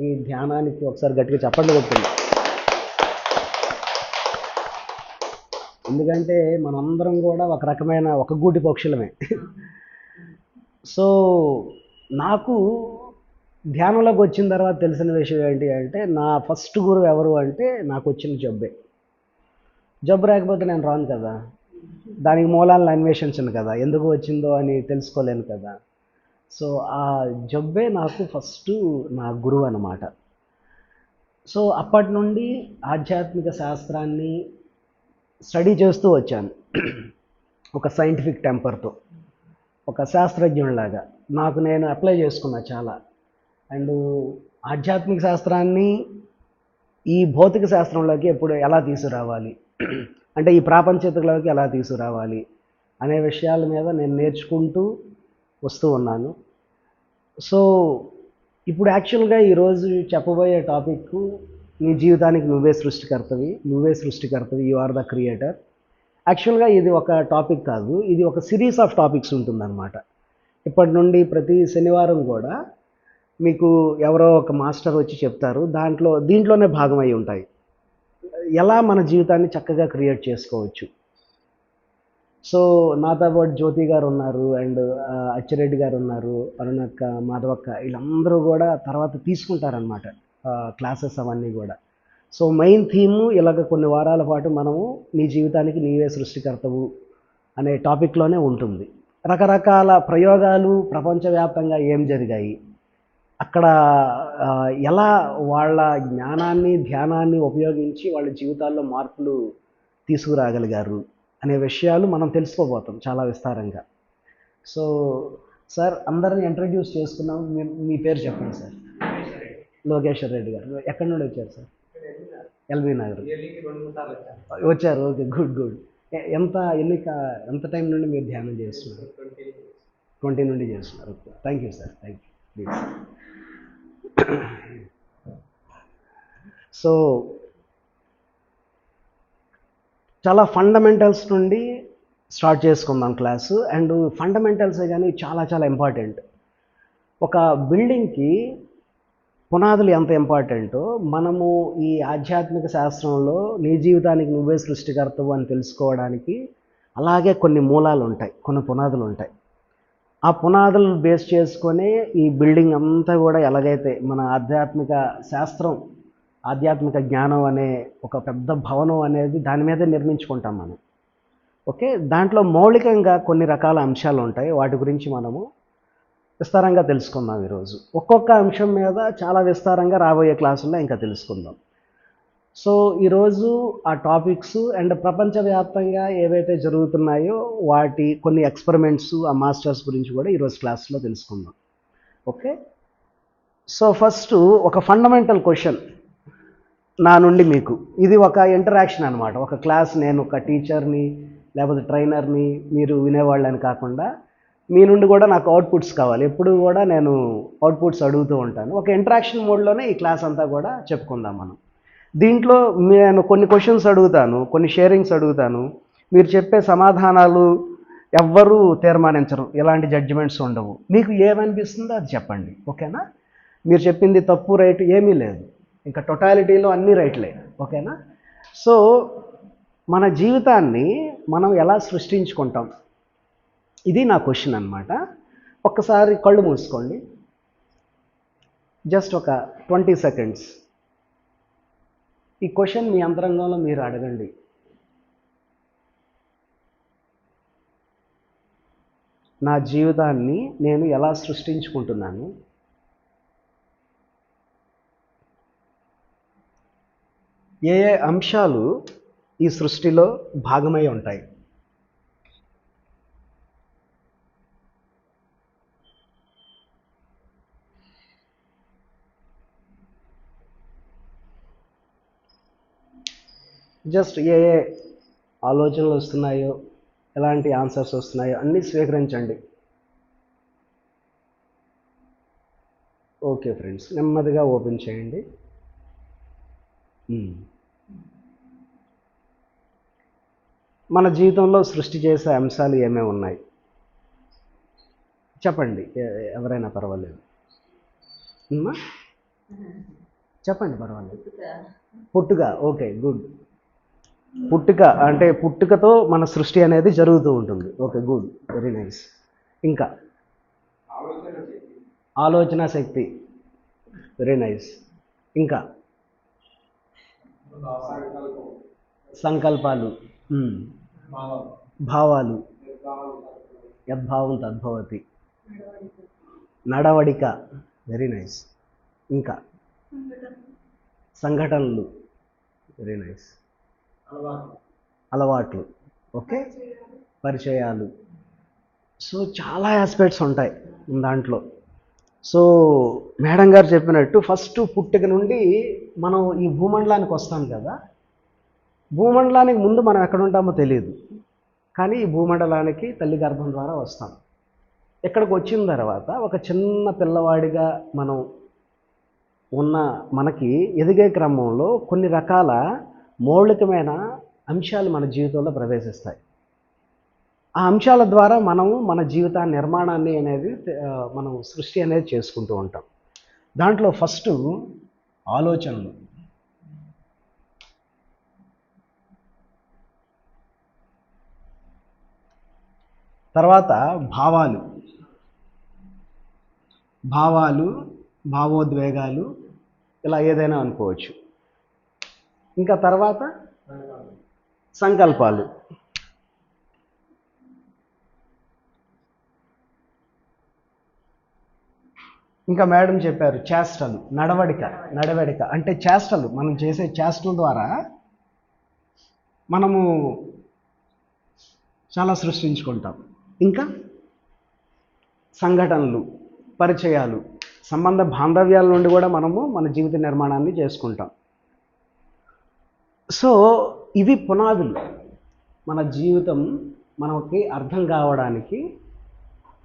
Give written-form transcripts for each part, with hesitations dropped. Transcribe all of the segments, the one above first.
ఈ ధ్యానానికి ఒకసారి గట్టిగా చప్పట్లు కొట్టింది. ఎందుకంటే మనందరం కూడా ఒక రకమైన ఒక గూటి పక్షులమే. సో నాకు ధ్యానంలోకి వచ్చిన తర్వాత తెలిసిన విషయం ఏంటి అంటే, నా ఫస్ట్ గురువు ఎవరు అంటే నాకు వచ్చిన జబ్బే. జబ్బు రాకపోతే నేను రాను కదా, దానికి మూలాలను అన్వేషించను కదా, ఎందుకు వచ్చిందో అని తెలుసుకోలేను కదా. సో ఆ జబ్బే నాకు ఫస్ట్ నా గురువు అన్నమాట. సో అప్పటి నుండి ఆధ్యాత్మిక శాస్త్రాన్ని స్టడీ చేస్తూ వచ్చాను. ఒక సైంటిఫిక్ టెంపర్తో, ఒక శాస్త్రజ్ఞుడిలాగా నాకు నేను అప్లై చేసుకున్నా చాలా. అండ్ ఆధ్యాత్మిక శాస్త్రాన్ని ఈ భౌతిక శాస్త్రంలోకి ఎప్పుడు ఎలా తీసుకురావాలి, అంటే ఈ ప్రాపంచికలోకి ఎలా తీసుకురావాలి అనే విషయాల మీద నేను నేర్చుకుంటూ వస్తూ ఉన్నాను. సో ఇప్పుడు యాక్చువల్గా ఈరోజు చెప్పబోయే టాపిక్, నీ జీవితానికి నువ్వే సృష్టికర్తవి, యు ఆర్ ద క్రియేటర్. యాక్చువల్గా ఇది ఒక టాపిక్ కాదు, ఇది ఒక సిరీస్ ఆఫ్ టాపిక్స్ ఉంటుందన్నమాట. ఇప్పటి నుండి ప్రతి శనివారం కూడా మీకు ఎవరో ఒక మాస్టర్ వచ్చి చెప్తారు, దీంట్లోనే భాగం అయి ఉంటాయి. ఎలా మన జీవితాన్ని చక్కగా క్రియేట్ చేసుకోవచ్చు. సో నాతో పాటు జ్యోతి గారు ఉన్నారు, అండ్ అచ్చిరెడ్డి గారు ఉన్నారు, అరుణక్క, మాధవక్క, వీళ్ళందరూ కూడా తర్వాత తీసుకుంటారనమాట క్లాసెస్ అవన్నీ కూడా. సో మెయిన్ థీము ఇలాగ కొన్ని వారాల పాటు మనము నీ జీవితానికి నీవే సృష్టికర్తవు అనే టాపిక్లోనే ఉంటుంది. రకరకాల ప్రయోగాలు ప్రపంచవ్యాప్తంగా ఏం జరిగాయి, అక్కడ ఎలా వాళ్ళ జ్ఞానాన్ని ధ్యానాన్ని ఉపయోగించి వాళ్ళ జీవితాల్లో మార్పులు తీసుకురాగలిగారు అనే విషయాలు మనం తెలుసుకోబోతాం చాలా విస్తారంగా. సో సార్, అందరిని ఇంట్రడ్యూస్ చేసుకున్నాం. మీ పేరు చెప్పండి సార్. లోకేశ్వర్ రెడ్డి గారు. ఎక్కడి నుండి వచ్చారు సార్? ఎల్బీ నగర్ వచ్చారు. Okay, good good. ఎంత టైం నుండి మీరు ధ్యానం చేస్తున్నారు? 20 నుండి చేస్తున్నారు. Okay, thank you sir, thank you, please. So చాలా ఫండమెంటల్స్ నుండి స్టార్ట్ చేసుకుందాం క్లాసు. అండ్ ఫండమెంటల్సే కానీ చాలా చాలా ఇంపార్టెంట్. ఒక బిల్డింగ్కి పునాదులు ఎంత ఇంపార్టెంటో, మనము ఈ ఆధ్యాత్మిక శాస్త్రంలో నీ జీవితానికి నువ్వే సృష్టికర్తవు అని తెలుసుకోవడానికి అలాగే కొన్ని మూలాలు ఉంటాయి, కొన్ని పునాదులు ఉంటాయి. ఆ పునాదులు బేస్ చేసుకొని ఈ బిల్డింగ్ అంతా కూడా ఎలాగైతే మన ఆధ్యాత్మిక శాస్త్రం, ఆధ్యాత్మిక జ్ఞానం అనే ఒక పెద్ద భవనం అనేది దాని మీద నిర్మించుకుంటాం మనం. ఓకే, దాంట్లో మౌలికంగా కొన్ని రకాల అంశాలు ఉంటాయి, వాటి గురించి మనము విస్తారంగా తెలుసుకుందాం ఈరోజు. ఒక్కొక్క అంశం మీద చాలా విస్తారంగా రాబోయే క్లాసుల్లో ఇంకా తెలుసుకుందాం. సో ఈరోజు ఆ టాపిక్స్ అండ్ ప్రపంచవ్యాప్తంగా ఏవైతే జరుగుతున్నాయో వాటి కొన్ని ఎక్స్పెరిమెంట్స్, ఆ మాస్టర్స్ గురించి కూడా ఈరోజు క్లాస్లో తెలుసుకుందాం. ఓకే, సో ఫస్ట్ ఒక ఫండమెంటల్ క్వశ్చన్ నా నుండి మీకు. ఇది ఒక ఇంటరాక్షన్ అనమాట. ఒక క్లాస్, నేను ఒక టీచర్ని లేకపోతే ట్రైనర్ని, మీరు వినేవాళ్ళని కాకుండా మీ నుండి కూడా నాకు అవుట్పుట్స్ కావాలి. ఎప్పుడు కూడా నేను అవుట్పుట్స్ అడుగుతూ ఉంటాను. ఒక ఇంటరాక్షన్ మోడ్లోనే ఈ క్లాస్ అంతా కూడా చెప్పుకుందాం మనం. దీంట్లో నేను కొన్ని క్వశ్చన్స్ అడుగుతాను, కొన్ని షేరింగ్స్ అడుగుతాను. మీరు చెప్పే సమాధానాలు ఎవ్వరూ తీర్మానించరు, ఎలాంటి జడ్జిమెంట్స్ ఉండవు. మీకు ఏమనిపిస్తుందో అది చెప్పండి, ఓకేనా? మీరు చెప్పింది తప్పు రైట్ ఏమీ లేదు, ఇంకా టోటాలిటీలో అన్నీ రైట్లే, ఓకేనా? సో మన జీవితాన్ని మనం ఎలా సృష్టించుకుంటాం, ఇది నా క్వశ్చన్ అనమాట. ఒక్కసారి కళ్ళు మూసుకోండి, జస్ట్ ఒక 20 సెకండ్స్. ఈ క్వశ్చన్ మీ అంతరంగంలో మీరు అడగండి. నా జీవితాన్ని నేను ఎలా సృష్టించుకుంటున్నాను? ఏ ఏ అంశాలు ఈ సృష్టిలో భాగమై ఉంటాయి? జస్ట్ ఏ ఏ ఆలోచనలు వస్తున్నాయో, ఎలాంటి ఆన్సర్స్ వస్తున్నాయో అన్నీ స్వీకరించండి. ఓకే ఫ్రెండ్స్, నెమ్మదిగా ఓపెన్ చేయండి. మన జీవితంలో సృష్టి చేసే అంశాలు ఏమేమి ఉన్నాయి చెప్పండి, ఎవరైనా పర్వాలేదు. చెప్పండి, పర్వాలేదు. పుట్టుక, ఓకే, గుడ్. పుట్టుక అంటే పుట్టుకతో మన సృష్టి అనేది జరుగుతూ ఉంటుంది. Okay, good, very nice. ఇంకా ఆలోచన శక్తి, వెరీ నైస్. ఇంకా సంకల్పాలు, భావాలు, యద్భావం తద్భవతి, నడవడిక, వెరీ నైస్. ఇంకా సంఘటనలు, వెరీ నైస్. అలవాట్లు, ఓకే, పరిచయాలు. సో చాలా ఆస్పెక్ట్స్ ఉంటాయి దాంట్లో. సో మేడం గారు చెప్పినట్టు ఫస్ట్ పుట్టుక నుండి మనం ఈ భూమండలానికి వస్తాం కదా. భూమండలానికి ముందు మనం ఎక్కడ ఉంటామో తెలియదు, కానీ ఈ భూమండలానికి తల్లి గర్భం ద్వారా వస్తాం. ఇక్కడికి వచ్చిన తర్వాత ఒక చిన్న పిల్లవాడిగా మనం ఉన్న మనకి ఎదిగే క్రమంలో కొన్ని రకాల మౌలికమైన అంశాలు మన జీవితంలో ప్రవేశిస్తాయి. ఆ అంశాల ద్వారా మనం మన జీవిత నిర్మాణాన్ని అనేది మనం సృష్టి అనేది చేసుకుంటూ ఉంటాం. దాంట్లో ఫస్ట్ ఆలోచనలు, తర్వాత భావాలు, భావోద్వేగాలు, ఇలా ఏదైనా అనుకోవచ్చు. ఇంకా తర్వాత సంకల్పాలు, ఇంకా మేడం చెప్పారు చేష్టలు, నడవడిక అంటే చేష్టలు, మనం చేసే చేష్టల ద్వారా మనము చాలా సృష్టించుకుంటాం. ఇంకా సంఘటనలు, పరిచయాలు, సంబంధ బాంధవ్యాల నుండి కూడా మనము మన జీవిత నిర్మాణాన్ని చేసుకుంటాం. సో ఇవి పునాదులు. మన జీవితం మనకి అర్థం కావడానికి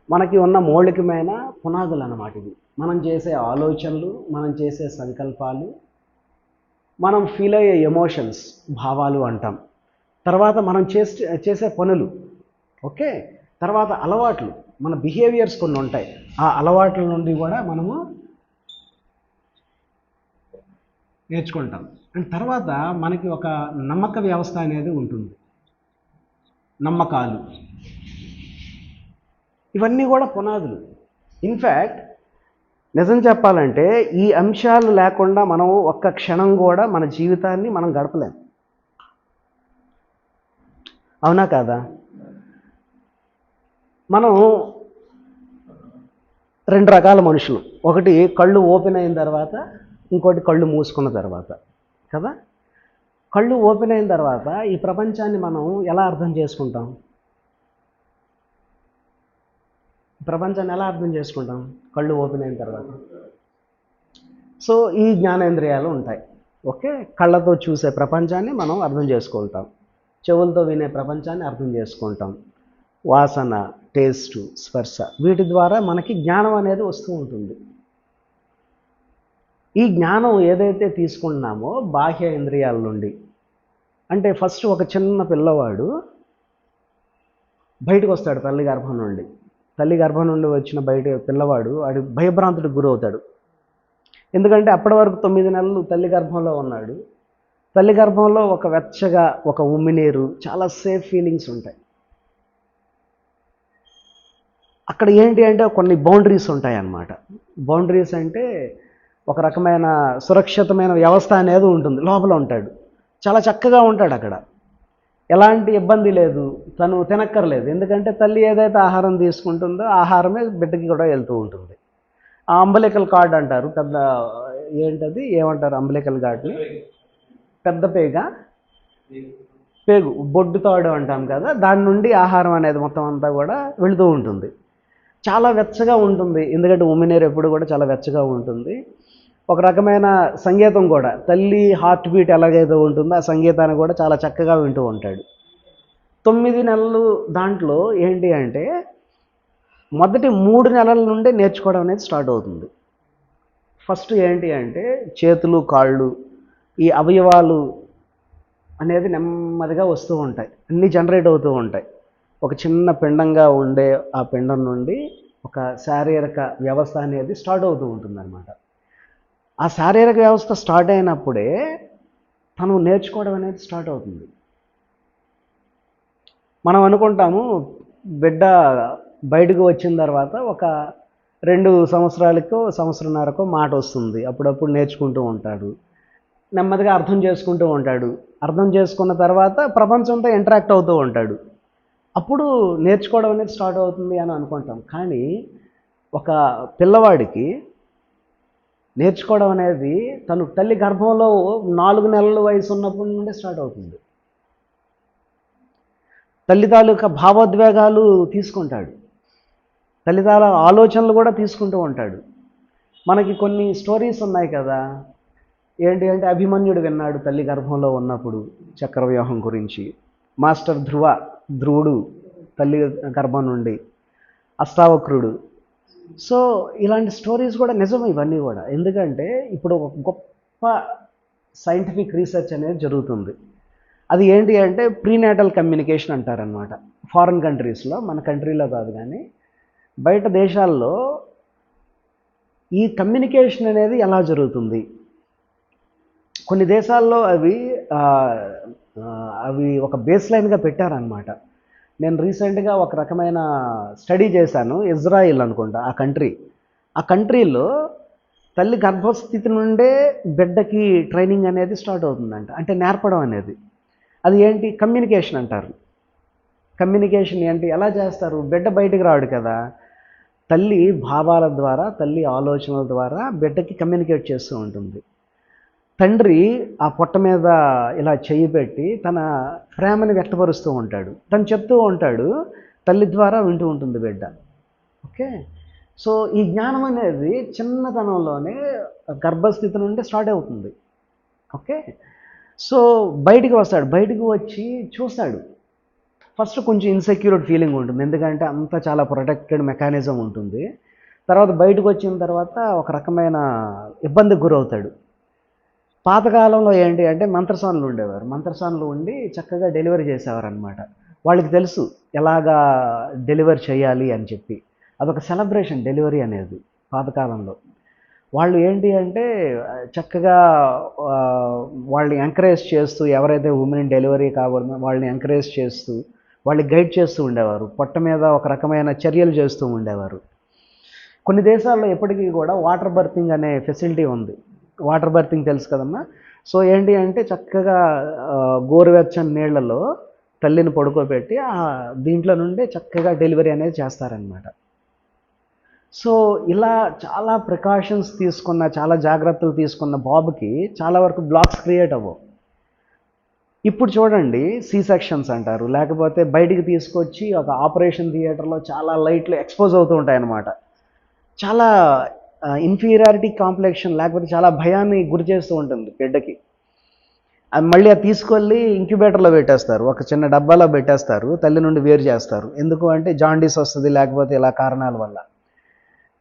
మనకి ఉన్న మౌలికమైన పునాదులు అన్నమాట ఇవి. మనం చేసే ఆలోచనలు, మనం చేసే సంకల్పాలు, మనం ఫీల్ అయ్యే ఎమోషన్స్, భావాలు అంటాం. తర్వాత మనం చేసే పనులు, ఓకే. తర్వాత అలవాట్లు, మన బిహేవియర్స్ కొన్ని ఉంటాయి. ఆ అలవాట్ల నుండి కూడా మనము నేర్చుకుంటాం. అండ్ తర్వాత మనకి ఒక నమ్మక వ్యవస్థ అనేది ఉంటుంది, నమ్మకాలు, ఇవన్నీ కూడా పునాదులు. ఇన్ఫ్యాక్ట్ నిజం చెప్పాలంటే ఈ అంశాలు లేకుండా మనం ఒక్క క్షణం కూడా మన జీవితాన్ని మనం గడపలేం. అవునా కాదా? మనం రెండు రకాల మనుషులు, ఒకటి కళ్ళు ఓపెన్ అయిన తర్వాత, ఇంకోటి కళ్ళు మూసుకున్న తర్వాత కదా. కళ్ళు ఓపెన్ అయిన తర్వాత ఈ ప్రపంచాన్ని మనం ఎలా అర్థం చేసుకుంటాం? ప్రపంచాన్ని ఎలా అర్థం చేసుకుంటాం కళ్ళు ఓపెన్ అయిన తర్వాత? సో ఈ జ్ఞానేంద్రియాలు ఉంటాయి, ఓకే. కళ్ళతో చూసే ప్రపంచాన్ని మనం అర్థం చేసుకుంటాం, చెవులతో వినే ప్రపంచాన్ని అర్థం చేసుకుంటాం, వాసన, టేస్ట్, స్పర్శ, వీటి ద్వారా మనకి జ్ఞానం అనేది వస్తూ ఉంటుంది. ఈ జ్ఞానం ఏదైతే తీసుకుంటున్నామో బాహ్య ఇంద్రియాల నుండి, అంటే ఫస్ట్ ఒక చిన్న పిల్లవాడు బయటకు వస్తాడు తల్లి గర్భం నుండి. తల్లి గర్భం నుండి వచ్చిన పిల్లవాడు వాడు భయభ్రాంతుడికి గురవుతాడు. ఎందుకంటే అప్పటి వరకు 9 నెలలు తల్లి గర్భంలో ఉన్నాడు. తల్లి గర్భంలో ఒక వెచ్చగా, ఒక ఉమ్మినీరు, చాలా సేఫ్ ఫీలింగ్స్ ఉంటాయి. అక్కడ ఏంటి అంటే కొన్ని బౌండరీస్ ఉంటాయి అన్నమాట. బౌండరీస్ అంటే ఒక రకమైన సురక్షితమైన వ్యవస్థ అనేది ఉంటుంది. లోపల ఉంటాడు, చాలా చక్కగా ఉంటాడు అక్కడ, ఎలాంటి ఇబ్బంది లేదు, తను తినక్కర్లేదు. ఎందుకంటే తల్లి ఏదైతే ఆహారం తీసుకుంటుందో ఆహారమే బిడ్డకి కూడా వెళ్తూ ఉంటుంది. ఆ అంబలికల్ కార్డ్ అంటారు, పెద్ద ఏంటది ఏమంటారు అంబలికల్ కార్డ్ని? పెద్ద పేగు, బొడ్డు తాడు అంటాం కదా, దాని నుండి ఆహారం అనేది మొత్తం అంతా కూడా వెళుతూ ఉంటుంది. చాలా వెచ్చగా ఉంటుంది, ఎందుకంటే ఉమ్మినీరు ఎప్పుడు కూడా చాలా వెచ్చగా ఉంటుంది. ఒక రకమైన సంగీతం కూడా, తల్లి హార్ట్ బీట్ ఎలాగైతే ఉంటుందో ఆ సంగీతాన్ని కూడా చాలా చక్కగా వింటూ ఉంటాడు. 9 నెలలు దాంట్లో ఏంటి అంటే మొదటి 3 నెలల నుండే నేర్చుకోవడం అనేది స్టార్ట్ అవుతుంది. ఫస్ట్ ఏంటి అంటే చేతులు, కాళ్ళు, ఈ అవయవాలు అనేది నెమ్మదిగా వస్తూ ఉంటాయి, అన్నీ జనరేట్ అవుతూ ఉంటాయి. ఒక చిన్న పిండంగా ఉండే ఆ పిండం నుండి ఒక శారీరక వ్యవస్థ అనేది స్టార్ట్ అవుతూ ఉంటుందన్నమాట. ఆ శారీరక వ్యవస్థ స్టార్ట్ అయినప్పుడే తను నేర్చుకోవడం అనేది స్టార్ట్ అవుతుంది. మనం అనుకుంటాము బిడ్డ బయటకు వచ్చిన తర్వాత ఒక 2 సంవత్సరాలకో సంవత్సరంన్నరకో మాట వస్తుంది, అప్పుడప్పుడు నేర్చుకుంటూ ఉంటాడు, నెమ్మదిగా అర్థం చేసుకుంటూ ఉంటాడు, అర్థం చేసుకున్న తర్వాత ప్రపంచంతో ఇంటరాక్ట్ అవుతూ ఉంటాడు, అప్పుడు నేర్చుకోవడం అనేది స్టార్ట్ అవుతుంది అని అనుకుంటాం. కానీ ఒక పిల్లవాడికి నేర్చుకోవడం అనేది తను తల్లి గర్భంలో 4 నెలల వయసు ఉన్నప్పటి నుండే స్టార్ట్ అవుతుంది. తల్లి తాలూకా భావోద్వేగాలు తీసుకుంటాడు, తల్లి తాలూకా ఆలోచనలు కూడా తీసుకుంటూ ఉంటాడు. మనకి కొన్ని స్టోరీస్ ఉన్నాయి కదా, ఏంటి అంటే అభిమన్యుడు విన్నాడు తల్లి గర్భంలో ఉన్నప్పుడు చక్రవ్యూహం గురించి, మాస్టర్ ధ్రువుడు తల్లి గర్భం నుండి, అష్టావక్రుడు. సో ఇలాంటి స్టోరీస్ కూడా నిజం ఇవన్నీ కూడా. ఎందుకంటే ఇప్పుడు ఒక గొప్ప సైంటిఫిక్ రీసెర్చ్ అనేది జరుగుతుంది. అది ఏంటి అంటే ప్రీనేటల్ కమ్యూనికేషన్ అంటారనమాట. ఫారిన్ కంట్రీస్లో, మన కంట్రీలో కాదు కానీ బయట దేశాల్లో ఈ కమ్యూనికేషన్ అనేది ఎలా జరుగుతుంది. కొన్ని దేశాల్లో అవి ఒక బేస్ లైన్గా పెట్టారనమాట. నేను రీసెంట్గా ఒక రకమైన స్టడీ చేశాను, ఇజ్రాయిల్ అనుకుంటా ఆ కంట్రీలో తల్లి గర్భస్థితి నుండే బిడ్డకి ట్రైనింగ్ అనేది స్టార్ట్ అవుతుందంట, అంటే నేర్పడం అనేది. అది ఏంటి, కమ్యూనికేషన్ అంటారు. కమ్యూనికేషన్ ఏంటి, ఎలా చేస్తారు, బిడ్డ బయటికి రాడు కదా, తల్లి భావాల ద్వారా, తల్లి ఆలోచనల ద్వారా బిడ్డకి కమ్యూనికేట్ చేస్తూ ఉంటుంది. తండ్రి ఆ పొట్ట మీద ఇలా చెయ్యి పెట్టి తన ప్రేమని వ్యక్తపరుస్తూ ఉంటాడు, తను చెప్తూ ఉంటాడు, తల్లి ద్వారా వింటూ ఉంటుంది బిడ్డ. ఓకే, సో ఈ జ్ఞానం అనేది చిన్నతనంలోనే గర్భస్థితి నుండి స్టార్ట్ అవుతుంది. ఓకే, సో బయటికి వస్తాడు, బయటికి వచ్చి చూస్తాడు. ఫస్ట్ కొంచెం ఇన్సెక్యూర్డ్ ఫీలింగ్ ఉంటుంది, ఎందుకంటే అంతా చాలా ప్రొటెక్టెడ్ మెకానిజం ఉంటుంది. తర్వాత బయటకు వచ్చిన తర్వాత ఒక రకమైన ఇబ్బందికి గురవుతాడు. పాతకాలంలో ఏంటి అంటే మంత్రసానులు ఉండేవారు, మంత్రసానులు ఉండి చక్కగా డెలివరీ చేసేవారు అనమాట. వాళ్ళకి తెలుసు ఎలాగా డెలివరీ చేయాలి అని చెప్పి. అదొక సెలబ్రేషన్ డెలివరీ అనేది పాతకాలంలో. వాళ్ళు ఏంటి అంటే చక్కగా వాళ్ళని ఎంకరేజ్ చేస్తూ, ఎవరైతే ఉమెన్ డెలివరీ కాబోతుందో వాళ్ళని ఎంకరేజ్ చేస్తూ, వాళ్ళని గైడ్ చేస్తూ ఉండేవారు, పొట్ట మీద ఒక రకమైన చర్యలు చేస్తూ ఉండేవారు. కొన్ని దేశాల్లో ఎప్పటికీ కూడా వాటర్ బర్తింగ్ అనే ఫెసిలిటీ ఉంది. వాటర్ బర్తింగ్ తెలుసు కదమ్మా. సో ఏంటి అంటే చక్కగా గోరువెచ్చని నీళ్లలో తల్లిని పడుకోబెట్టి దీంట్లో నుండి చక్కగా డెలివరీ అనేది చేస్తారనమాట. సో ఇలా చాలా ప్రికాషన్స్ తీసుకున్న, చాలా జాగ్రత్తలు తీసుకున్న బాబుకి చాలా వరకు బ్లాక్స్ క్రియేట్ అవ్వవు. ఇప్పుడు చూడండి, సి సెక్షన్స్ అంటారు, లేకపోతే బయటికి తీసుకొచ్చి ఒక ఆపరేషన్ థియేటర్లో చాలా లైట్లు ఎక్స్పోజ్ అవుతూ ఉంటాయన్నమాట. చాలా ఇన్ఫీరియారిటీ కాంప్లెక్షన్, లేకపోతే చాలా భయాన్ని గురి చేస్తూ ఉంటుంది బిడ్డకి. అది మళ్ళీ అది తీసుకెళ్ళి ఇంక్యుబేటర్లో పెట్టేస్తారు, ఒక చిన్న డబ్బాలో పెట్టేస్తారు, తల్లి నుండి వేరు చేస్తారు. ఎందుకు అంటే జాండీస్ వస్తుంది, లేకపోతే ఇలా కారణాల వల్ల.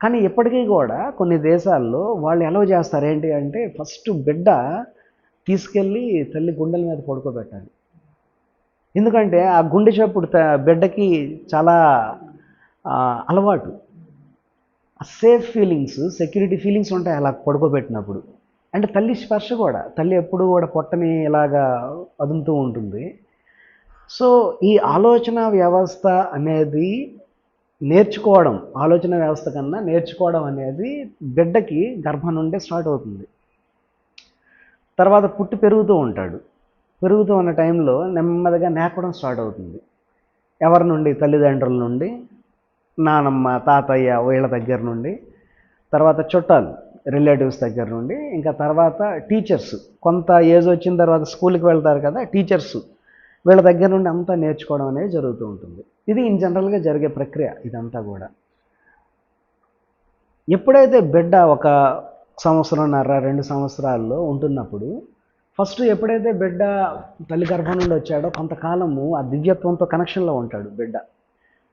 కానీ ఇప్పటికీ కూడా కొన్ని దేశాల్లో వాళ్ళు ఎలా చేస్తారు ఏంటి అంటే ఫస్ట్ బిడ్డ తీసుకెళ్ళి తల్లి గుండెల మీద పడుకోబెట్టాలి. ఎందుకంటే ఆ గుండె చప్పుడు బిడ్డకి చాలా అలవాటు. ఆ సేఫ్ ఫీలింగ్స్, సెక్యూరిటీ ఫీలింగ్స్ ఉంటాయి అలా పడుకోబెట్టినప్పుడు. అంటే తల్లి స్పర్శ కూడా, తల్లి ఎప్పుడు కూడా పొట్టని ఇలాగా అదుముతూ ఉంటుంది. సో ఈ ఆలోచన వ్యవస్థ అనేది నేర్చుకోవడం, ఆలోచన వ్యవస్థ కన్నా నేర్చుకోవడం అనేది బిడ్డకి గర్భం నుండే స్టార్ట్ అవుతుంది. తర్వాత పుట్టి పెరుగుతూ ఉంటాడు, పెరుగుతూ ఉన్న టైంలో నెమ్మదిగా నేర్పడం స్టార్ట్ అవుతుంది. ఎవరి నుండి, తల్లిదండ్రుల నుండి, నానమ్మ తాతయ్య వీళ్ళ దగ్గర నుండి, తర్వాత చుట్టాలు రిలేటివ్స్ దగ్గర నుండి, ఇంకా తర్వాత టీచర్స్, కొంత ఏజ్ వచ్చిన తర్వాత స్కూల్కి వెళ్తారు కదా టీచర్స్, వీళ్ళ దగ్గర నుండి అంతా నేర్చుకోవడం అనేది జరుగుతూ ఉంటుంది. ఇది ఇన్ జనరల్గా జరిగే ప్రక్రియ ఇదంతా కూడా. ఎప్పుడైతే బిడ్డ ఒక 1.5 సంవత్సరాలు 2 సంవత్సరాల్లో ఉంటున్నప్పుడు, ఫస్ట్ ఎప్పుడైతే బిడ్డ తల్లి గర్భం నుండి వచ్చాడో కొంతకాలము ఆ దివ్యత్వంతో కనెక్షన్లో ఉంటాడు బిడ్డ.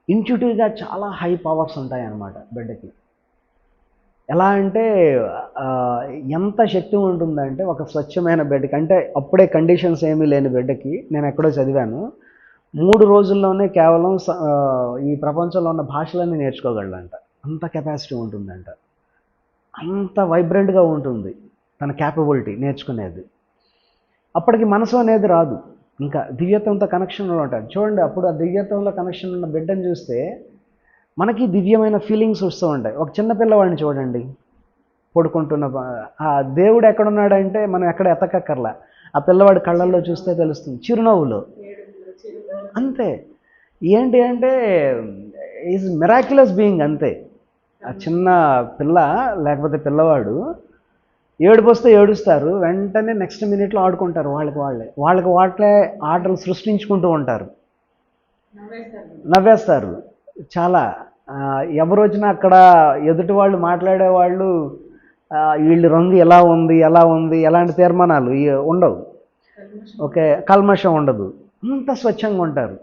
ఇంట్యూటివ్గా చాలా హై పవర్స్ ఉంటాయన్నమాట బిడ్డకి. ఎలా అంటే ఎంత శక్తి ఉంటుందంటే ఒక స్వచ్ఛమైన బిడ్డకి, అంటే అప్పుడే కండిషన్స్ ఏమీ లేని బిడ్డకి, నేను ఎక్కడో చదివాను, 3 రోజుల్లోనే కేవలం ఈ ప్రపంచంలో ఉన్న భాషలన్నీ నేర్చుకోగలడంట. అంత కెపాసిటీ ఉంటుందంట, అంత వైబ్రెంట్గా ఉంటుంది. తన క్యాపబిలిటీ నేర్చుకునేది. అప్పటికి మనసు అనేది రాదు, ఇంకా దివ్యత్వంతో కనెక్షన్లో ఉంటాడు. చూడండి, అప్పుడు ఆ దివ్యత్వంలో కనెక్షన్ ఉన్న బిడ్డను చూస్తే మనకి దివ్యమైన ఫీలింగ్స్ వస్తూ ఉంటాయి. ఒక చిన్న పిల్లవాడిని చూడండి, పడుకుంటున్న ఆ దేవుడు ఎక్కడున్నాడంటే మనం ఎక్కడ ఎతకక్కర్లా, ఆ పిల్లవాడి కళ్ళల్లో చూస్తే తెలుస్తుంది, చిరునవ్వులో. అంతే. ఏంటి అంటే ఈజ్ మిరాక్యులస్ బీయింగ్, అంతే. ఆ చిన్న పిల్ల లేకపోతే పిల్లవాడు ఏడుపు వస్తే ఏడుస్తారు, వెంటనే నెక్స్ట్ మినిట్లో ఆడుకుంటారు, వాళ్ళే ఆటలు సృష్టించుకుంటూ ఉంటారు, నవ్వేస్తారు చాలా. ఎవరు వచ్చినా అక్కడ ఎదుటి వాళ్ళు మాట్లాడేవాళ్ళు వీళ్ళు రంగు ఎలా ఉంది ఎలా ఉంది ఎలాంటి తీర్మానాలు ఉండవు, ఓకే, కల్మషం ఉండదు, అంత స్వచ్ఛంగా ఉంటారు.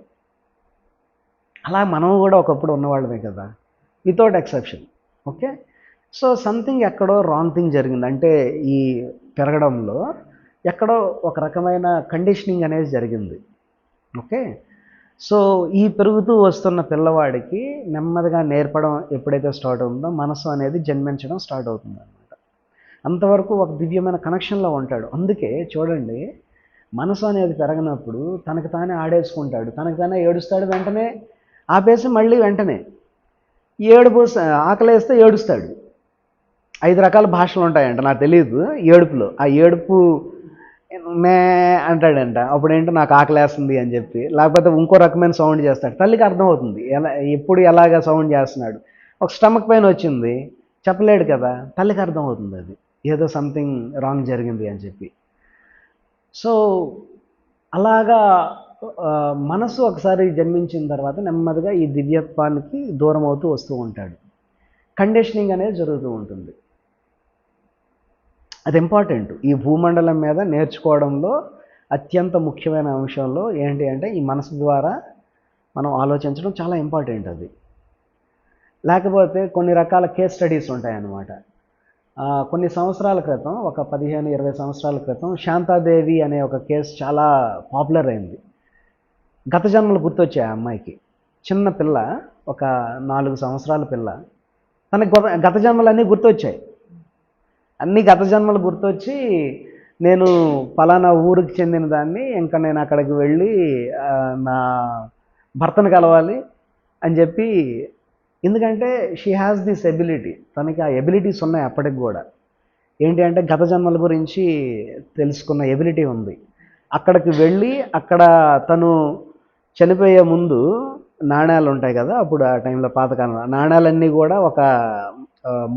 అలా మనం కూడా ఒకప్పుడు ఉన్నవాళ్ళమే కదా, without exception. Okay, so something ఎక్కడో రాంగ్ థింగ్ జరిగింది, అంటే ఈ పెరగడంలో ఎక్కడో ఒక రకమైన కండిషనింగ్ అనేది జరిగింది. ఓకే, సో ఈ పెరుగుతూ వస్తున్న పిల్లవాడికి నెమ్మదిగా నేర్పడం ఎప్పుడైతే స్టార్ట్ అవుతుందో మనసు అనేది జన్మించడం స్టార్ట్ అవుతుంది అనమాట. అంతవరకు ఒక దివ్యమైన కనెక్షన్లో ఉంటాడు. అందుకే చూడండి, మనసు అనేది పెరగనప్పుడు తనకు తానే ఆడేసుకుంటాడు, తనకు తానే ఏడుస్తాడు, వెంటనే ఆపేసి మళ్ళీ వెంటనే ఏడుపు, ఆకలేస్తే ఏడుస్తాడు. 5 రకాల భాషలు ఉంటాయంట, నాకు తెలియదు ఏడుపులో. ఆ ఏడుపు మే అంటాడంట, అప్పుడేంటో నాకు ఆకలేస్తుంది అని చెప్పి, లేకపోతే ఇంకో రకమైన సౌండ్ చేస్తాడు. తల్లికి అర్థమవుతుంది ఎప్పుడు ఎలాగ సౌండ్ చేస్తున్నాడు. ఒక స్టమక్ పెయిన్ వచ్చింది, చెప్పలేడు కదా, తల్లికి అర్థమవుతుంది అది ఏదో సంథింగ్ రాంగ్ జరిగింది అని చెప్పి. సో అలాగా మనసు ఒకసారి జన్మించిన తర్వాత నెమ్మదిగా ఈ దివ్యత్వానికి దూరం అవుతూ వస్తూ ఉంటాడు. కండిషనింగ్ అనేది జరుగుతూ ఉంటుంది. అది ఇంపార్టెంట్. ఈ భూమండలం మీద నేర్చుకోవడంలో అత్యంత ముఖ్యమైన అంశంలో ఏంటి అంటే ఈ మనసు ద్వారా మనం ఆలోచించడం చాలా ఇంపార్టెంట్. అది లేకపోతే కొన్ని రకాల కేస్ స్టడీస్ ఉంటాయన్నమాట. కొన్ని సంవత్సరాల క్రితం, ఒక 15-20 సంవత్సరాల క్రితం శాంతాదేవి అనే ఒక కేసు చాలా పాపులర్ అయింది. గత జన్మలు గుర్తొచ్చాయి ఆ అమ్మాయికి. చిన్న పిల్ల, ఒక 4 సంవత్సరాల పిల్ల, తనకి గత జన్మలన్నీ గుర్తొచ్చాయి. అన్ని గత జన్మలు గుర్తొచ్చి, నేను ఫలానా ఊరికి చెందిన దాన్ని, ఇంకా నేను అక్కడికి వెళ్ళి నా భర్తను కలవాలి అని చెప్పి, ఎందుకంటే షీ హ్యాస్ దిస్ ఎబిలిటీ, తనకి ఆ ఎబిలిటీస్ ఉన్నాయి అప్పటికి కూడా. ఏంటి అంటే గత జన్మల గురించి తెలుసుకున్న ఎబిలిటీ ఉంది. అక్కడికి వెళ్ళి అక్కడ తను చనిపోయే ముందు నాణ్యాలు ఉంటాయి కదా, అప్పుడు ఆ టైంలో పాతకాలంలో నాణ్యాలన్నీ కూడా ఒక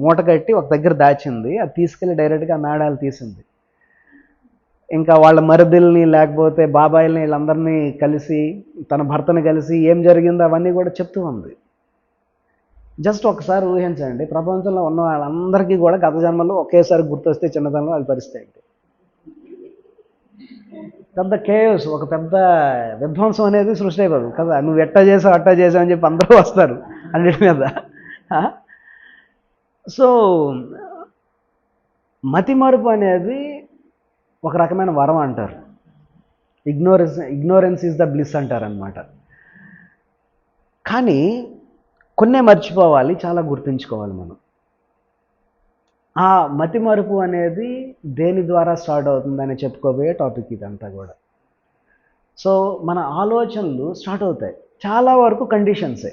మూట కట్టి ఒక దగ్గర దాచింది. అది తీసుకెళ్ళి డైరెక్ట్గా ఆ నాణ్యాలు తీసింది. ఇంకా వాళ్ళ మరుదుల్ని లేకపోతే బాబాయిల్ని వీళ్ళందరినీ కలిసి, తన భర్తను కలిసి ఏం జరిగిందో అవన్నీ కూడా చెప్తూ ఉంది. జస్ట్ ఒకసారి ఊహించండి, ప్రపంచంలో ఉన్న వాళ్ళందరికీ కూడా గత జన్మలో ఒకేసారి గుర్తొస్తే చిన్నతనంలో వాళ్ళ పరిస్థితి ఏంటి? పెద్ద కేయోస్, ఒక పెద్ద విధ్వంసం అనేది సృష్టి అయిపోదు కదా. నువ్వు ఎట్టా చేసావు అని చెప్పి అందరూ వస్తారు అన్నిటి మీద. సో మతిమరుపు అనేది ఒక రకమైన వరం అంటారు. ఇగ్నోరెన్స్ ఈజ్ ద బ్లిస్ అంటారనమాట. కానీ కొన్నే మర్చిపోవాలి, చాలా గుర్తుంచుకోవాలి మనం. ఆ మతిమరుపు అనేది దేని ద్వారా స్టార్ట్ అవుతుందని చెప్పుకోబోయే టాపిక్ ఇదంతా కూడా. సో మన ఆలోచనలు స్టార్ట్ అవుతాయి చాలా వరకు కండిషన్సే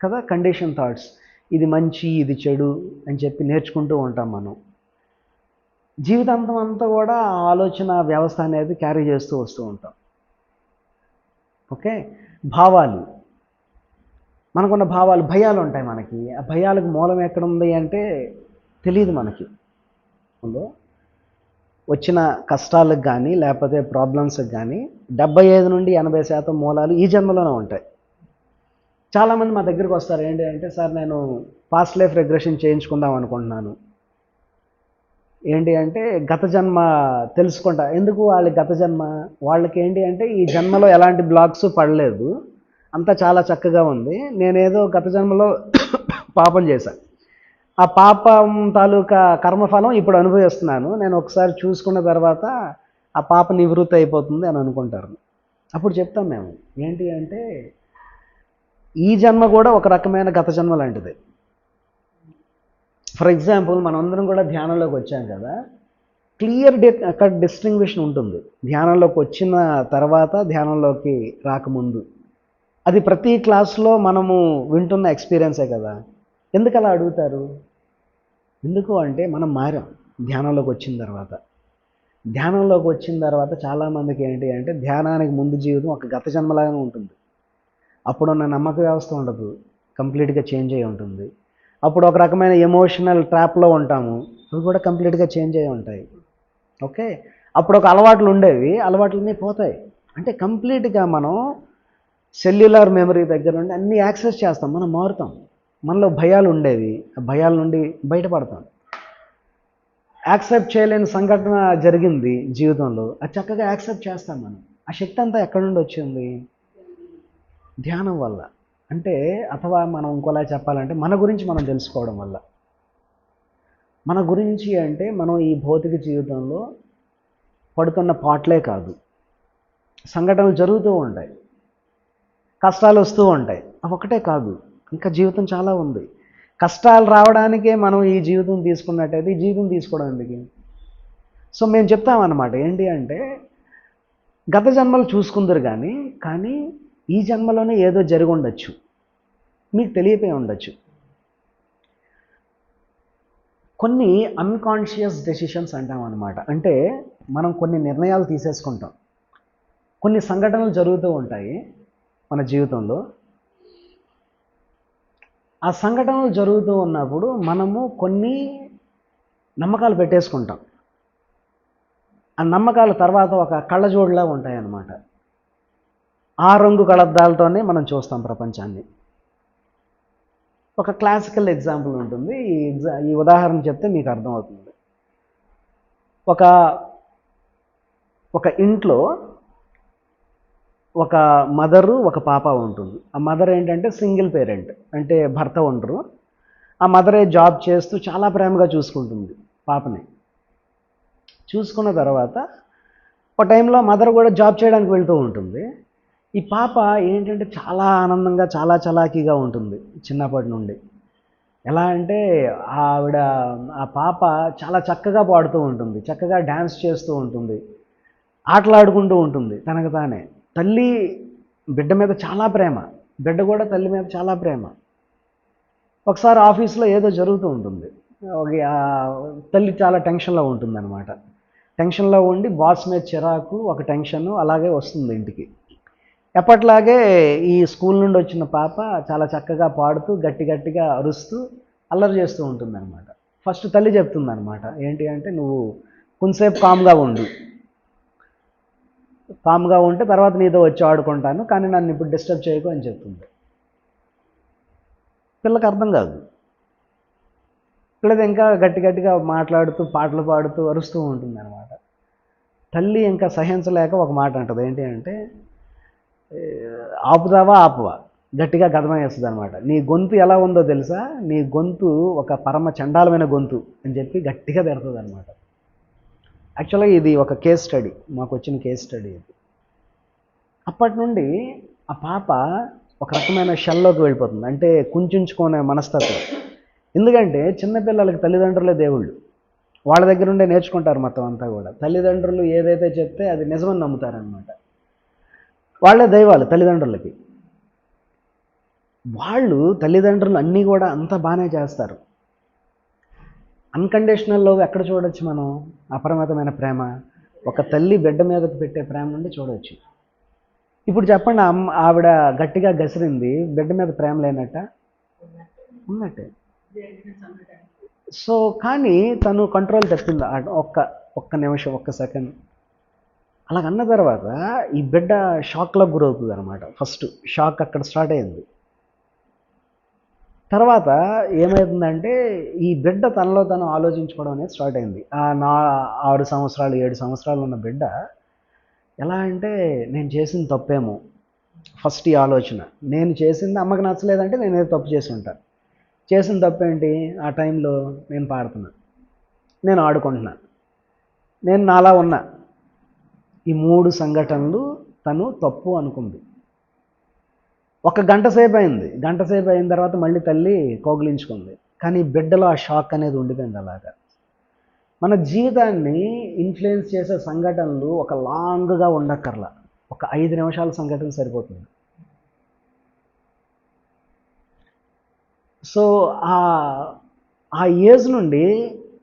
కదా, కండిషన్ థాట్స్. ఇది మంచి, ఇది చెడు అని చెప్పి నేర్చుకుంటూ ఉంటాం మనం. జీవితాంతం అంతా కూడా ఆ ఆలోచన వ్యవస్థ అనేది క్యారీ చేస్తూ వస్తూ ఉంటాం. ఓకే, భావాలు, మనకున్న భావాలు, భయాలు ఉంటాయి మనకి. ఆ భయాలకు మూలం ఎక్కడ ఉంది అంటే తెలియదు మనకి. వచ్చిన కష్టాలకు కానీ లేకపోతే ప్రాబ్లమ్స్కి కానీ 75-80% మూలాలు ఈ జన్మలోనే ఉంటాయి. చాలామంది మా దగ్గరికి వస్తారు, ఏంటి అంటే సార్ నేను పాస్ట్ లైఫ్ రిగ్రెషన్ చేయించుకుందాం అనుకుంటున్నాను. ఏంటి అంటే గత జన్మ తెలుసుకుంటా. ఎందుకు వాళ్ళకి గత జన్మ? వాళ్ళకి ఏంటి అంటే ఈ జన్మలో ఎలాంటి బ్లాక్స్ పడలేదు, అంతా చాలా చక్కగా ఉంది. నేనేదో గత జన్మలో పాపం చేశాను, ఆ పాపం తాలూకా కర్మఫలం ఇప్పుడు అనుభవిస్తున్నాను, నేను ఒకసారి చూసుకున్న తర్వాత ఆ పాప నివృత్తి అయిపోతుంది అని అనుకుంటారు. అప్పుడు చెప్తాం మేము, ఏంటి అంటే ఈ జన్మ కూడా ఒక రకమైన గత జన్మ లాంటిది. ఫర్ ఎగ్జాంపుల్ మనందరం కూడా ధ్యానంలోకి వచ్చాం కదా, క్లియర్ కట్ డిస్టింగ్విషన్ ఉంటుంది ధ్యానంలోకి వచ్చిన తర్వాత, ధ్యానంలోకి రాకముందు. అది ప్రతి క్లాస్లో మనము వింటున్న ఎక్స్పీరియన్సే కదా. ఎందుకు అలా అడుగుతారు? ఎందుకు అంటే మనం మారాం ధ్యానంలోకి వచ్చిన తర్వాత. ధ్యానంలోకి వచ్చిన తర్వాత చాలామందికి ఏంటి అంటే ధ్యానానికి ముందు జీవితం ఒక గత జన్మలాగానే ఉంటుంది. అప్పుడున్న నమ్మక వ్యవస్థ ఉండదు, కంప్లీట్గా చేంజ్ అయ్యి ఉంటుంది. అప్పుడు ఒక రకమైన ఎమోషనల్ ట్రాప్లో ఉంటాము, అవి కూడా కంప్లీట్గా చేంజ్ అయ్యి ఉంటాయి. ఓకే, అప్పుడు ఒక అలవాట్లు ఉండేవి, అలవాట్లన్నీ పోతాయి. అంటే కంప్లీట్గా మనం సెల్యులర్ మెమరీ దగ్గర నుండి అన్నీ యాక్సెస్ చేస్తాం, మనం మారుతాం. మనలో భయాలు ఉండేవి, ఆ భయాల నుండి బయటపడతాం. యాక్సెప్ట్ చేయలేని సంఘటన జరిగింది జీవితంలో, అది చక్కగా యాక్సెప్ట్ చేస్తాం మనం. ఆ శక్తి అంతా ఎక్కడి నుండి వచ్చింది? ధ్యానం వల్ల. అంటే అథవా మనం ఇంకోలా చెప్పాలంటే మన గురించి మనం తెలుసుకోవడం వల్ల. మన గురించి అంటే మనం ఈ భౌతిక జీవితంలో పడుతున్న పాటలే కాదు, సంఘటనలు జరుగుతూ ఉంటాయి, కష్టాలు వస్తూ ఉంటాయి. అవి ఒకటే కాదు, ఇంకా జీవితం చాలా ఉంది. కష్టాలు రావడానికే మనం ఈ జీవితం తీసుకున్నట్టయితే ఈ జీవితం తీసుకోవడం ఎందుకు? సో మేము చెప్తామన్నమాట ఏంటి అంటే గత జన్మలు చూసుకుందరు కానీ ఈ జన్మలోనే ఏదో జరిగి ఉండొచ్చు, మీకు తెలియపోయి ఉండొచ్చు. కొన్ని అన్కాన్షియస్ డెసిషన్స్ అంటాం అన్నమాట. అంటే మనం కొన్ని నిర్ణయాలు తీసేసుకుంటాం, కొన్ని సంఘటనలు జరుగుతూ ఉంటాయి మన జీవితంలో. ఆ సంఘటనలు జరుగుతూ ఉన్నప్పుడు మనము కొన్ని నమ్మకాలు పెట్టేసుకుంటాం. ఆ నమ్మకాల తర్వాత ఒక కళ్ళజోడులా ఉంటాయన్నమాట. ఆ రంగు కళ్ళద్దాలతోనే మనం చూస్తాం ప్రపంచాన్ని. ఒక క్లాసికల్ ఎగ్జాంపుల్ ఉంటుంది, ఈ ఉదాహరణ చెప్తే మీకు అర్థమవుతుంది. ఒక ఒక ఇంట్లో ఒక మదరు ఒక పాప ఉంటుంది. ఆ మదర్ ఏంటంటే సింగిల్ పేరెంట్, అంటే భర్త ఉండరు. ఆ మదరే జాబ్ చేస్తూ చాలా ప్రేమగా చూసుకుంటుంది పాపని. చూసుకున్న తర్వాత ఒక టైంలో మదర్ కూడా జాబ్ చేయడానికి వెళ్తూ ఉంటుంది. ఈ పాప ఏంటంటే చాలా ఆనందంగా, చాలా చలాకీగా ఉంటుంది చిన్నప్పటి నుండి. ఎలా అంటే ఆ పాప చాలా చక్కగా పాడుతూ ఉంటుంది, చక్కగా డ్యాన్స్ చేస్తూ ఉంటుంది, ఆటలాడుకుంటూ ఉంటుంది తనకు తానే. తల్లి బిడ్డ మీద చాలా ప్రేమ, బిడ్డ కూడా తల్లి మీద చాలా ప్రేమ. ఒకసారి ఆఫీస్లో ఏదో జరుగుతూ ఉంటుంది, తల్లి చాలా టెన్షన్లో ఉంటుంది అనమాట. టెన్షన్లో ఉండి బాస్ మీద చిరాకు, ఒక టెన్షన్ అలాగే వస్తుంది ఇంటికి. ఎప్పట్లాగే ఈ స్కూల్ నుండి వచ్చిన పాప చాలా చక్కగా పాడుతూ గట్టి గట్టిగా అరుస్తూ అల్లరి చేస్తూ ఉంటుంది అనమాట. ఫస్ట్ తల్లి చెప్తుంది అనమాట ఏంటి అంటే నువ్వు కొంతసేపు కామ్గా ఉంటే తర్వాత నీతో వచ్చి ఆడుకుంటాను, కానీ నన్ను ఇప్పుడు డిస్టర్బ్ చేయకు అని చెప్తుంది. పిల్లకి అర్థం కాదు. పిల్లది ఇంకా గట్టి గట్టిగా మాట్లాడుతూ పాటలు పాడుతూ అరుస్తూ ఉంటుంది అనమాట. తల్లి ఇంకా సహించలేక ఒక మాట అంటది, ఏంటి అంటే ఆపుదావా ఆపవా, గట్టిగా గదమేస్తుంది అనమాట. నీ గొంతు ఎలా ఉందో తెలుసా, నీ గొంతు ఒక పరమ చండాలమైన గొంతు అని చెప్పి గట్టిగా తిడుతుంది అనమాట. యాక్చువల్గా ఇది ఒక కేస్ స్టడీ, మాకు వచ్చిన కేస్ స్టడీ ఇది. అప్పటి నుండి ఆ పాప ఒక రకమైన షెల్లోకి వెళ్ళిపోతుంది, అంటే కుంచుకునే మనస్తత్వం. ఎందుకంటే చిన్నపిల్లలకి తల్లిదండ్రులే దేవుళ్ళు, వాళ్ళ దగ్గర నుండే నేర్చుకుంటారు మొత్తం అంతా కూడా. తల్లిదండ్రులు ఏదైతే చెప్తే అది నిజమని నమ్ముతారనమాట. వాళ్ళే దైవాలు తల్లిదండ్రులకి. వాళ్ళు తల్లిదండ్రులు అన్నీ కూడా అంతా బాగానే చేస్తారు. అన్కండిషనల్ లవ్ ఎక్కడ చూడొచ్చు మనం? అపరిమితమైన ప్రేమ ఒక తల్లి బిడ్డ మీదకి పెట్టే ప్రేమ నుండి చూడవచ్చు. ఇప్పుడు చెప్పండి, ఆవిడ గట్టిగా గసిరింది, బిడ్డ మీద ప్రేమ లేనట్ట? ఉన్నట్టే. సో కానీ తను కంట్రోల్ తప్పింది ఒక్క నిమిషం, ఒక్క సెకండ్. అలాగన్న తర్వాత ఈ బిడ్డ షాక్లోకి గురవుతుంది అనమాట. ఫస్ట్ షాక్ అక్కడ స్టార్ట్ అయింది. తర్వాత ఏమవుతుందంటే ఈ బిడ్డ తనలో తను ఆలోచించుకోవడం అనేది స్టార్ట్ అయింది. 6 సంవత్సరాలు 7 సంవత్సరాలు ఉన్న బిడ్డ ఎలా అంటే నేను చేసిన తప్పేమో, ఫస్ట్ ఈ ఆలోచన. నేను చేసింది అమ్మకి నచ్చలేదంటే నేను ఏదో తప్పు చేసి ఉంటాను. చేసిన తప్పేంటి? ఆ టైంలో నేను పాడుతున్నా, నేను ఆడుకుంటున్నా, నేను నాలా ఉన్నా. ఈ 3 సంఘటనలు తను తప్పు అనుకుంది. ఒక గంట సేపు అయిన తర్వాత మళ్ళీ తల్లి కౌగిలించుకుంది. కానీ బిడ్డలో ఆ షాక్ అనేది ఉండిపోయింది అలాగా. మన జీవితాన్ని ఇన్ఫ్లుయెన్స్ చేసే సంఘటనలు ఒక లాంగ్గా ఉండక్కర్లా, ఒక 5 నిమిషాల సంఘటన సరిపోతుంది. సో ఆ ఆ ఏజ్ నుండి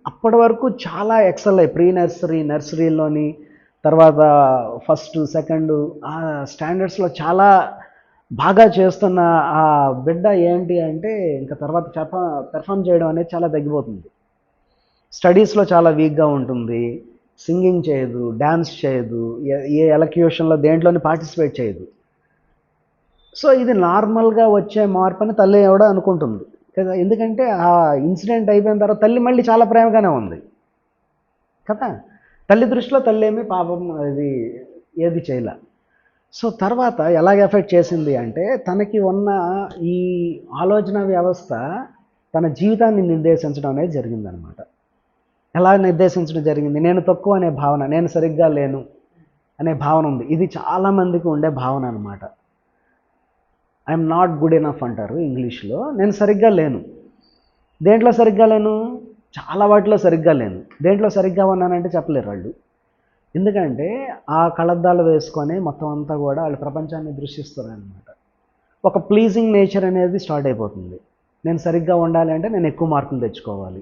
అప్పటి వరకు చాలా ఎక్సెల్ అయ్యి ప్రీ నర్సరీ, నర్సరీలోని, తర్వాత ఫస్ట్, సెకండ్ ఆ స్టాండర్డ్స్లో చాలా బాగా చేస్తున్న ఆ బిడ్డ ఏంటి అంటే ఇంకా తర్వాత పెర్ఫామ్ చేయడం అనేది చాలా తగ్గిపోతుంది. స్టడీస్లో చాలా వీక్గా ఉంటుంది, సింగింగ్ చేయదు, డ్యాన్స్ చేయదు, ఏ ఎలక్యూషన్లో దేంట్లోని పార్టిసిపేట్ చేయదు. సో ఇది నార్మల్గా వచ్చే మార్పు అని తల్లి ఎవడో అనుకుంటుంది కదా, ఎందుకంటే ఆ ఇన్సిడెంట్ అయిపోయిన తర్వాత తల్లి మళ్ళీ చాలా ప్రేమగానే ఉంది కదా. తల్లి దృష్టిలో తల్లి ఏమి పాపం అది ఏది చేయలే. సో తర్వాత ఎలాగ ఎఫెక్ట్ చేసింది అంటే తనకి ఉన్న ఈ ఆలోచన వ్యవస్థ తన జీవితాన్ని నిర్దేశించడం అనేది జరిగిందనమాట. ఎలా నిర్దేశించడం జరిగింది? నేను తక్కువ అనే భావన, నేను సరిగ్గా లేను అనే భావన ఉంది. ఇది చాలామందికి ఉండే భావన అనమాట. ఐఎమ్ నాట్ గుడ్ ఎనఫ్ అంటారు ఇంగ్లీష్లో. నేను సరిగ్గా లేను. దేంట్లో సరిగ్గా లేను? చాలా వాటిలో సరిగ్గా లేను. దేంట్లో సరిగ్గా ఉన్నానంటే చెప్పలేరు వాళ్ళు. ఎందుకంటే ఆ కళ్ళద్దాలు వేసుకొని మొత్తం అంతా కూడా వాళ్ళు ప్రపంచాన్ని దృష్టిస్తారు అనమాట. ఒక ప్లీజింగ్ నేచర్ అనేది స్టార్ట్ అయిపోతుంది. నేను సరిగ్గా ఉండాలి అంటే నేను ఎక్కువ మార్కులు తెచ్చుకోవాలి.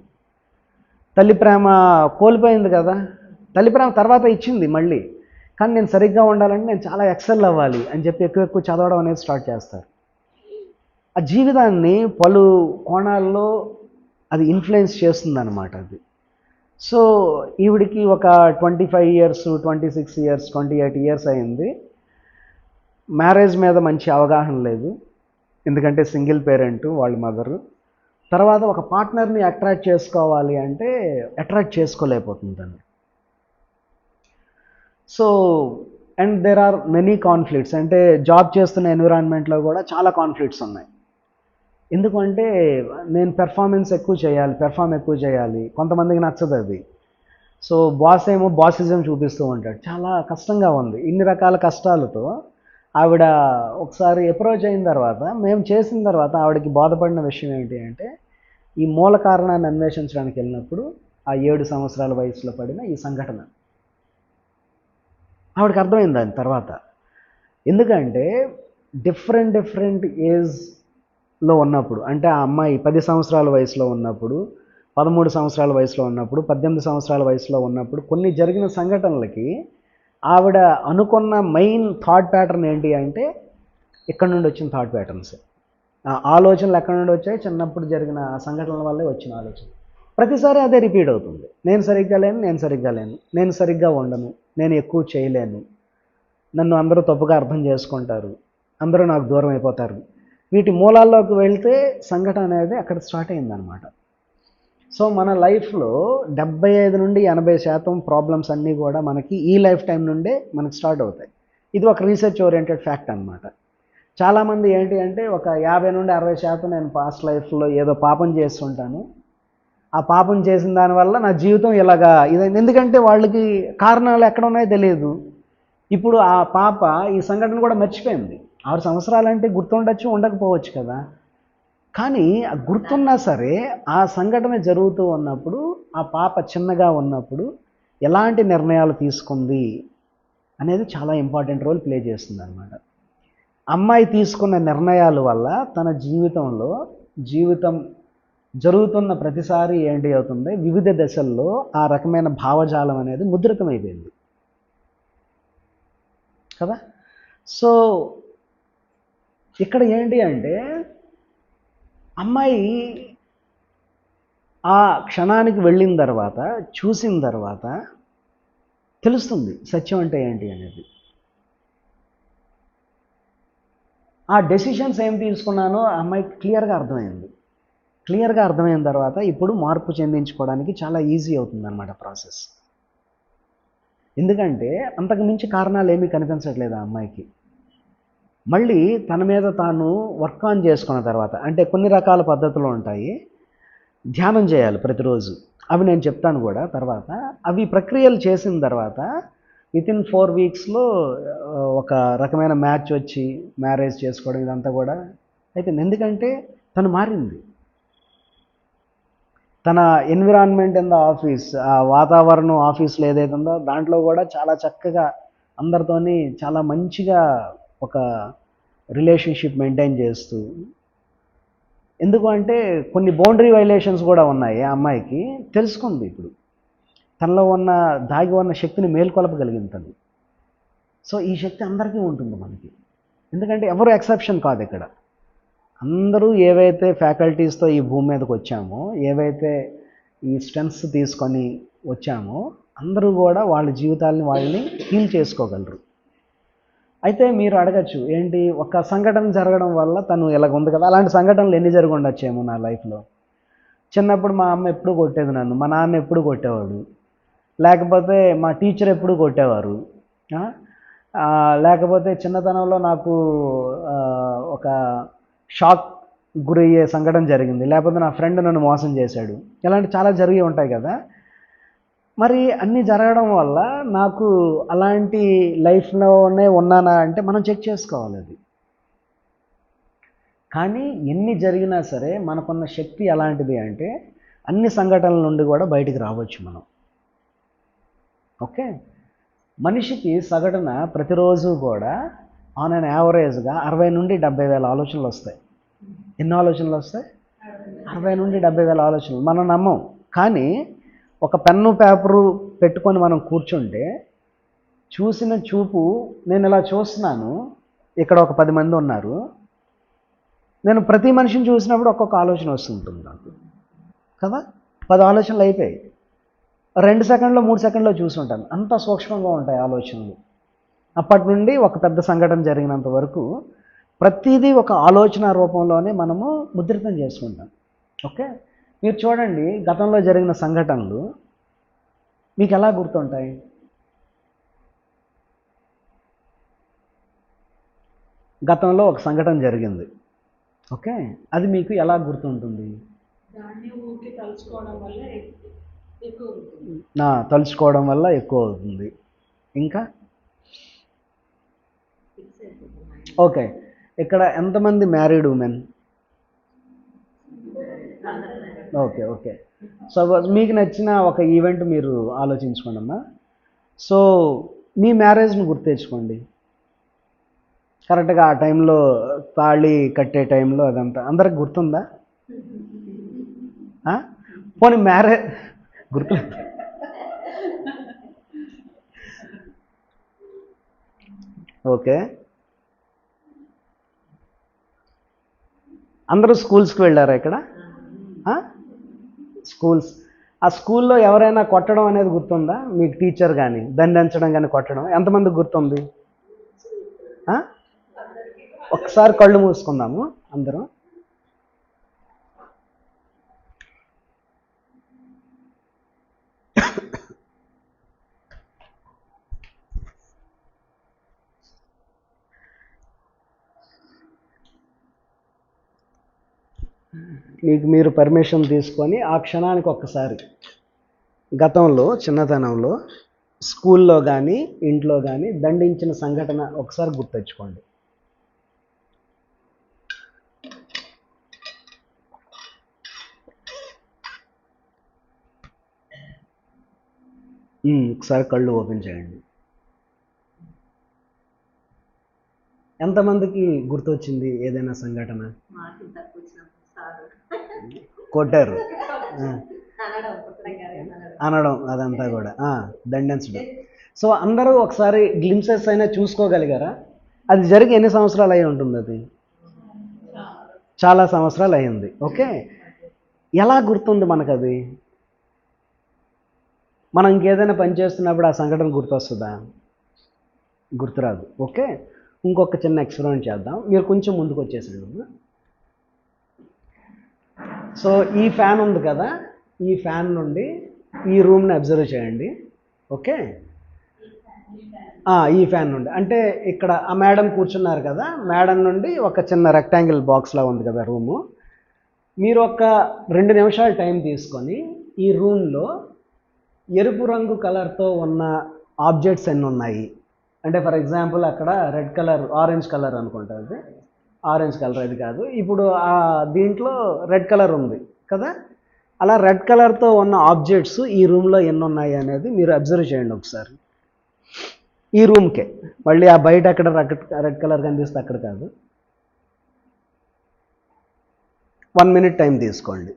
తల్లి ప్రేమ కోల్పోయింది కదా, తల్లి ప్రేమ తర్వాత ఇచ్చింది మళ్ళీ, కానీ నేను సరిగ్గా ఉండాలంటే నేను చాలా ఎక్సెల్ అవ్వాలి అని చెప్పి ఎక్కువ చదవడం అనేది స్టార్ట్ చేస్తారు. ఆ జీవితాన్ని పలు కోణాల్లో అది ఇన్ఫ్లుయెన్స్ చేస్తుంది అనమాట అది. సో ఈవిడికి ఒక 25 ఇయర్స్, 26 ఇయర్స్, 28 ఇయర్స్ అయింది. మ్యారేజ్ మీద మంచి అవగాహన లేదు, ఎందుకంటే సింగిల్ పేరెంట్ వాళ్ళ మదరు. తర్వాత ఒక పార్ట్నర్ని అట్రాక్ట్ చేసుకోవాలి అంటే అట్రాక్ట్ చేసుకోలేకపోతుంది తను. So and there are many conflicts, అంటే జాబ్ చేస్తున్న ఎన్విరాన్మెంట్లో కూడా చాలా కాన్ఫ్లిక్ట్స్ ఉన్నాయి. ఎందుకంటే నేను పెర్ఫామ్ ఎక్కువ చేయాలి, కొంతమందికి నచ్చదు అది. సో బాస్ ఏమో బాసిజం చూపిస్తూ ఉంటాడు, చాలా కష్టంగా ఉంది. ఇన్ని రకాల కష్టాలతో ఆవిడ ఒకసారి అప్రోచ్ అయిన తర్వాత, మేము చేసిన తర్వాత ఆవిడకి బోధపడిన విషయం ఏంటి అంటే ఈ మూల కారణాన్ని అన్వేషించడానికి వెళ్ళినప్పుడు ఆ 7 సంవత్సరాల వయసులో పడిన ఈ సంఘటన ఆవిడకి అర్థమైంది దాని తర్వాత. ఎందుకంటే డిఫరెంట్ ఏజ్లో ఉన్నప్పుడు, అంటే ఆ అమ్మాయి 10 సంవత్సరాల వయసులో ఉన్నప్పుడు, 13 సంవత్సరాల వయసులో ఉన్నప్పుడు, 18 సంవత్సరాల వయసులో ఉన్నప్పుడు కొన్ని జరిగిన సంఘటనలకి ఆవిడ అనుకున్న మెయిన్ థాట్ ప్యాటర్న్ ఏంటి అంటే ఇక్కడ నుండి వచ్చిన థాట్ ప్యాటర్న్స్, ఆలోచనలు ఎక్కడి నుండి వచ్చాయి? చిన్నప్పుడు జరిగిన సంఘటనల వల్లే వచ్చిన ఆలోచన. ప్రతిసారి అదే రిపీట్ అవుతుంది. నేను సరిగ్గా లేను, నేను సరిగ్గా ఉండను, నేను ఎక్కువ చేయలేను, నన్ను అందరూ తప్పుగా అర్థం చేసుకుంటారు, అందరూ నాకు దూరం అయిపోతారు. వీటి మూలాల్లోకి వెళ్తే సంఘటన అనేది అక్కడ స్టార్ట్ అయిందనమాట. సో మన లైఫ్లో 75 నుండి 80% ప్రాబ్లమ్స్ అన్నీ కూడా మనకి ఈ లైఫ్ టైం నుండే మనకి స్టార్ట్ అవుతాయి. ఇది ఒక రీసెర్చ్ ఓరియంటెడ్ ఫ్యాక్ట్ అనమాట. చాలామంది ఏంటి అంటే ఒక 50 నుండి 60% నేను పాస్ట్ లైఫ్లో ఏదో పాపం చేస్తుంటాను, ఆ పాపం చేసిన దానివల్ల నా జీవితం ఇలాగా ఇదైంది. ఎందుకంటే వాళ్ళకి కారణాలు ఎక్కడ ఉన్నాయో తెలియదు. ఇప్పుడు ఆ పాప ఈ సంఘటన కూడా మర్చిపోయింది. 6 సంవత్సరాలంటే గుర్తుండొచ్చు, ఉండకపోవచ్చు కదా, కానీ గుర్తున్నా సరే ఆ సంఘటన జరుగుతూ ఉన్నప్పుడు ఆ పాప చిన్నగా ఉన్నప్పుడు ఎలాంటి నిర్ణయాలు తీసుకుంది అనేది చాలా ఇంపార్టెంట్ రోల్ ప్లే చేస్తుంది అనమాట. అమ్మాయి తీసుకున్న నిర్ణయాల వల్ల తన జీవితం జరుగుతున్న ప్రతిసారి ఏంటి అవుతుంది, వివిధ దశల్లో ఆ రకమైన భావజాలం అనేది ముద్రితమైపోయింది కదా. సో ఇక్కడ ఏంటి అంటే అమ్మాయి ఆ క్షణానికి వెళ్ళిన తర్వాత, చూసిన తర్వాత తెలుస్తుంది సత్యం అంటే ఏంటి అనేది. ఆ డెసిషన్స్ ఏం తీసుకున్నానో ఆ అమ్మాయికి క్లియర్గా అర్థమైన తర్వాత ఇప్పుడు మార్పు చెందించుకోవడానికి చాలా ఈజీ అవుతుంది అన్నమాట ప్రాసెస్. ఎందుకంటే అంతకు మించి కారణాలు ఏమీ కనిపించట్లేదు ఆ అమ్మాయికి. మళ్ళీ తన మీద తాను వర్క్ ఆన్ చేసుకున్న తర్వాత, అంటే కొన్ని రకాల పద్ధతులు ఉంటాయి, ధ్యానం చేయాలి ప్రతిరోజు, అవి నేను చెప్తాను కూడా తర్వాత. అవి ప్రక్రియలు చేసిన తర్వాత వితిన్ 4 వీక్స్లో ఒక రకమైన మ్యాచ్ వచ్చి మ్యారేజ్ చేసుకోవడం ఇదంతా కూడా అయిపోయింది. ఎందుకంటే తను మారింది. తన ఎన్విరాన్మెంట్ ఇన్ ద ఆఫీస్, ఆ వాతావరణం ఆఫీస్లో ఏదైతే ఉందో దాంట్లో కూడా చాలా చక్కగా అందరితోని చాలా మంచిగా ఒక రిలేషన్షిప్ మెయింటైన్ చేస్తూ, ఎందుకు అంటే కొన్ని బౌండరీ వైలేషన్స్ కూడా ఉన్నాయి ఆ అమ్మాయికి, తెలుసుకుంది ఇప్పుడు తనలో ఉన్న దాగి ఉన్న శక్తిని మేల్కొలపగలిగింది తను. సో ఈ శక్తి అందరికీ ఉంటుంది మనకి, ఎందుకంటే ఎవరు ఎక్సెప్షన్ కాదు ఇక్కడ. అందరూ ఏవైతే ఫ్యాకల్టీస్తో ఈ భూమి మీదకి వచ్చామో, ఏవైతే ఈ స్ట్రెంగ్స్ తీసుకొని వచ్చామో, అందరూ కూడా వాళ్ళ జీవితాలని వాళ్ళని హీల్ చేసుకోగలరు. అయితే మీరు అడగచ్చు, ఏంటి ఒక సంఘటన జరగడం వల్ల తను ఇలాగ ఉంది కదా, అలాంటి సంఘటనలు ఎన్ని జరిగి ఉండొచ్చేమో నా లైఫ్లో. చిన్నప్పుడు మా అమ్మ ఎప్పుడు కొట్టేది నన్ను, మా నాన్న ఎప్పుడు కొట్టేవాడు, లేకపోతే మా టీచర్ ఎప్పుడు కొట్టేవారు, లేకపోతే చిన్నతనంలో నాకు ఒక షాక్ గురయ్యే సంఘటన జరిగింది, లేకపోతే నా ఫ్రెండ్ నన్ను మోసం చేశాడు, ఇలాంటి చాలా జరిగి ఉంటాయి కదా. మరి అన్నీ జరగడం వల్ల నాకు అలాంటి లైఫ్లోనే ఉన్నానా అంటే మనం చెక్ చేసుకోవాలి అది. కానీ ఎన్ని జరిగినా సరే మనకున్న శక్తి ఎలాంటిది అంటే అన్ని సంఘటనల నుండి కూడా బయటికి రావచ్చు మనం. ఓకే, మనిషికి సగటున ప్రతిరోజు కూడా ఆన్ అన్ యావరేజ్గా 60 నుండి 70 వేల ఆలోచనలు వస్తాయి. ఎన్ని ఆలోచనలు వస్తాయి? 60 నుండి 70 వేల ఆలోచనలు. మనం నమ్మం, కానీ ఒక పెన్ను పేపరు పెట్టుకొని మనం కూర్చుంటే చూసిన చూపు, నేను ఇలా చూస్తున్నాను, ఇక్కడ ఒక 10 మంది ఉన్నారు, నేను ప్రతి మనిషిని చూసినప్పుడు ఒక్కొక్క ఆలోచన వస్తుంటుంది నాకు కదా. 10 ఆలోచనలు అయిపోయాయి, 2 సెకండ్లో 3 సెకండ్లో చూసుంటాను, అంత సూక్ష్మంగా ఉంటాయి ఆలోచనలు. అప్పటి నుండి ఒక పెద్ద సంఘటన జరిగినంత వరకు ప్రతిదీ ఒక ఆలోచన రూపంలోనే మనము ముద్రితం చేసుకుంటాం. ఓకే, మీరు చూడండి, గతంలో జరిగిన సంఘటనలు మీకు ఎలా గుర్తుంటాయి? గతంలో ఒక సంఘటన జరిగింది, ఓకే, అది మీకు ఎలా గుర్తుంటుంది? తలుచుకోవడం వల్ల ఎక్కువ అవుతుంది. ఇంకా ఓకే, ఇక్కడ ఎంతమంది married women? Okay okay, suppose మీకు నచ్చిన ఒక ఈవెంట్ మీరు ఆలోచించుకోండి అమ్మా. సో మీ మ్యారేజ్ని గుర్తు తెచ్చుకోండి, కరెక్ట్గా ఆ టైంలో తాళి కట్టే టైంలో అదంతా అందరికి గుర్తుందా? పోనీ మ్యారేజ్ గుర్తు, ఓకే, అందరూ స్కూల్స్కి వెళ్ళారా ఇక్కడ? స్కూల్స్, ఆ స్కూల్లో ఎవరైనా కొట్టడం అనేది గుర్తుందా మీకు? టీచర్ కానీ దండించడం కానీ కొట్టడం ఎంతమందికి గుర్తుంది? ఒకసారి కళ్ళు మూసుకుందాము అందరం. మీకు మీరు పర్మిషన్ తీసుకొని ఆ క్షణానికి ఒక్కసారి గతంలో చిన్నతనంలో స్కూల్లో కానీ ఇంట్లో కానీ దండించిన సంఘటన ఒకసారి గుర్తెచ్చుకోండి. ఒకసారి కళ్ళు ఓపెన్ చేయండి. ఎంతమందికి గుర్తొచ్చింది ఏదైనా సంఘటన? కొట్టారు, అనడం, అదంతా కూడా దండించడం. సో అందరూ ఒకసారి గ్లింప్సెస్ అయినా చూసుకోగలిగారా? అది జరిగి ఎన్ని సంవత్సరాలు అయి ఉంటుంది? అది చాలా సంవత్సరాలు అయింది. ఓకే, ఎలా గుర్తుంది మనకు అది? మనం ఇంకేదైనా పని చేస్తున్నప్పుడు ఆ సంఘటన గుర్తొస్తుందా? గుర్తురాదు. ఓకే, ఇంకొక చిన్న ఎక్స్పెరిమెంట్ చేద్దాం. మీరు కొంచెం ముందుకు వచ్చేసండి. సో ఈ ఫ్యాన్ ఉంది కదా, ఈ ఫ్యాన్ నుండి ఈ రూమ్ని అబ్జర్వ్ చేయండి. ఓకే, ఈ ఫ్యాన్ నుండి అంటే ఇక్కడ ఆ మేడం కూర్చున్నారు కదా, మేడం నుండి ఒక చిన్న రెక్టాంగిల్ బాక్స్లా ఉంది కదా రూము. మీరు ఒక 2 నిమిషాలు టైం తీసుకొని ఈ రూమ్లో ఎరుపు రంగు కలర్తో ఉన్న ఆబ్జెక్ట్స్ ఎన్ని ఉన్నాయి అంటే, ఫర్ ఎగ్జాంపుల్ అక్కడ రెడ్ కలర్, ఆరెంజ్ కలర్ అనుకుంటుంది, ఆరెంజ్ కలర్ అది కాదు, ఇప్పుడు దీంట్లో రెడ్ కలర్ ఉంది కదా, అలా రెడ్ కలర్తో ఉన్న ఆబ్జెక్ట్స్ ఈ రూమ్లో ఎన్ని ఉన్నాయి అనేది మీరు అబ్జర్వ్ చేయండి ఒకసారి. ఈ రూమ్కే, మళ్ళీ ఆ బయట అక్కడ రెడ్ కలర్ కనిపిస్తే అక్కడ కాదు. 1 minute టైం తీసుకోండి.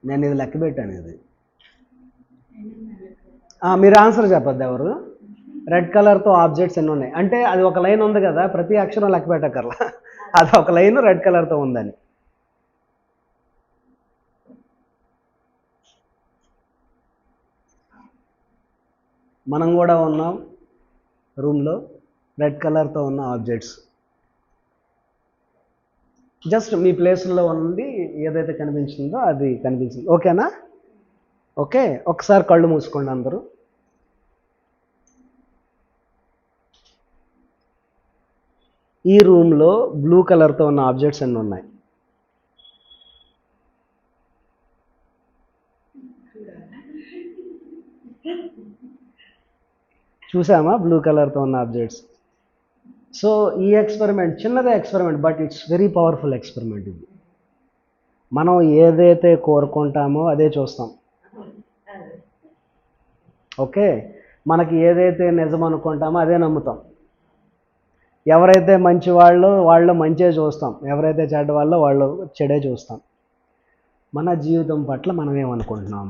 నేను ఇది లెక్క పెట్టాను. ఇది మీరు ఆన్సర్ చెప్పద్దు ఎవరు. రెడ్ కలర్తో ఆబ్జెక్ట్స్ ఎన్ని ఉన్నాయి అంటే అది ఒక లైన్ ఉంది కదా, ప్రతి అక్షరం లెక్క పెట్టక్కర్లా, అది ఒక లైన్ రెడ్ కలర్తో ఉందని. మనం కూడా ఉన్నాం రూమ్లో రెడ్ కలర్తో ఉన్న ఆబ్జెక్ట్స్. జస్ట్ మీ ప్లేస్లో ఉంది ఏదైతే కనిపించిందో అది కనిపించింది. ఓకేనా? ఓకే, ఒకసారి కళ్ళు మూసుకోండి అందరూ. ఈ రూమ్లో బ్లూ కలర్తో ఉన్న ఆబ్జెక్ట్స్ ఎన్ని ఉన్నాయి? చూసామా బ్లూ కలర్తో ఉన్న ఆబ్జెక్ట్స్? సో ఈ ఎక్స్పెరిమెంట్ చిన్నదే experiment, but it's very powerful experiment. ఇది మనం ఏదైతే కోరుకుంటామో అదే చూస్తాం. ఓకే, మనకి ఏదైతే నిజం అనుకుంటామో అదే నమ్ముతాం. ఎవరైతే మంచి వాళ్ళు మంచే చూస్తాం, ఎవరైతే చెడ్డ వాళ్ళు చెడే చూస్తాం. మన జీవితం పట్ల మనం ఏమనుకుంటున్నాం?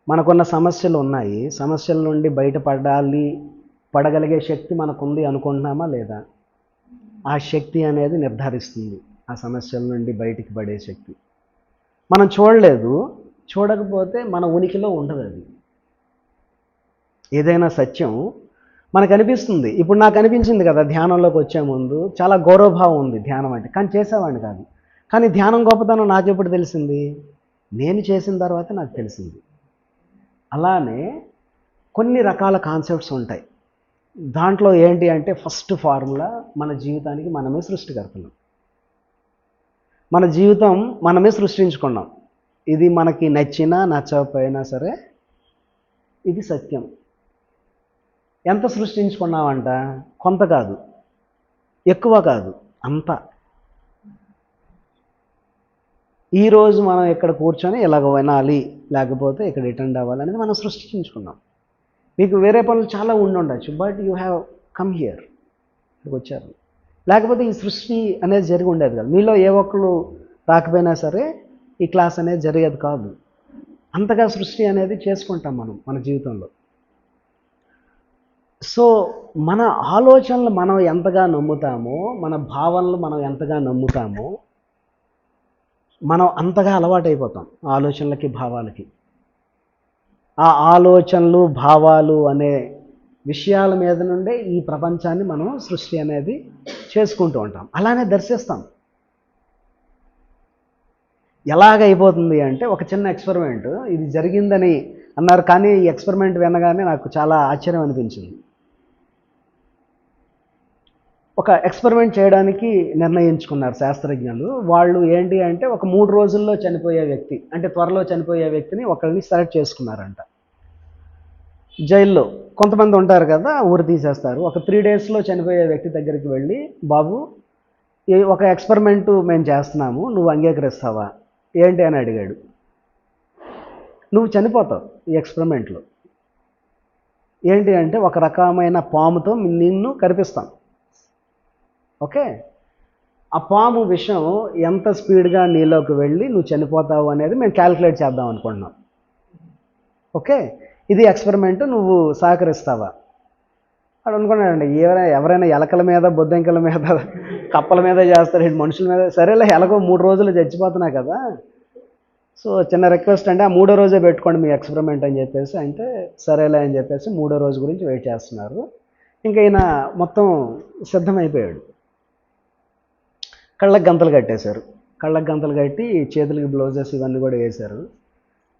మనకున్న సమస్యలు ఉన్నాయి, సమస్యల నుండి పడగలిగే శక్తి మనకుంది అనుకుంటున్నామా లేదా? ఆ శక్తి అనేది నిర్ధారిస్తుంది ఆ సమస్యల నుండి బయటికి పడే శక్తి. మనం చూడలేదు, చూడకపోతే మన ఉనికిలో ఉండదు అది. ఏదైనా సత్యం మనకు అనిపిస్తుంది. ఇప్పుడు నాకు అనిపించింది కదా, ధ్యానంలోకి వచ్చే ముందు చాలా గౌరవభావం ఉంది ధ్యానం అంటే, కానీ చేసేవాడిని కాదు. కానీ ధ్యానం గొప్పతనం నాకు ఎప్పుడు తెలిసింది? నేను చేసిన తర్వాత నాకు తెలిసింది. అలానే కొన్ని రకాల కాన్సెప్ట్స్ ఉంటాయి. దాంట్లో ఏంటి అంటే ఫస్ట్ ఫార్ములా, మన జీవితానికి మనమే సృష్టికర్తలు. మన జీవితం మనమే సృష్టించుకున్నాం. ఇది మనకి నచ్చినా నచ్చకపోయినా సరే ఇది సత్యం. ఎంత సృష్టించుకున్నామంట? కొంత కాదు, ఎక్కువ కాదు, అంత. ఈరోజు మనం ఇక్కడ కూర్చొని ఇలాగ వినాలి, లేకపోతే ఇక్కడ అటెండ్ అవ్వాలి అనేది మనం సృష్టించుకున్నాం. మీకు వేరే పనులు చాలా ఉండొచ్చు, but you have come here, ఇక్కడికి వచ్చారు. లేకపోతే ఈ సృష్టి అనేది జరిగి ఉండేది కాదు. మీలో ఏ ఒక్కరు రాకపోయినా సరే ఈ క్లాస్ అనేది జరిగేది కాదు. అంతగా సృష్టి అనేది చేసుకుంటాం మనం మన జీవితంలో. సో మన ఆలోచనలు మనం ఎంతగా నమ్ముతామో, మన భావనలు మనం ఎంతగా నమ్ముతామో, మనం అంతగా అలవాటైపోతాం ఆలోచనలకి, భావాలకి. ఆ ఆలోచనలు, భావాలు అనే విషయాల మీద నుండే ఈ ప్రపంచాన్ని మనం సృష్టి అనేది చేసుకుంటూ ఉంటాం. అలానే దర్శిస్తాం. ఎలాగైపోతుంది అంటే, ఒక చిన్న ఎక్స్పెరిమెంట్, ఇది జరిగిందని అన్నారు, కానీ ఈ ఎక్స్పెరిమెంట్ వినగానే నాకు చాలా ఆశ్చర్యం అనిపించింది. ఒక ఎక్స్పెరిమెంట్ చేయడానికి నిర్ణయించుకున్నారు శాస్త్రజ్ఞులు. వాళ్ళు ఏంటి అంటే, ఒక 3 రోజుల్లో చనిపోయే వ్యక్తి, అంటే త్వరలో చనిపోయే వ్యక్తిని ఒకరిని సెలెక్ట్ చేసుకున్నారంట. జైల్లో కొంతమంది ఉంటారు కదా, ఊరు తీసేస్తారు. ఒక 3 daysలో చనిపోయే వ్యక్తి దగ్గరికి వెళ్ళి, బాబు ఒక ఎక్స్పెరిమెంటు మేము చేస్తున్నాము, నువ్వు అంగీకరిస్తావా ఏంటి అని అడిగాడు. నువ్వు చనిపోతావు ఈ ఎక్స్పెరిమెంట్లో. ఏంటి అంటే, ఒక రకమైన పాముతో నిన్ను కరిపిస్తాం. ఓకే, ఆ పాము విషం ఎంత స్పీడ్గా నీలోకి వెళ్ళి నువ్వు చనిపోతావు అనేది మేము క్యాలిక్యులేట్ చేద్దాం అనుకుంటున్నాం. ఓకే, ఇది ఎక్స్పెరిమెంట్, నువ్వు సహకరిస్తావా అని అనుకున్నాడండి. ఎవరైనా ఎలకల మీద, బొద్దింకల మీద, కప్పల మీద చేస్తారు, మనుషుల మీద. సరేలే, ఎలాగో 3 రోజులు చచ్చిపోతున్నా కదా, సో చిన్న రిక్వెస్ట్ అంటే ఆ 3వ రోజే పెట్టుకోండి మీ ఎక్స్పెరిమెంట్ అని చెప్పేసి అంటే, సరేలే అని చెప్పేసి 3వ రోజు గురించి వెయిట్ చేస్తున్నారు. ఇంకా ఈయన మొత్తం సిద్ధమైపోయాడు. కళ్ళకి గంతలు కట్టేశారు. కళ్ళకి గంతలు కట్టి చేతులకి బ్లౌజెస్ ఇవన్నీ కూడా వేశారు.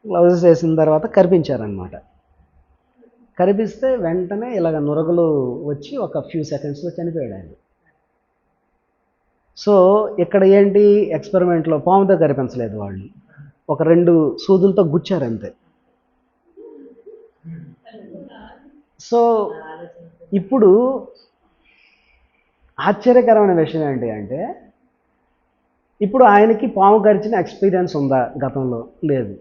గ్లౌజెస్ వేసిన తర్వాత కరిపించారనమాట. కరిపిస్తే వెంటనే ఇలాగ నురగలు వచ్చి ఒక ఫ్యూ సెకండ్స్లో చనిపోయాడు ఆయన. సో ఇక్కడ ఏంటి, ఎక్స్పెరిమెంట్లో పాముతో కరిపించలేదు వాళ్ళు, ఒక 2 సూదులతో గుచ్చారు అంతే. సో ఇప్పుడు ఆశ్చర్యకరమైన విషయం ఏంటి అంటే ఇప్పుడు ఆయనకి పాము కరిచిన ఎక్స్పీరియన్స్ ఉందా గతంలో? లేదు.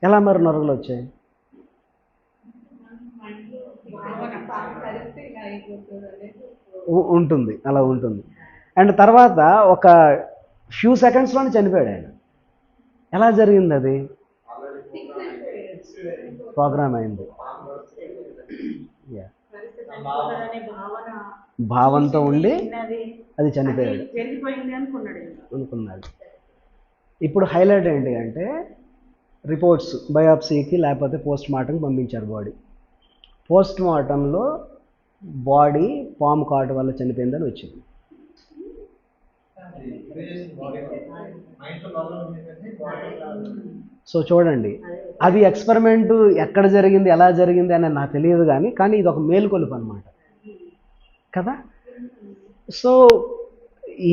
ఎలా మరి నొరగలు వచ్చాయి? ఉంటుంది, అలా ఉంటుంది. అండ్ తర్వాత ఒక ఫ్యూ సెకండ్స్లోనే చనిపోయాడు ఆయన. ఎలా జరిగింది అది? ప్రోగ్రామ్ అయింది. భావంతో ఉండి అది చనిపోయాడు అనుకున్నాడు. ఇప్పుడు హైలైట్ ఏంటి అంటే రిపోర్ట్స్ బయాప్సీకి లేకపోతే పోస్ట్ మార్టంకి పంపించారు బాడీ. పోస్ట్ మార్టంలో బాడీ పాము కాటు వల్ల చనిపోయిందని వచ్చింది. సో చూడండి, అది ఎక్స్పెరిమెంట్ ఎక్కడ జరిగింది, ఎలా జరిగింది అనేది నాకు తెలియదు, కానీ ఇది ఒక మేలుకొలుపు అనమాట కదా. సో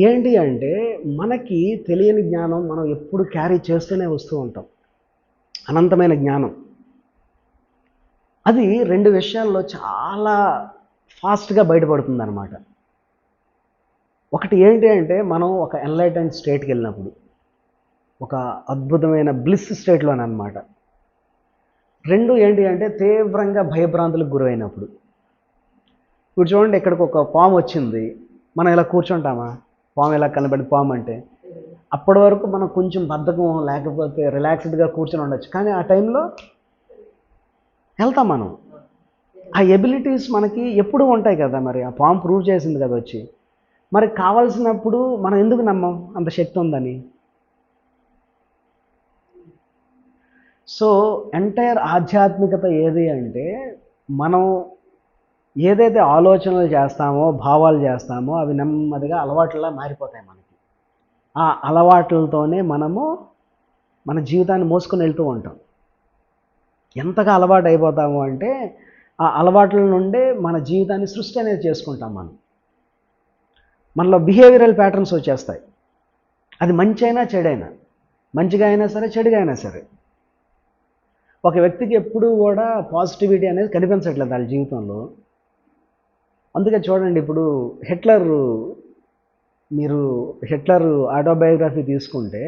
ఏంటి అంటే మనకి తెలియని జ్ఞానం మనం ఎప్పుడు క్యారీ చేస్తూనే వస్తూ ఉంటాం, అనంతమైన జ్ఞానం. అది రెండు విషయాల్లో చాలా ఫాస్ట్గా బయటపడుతుంది అనమాట. ఒకటి ఏంటి అంటే మనం ఒక ఎన్లైటెండ్ స్టేట్కి వెళ్ళినప్పుడు, ఒక అద్భుతమైన బ్లిస్ స్టేట్లోనమాట. రెండు ఏంటి అంటే తీవ్రంగా భయభ్రాంతులకు గురైనప్పుడు. ఇప్పుడు చూడండి, ఇక్కడికి ఒక పాము వచ్చింది, మనం ఇలా కూర్చుంటామా? పాము ఎలా కనబడి పాము అంటే అప్పటి వరకు మనం కొంచెం బద్ధకం లేకపోతే రిలాక్స్డ్గా కూర్చొని ఉండొచ్చు, కానీ ఆ టైంలో వెళ్తాం మనం. ఆ ఎబిలిటీస్ మనకి ఎప్పుడూ ఉంటాయి కదా. మరి ఆ పాము ప్రూవ్ చేసింది కదా వచ్చి. మరి కావాల్సినప్పుడు మనం ఎందుకు నమ్మం అంత శక్తి ఉందని? సో ఎంటైర్ ఆధ్యాత్మికత ఏది అంటే మనం ఏదైతే ఆలోచనలు చేస్తామో, భావాలు చేస్తామో అవి నెమ్మదిగా అలవాట్లలా మారిపోతాయి మనకి. ఆ అలవాట్లతోనే మనము మన జీవితాన్ని మోసుకొని వెళ్తూ ఉంటాం. ఎంతగా అలవాటు అయిపోతాము అంటే ఆ అలవాట్ల నుండే మన జీవితాన్ని సృష్టి అనేది చేసుకుంటాం మనం. మనలో బిహేవియరల్ ప్యాటర్న్స్ వచ్చేస్తాయి. అది మంచి అయినా చెడైనా, మంచిగా అయినా సరే చెడుగా అయినా సరే. ఒక వ్యక్తికి ఎప్పుడూ కూడా పాజిటివిటీ అనేది కనిపించట్లేదు వాళ్ళ జీవితంలో. అందుకే చూడండి, ఇప్పుడు మీరు హిట్లర్ ఆటోబయోగ్రఫీ తీసుకుంటే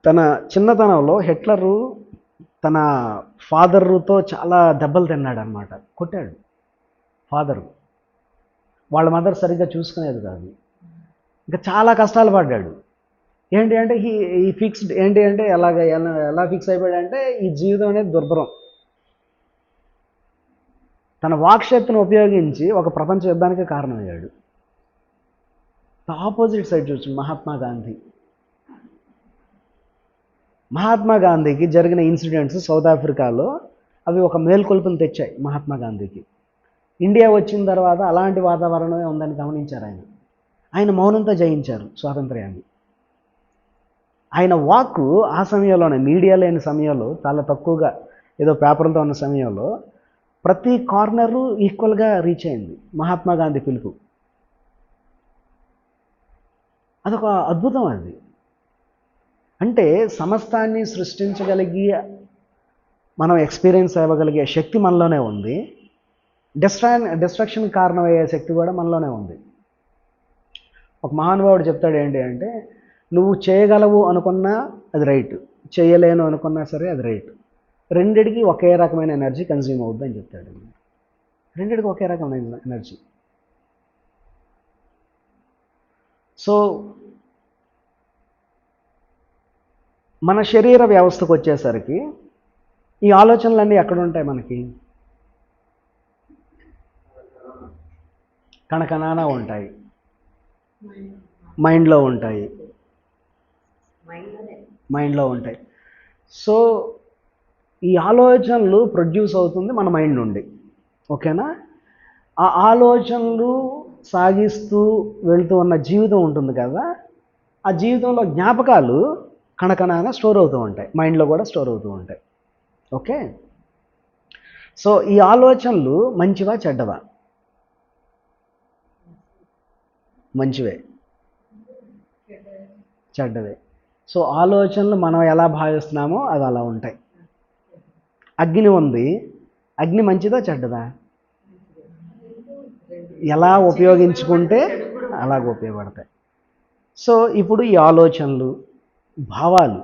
తన చిన్నతనంలో హిట్లరు తన ఫాదర్తో చాలా దెబ్బలు తిన్నాడు అనమాట. కొట్టాడు ఫాదరు. వాళ్ళ మదర్ సరిగ్గా చూసుకునేది కాదు. ఇంకా చాలా కష్టాలు పడ్డాడు. ఏంటి అంటే ఈ ఫిక్స్డ్ ఏంటి అంటే ఎలా ఫిక్స్ అయిపోయాడంటే ఈ జీవితం అనేది దుర్భరం. తన వాక్శక్తిని ఉపయోగించి ఒక ప్రపంచ యుద్ధానికి కారణమయ్యాడు. ఆపోజిట్ సైడ్ చూసి మహాత్మా గాంధీకి జరిగిన ఇన్సిడెంట్స్ సౌత్ ఆఫ్రికాలో అవి ఒక మేల్కొల్పును తెచ్చాయి మహాత్మా గాంధీకి. ఇండియా వచ్చిన తర్వాత అలాంటి వాతావరణమే ఉందని గమనించారు ఆయన మౌనంతో జయించారు స్వాతంత్ర్యాన్ని. ఆయన వాక్కు ఆ సమయంలోనే, మీడియా లేని సమయంలో, చాలా తక్కువగా ఏదో పేపర్లతో ఉన్న సమయంలో ప్రతి కార్నరు ఈక్వల్గా రీచ్ అయింది మహాత్మా గాంధీ పిలుపు. అదొక అద్భుతం. అది అంటే సమస్తాన్ని సృష్టించగలిగి మనం ఎక్స్పీరియన్స్ అవ్వగలిగే శక్తి మనలోనే ఉంది. డిస్ట్రక్షన్ కారణమయ్యే శక్తి కూడా మనలోనే ఉంది. ఒక మహానుభావుడు చెప్తాడు ఏంటి అంటే నువ్వు చేయగలవు అనుకున్నా అది రైట్, చేయలేను అనుకున్నా సరే అది రైట్. రెండిటికి ఒకే రకమైన ఎనర్జీ కన్జ్యూమ్ అవుద్ది అని చెప్తాడు. రెండిటికి ఒకే రకమైన ఎనర్జీ. సో మన శరీర వ్యవస్థకు వచ్చేసరికి ఈ ఆలోచనలన్నీ ఎక్కడ ఉంటాయి మనకి? కణకణాన ఉంటాయి, మైండ్లో ఉంటాయి. సో ఈ ఆలోచనలు ప్రొడ్యూస్ అవుతుంది మన మైండ్ నుండి, ఓకేనా? ఆ ఆలోచనలు సాగిస్తూ వెళ్తూ ఉన్న జీవితం ఉంటుంది కదా, ఆ జీవితంలో జ్ఞాపకాలు కణకణాన స్టోర్ అవుతూ ఉంటాయి, మైండ్లో కూడా స్టోర్ అవుతూ ఉంటాయి. ఓకే, సో ఈ ఆలోచనలు మంచివా చెడ్డవా? మంచివే, చెడ్డవే. సో ఆలోచనలు మనం ఎలా భావిస్తున్నామో అవి అలా ఉంటాయి. అగ్ని ఉంది, అగ్ని మంచిదా చెడ్డదా? ఎలా ఉపయోగించుకుంటే అలాగ ఉపయోగపడతాయి. సో ఇప్పుడు ఈ ఆలోచనలు, భావాలు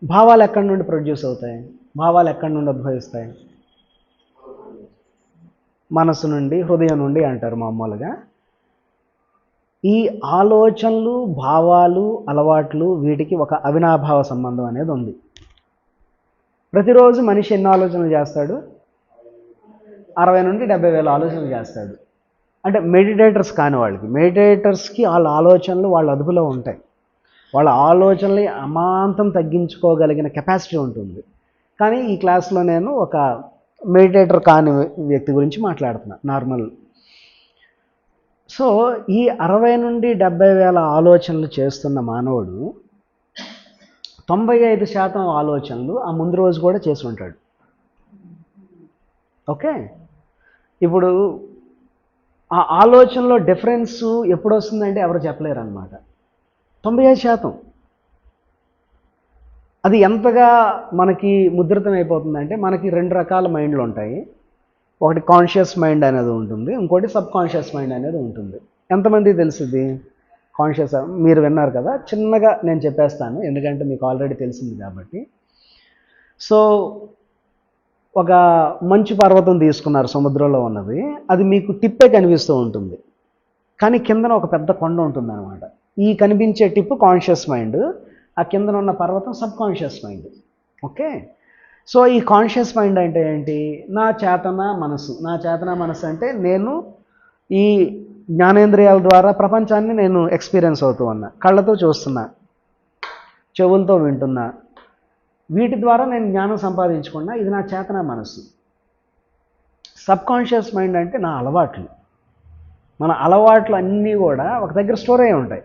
భావాలు ఎక్కడి నుండి ప్రొడ్యూస్ అవుతాయి? భావాలు ఎక్కడి నుండి ఉద్భవిస్తాయి? మనసు నుండి, హృదయం నుండి అంటారు మామూలుగా. ఈ ఆలోచనలు, భావాలు, అలవాట్లు వీటికి ఒక అవినాభావ సంబంధం అనేది ఉంది. ప్రతిరోజు మనిషి ఎన్ని ఆలోచనలు చేస్తాడు? 60 నుండి 70,000 ఆలోచనలు చేస్తాడు. అంటే మెడిటేటర్స్ కాని వాళ్ళకి, మెడిటేటర్స్కి వాళ్ళ ఆలోచనలు వాళ్ళ అదుపులో ఉంటాయి. వాళ్ళ ఆలోచనల్ని అమాంతం తగ్గించుకోగలిగిన కెపాసిటీ ఉంటుంది. కానీ ఈ క్లాస్లో నేను ఒక మెడిటేటర్ కాని వ్యక్తి గురించి మాట్లాడుతున్నా, నార్మల్. సో ఈ 60 నుండి 70,000 ఆలోచనలు చేస్తున్న మానవుడు 95% ఆలోచనలు ఆ ముందు రోజు కూడా చేసి ఉంటాడు. ఓకే, ఇప్పుడు ఆ ఆలోచనలో డిఫరెన్స్ ఎప్పుడు వస్తుందంటే ఎవరు చెప్పలేరు అనమాట. 95% అది ఎంతగా మనకి ముద్రితం అయిపోతుందంటే, మనకి 2 రకాల మైండ్లు ఉంటాయి. ఒకటి కాన్షియస్ మైండ్ అనేది ఉంటుంది, ఇంకోటి సబ్ కాన్షియస్ మైండ్ అనేది ఉంటుంది. ఎంతమందికి తెలుసుది? కాన్షియస్ మీరు విన్నారు కదా, చిన్నగా నేను చెప్పేస్తాను ఎందుకంటే మీకు ఆల్రెడీ తెలిసింది కాబట్టి. సో ఒక మంచు పర్వతం తీసుకున్నారు, సముద్రంలో ఉన్నది. అది మీకు టిప్పే కనిపిస్తూ ఉంటుంది, కానీ కిందన ఒక పెద్ద కొండ ఉంటుంది అనమాట. ఈ కనిపించే టిప్పు కాన్షియస్ మైండ్, ఆ కిందన ఉన్న పర్వతం sub conscious mind. Okay, so ఈ కాన్షియస్ మైండ్ అంటే ఏంటి? నా చేతన మనసు. నా చేతన మనసు అంటే నేను ఈ జ్ఞానేంద్రియాల ద్వారా ప్రపంచాన్ని నేను ఎక్స్పీరియన్స్ అవుతూ ఉన్నా. కళ్ళతో చూస్తున్నా, చెవులతో వింటున్నా, వీటి ద్వారా నేను జ్ఞానం సంపాదించుకున్నా. ఇది నా చేతన మనసు. సబ్ కాన్షియస్ మైండ్ అంటే నా అలవాట్లు. మన అలవాట్లు అన్నీ కూడా ఒక దగ్గర స్టోర్ అయి ఉంటాయి,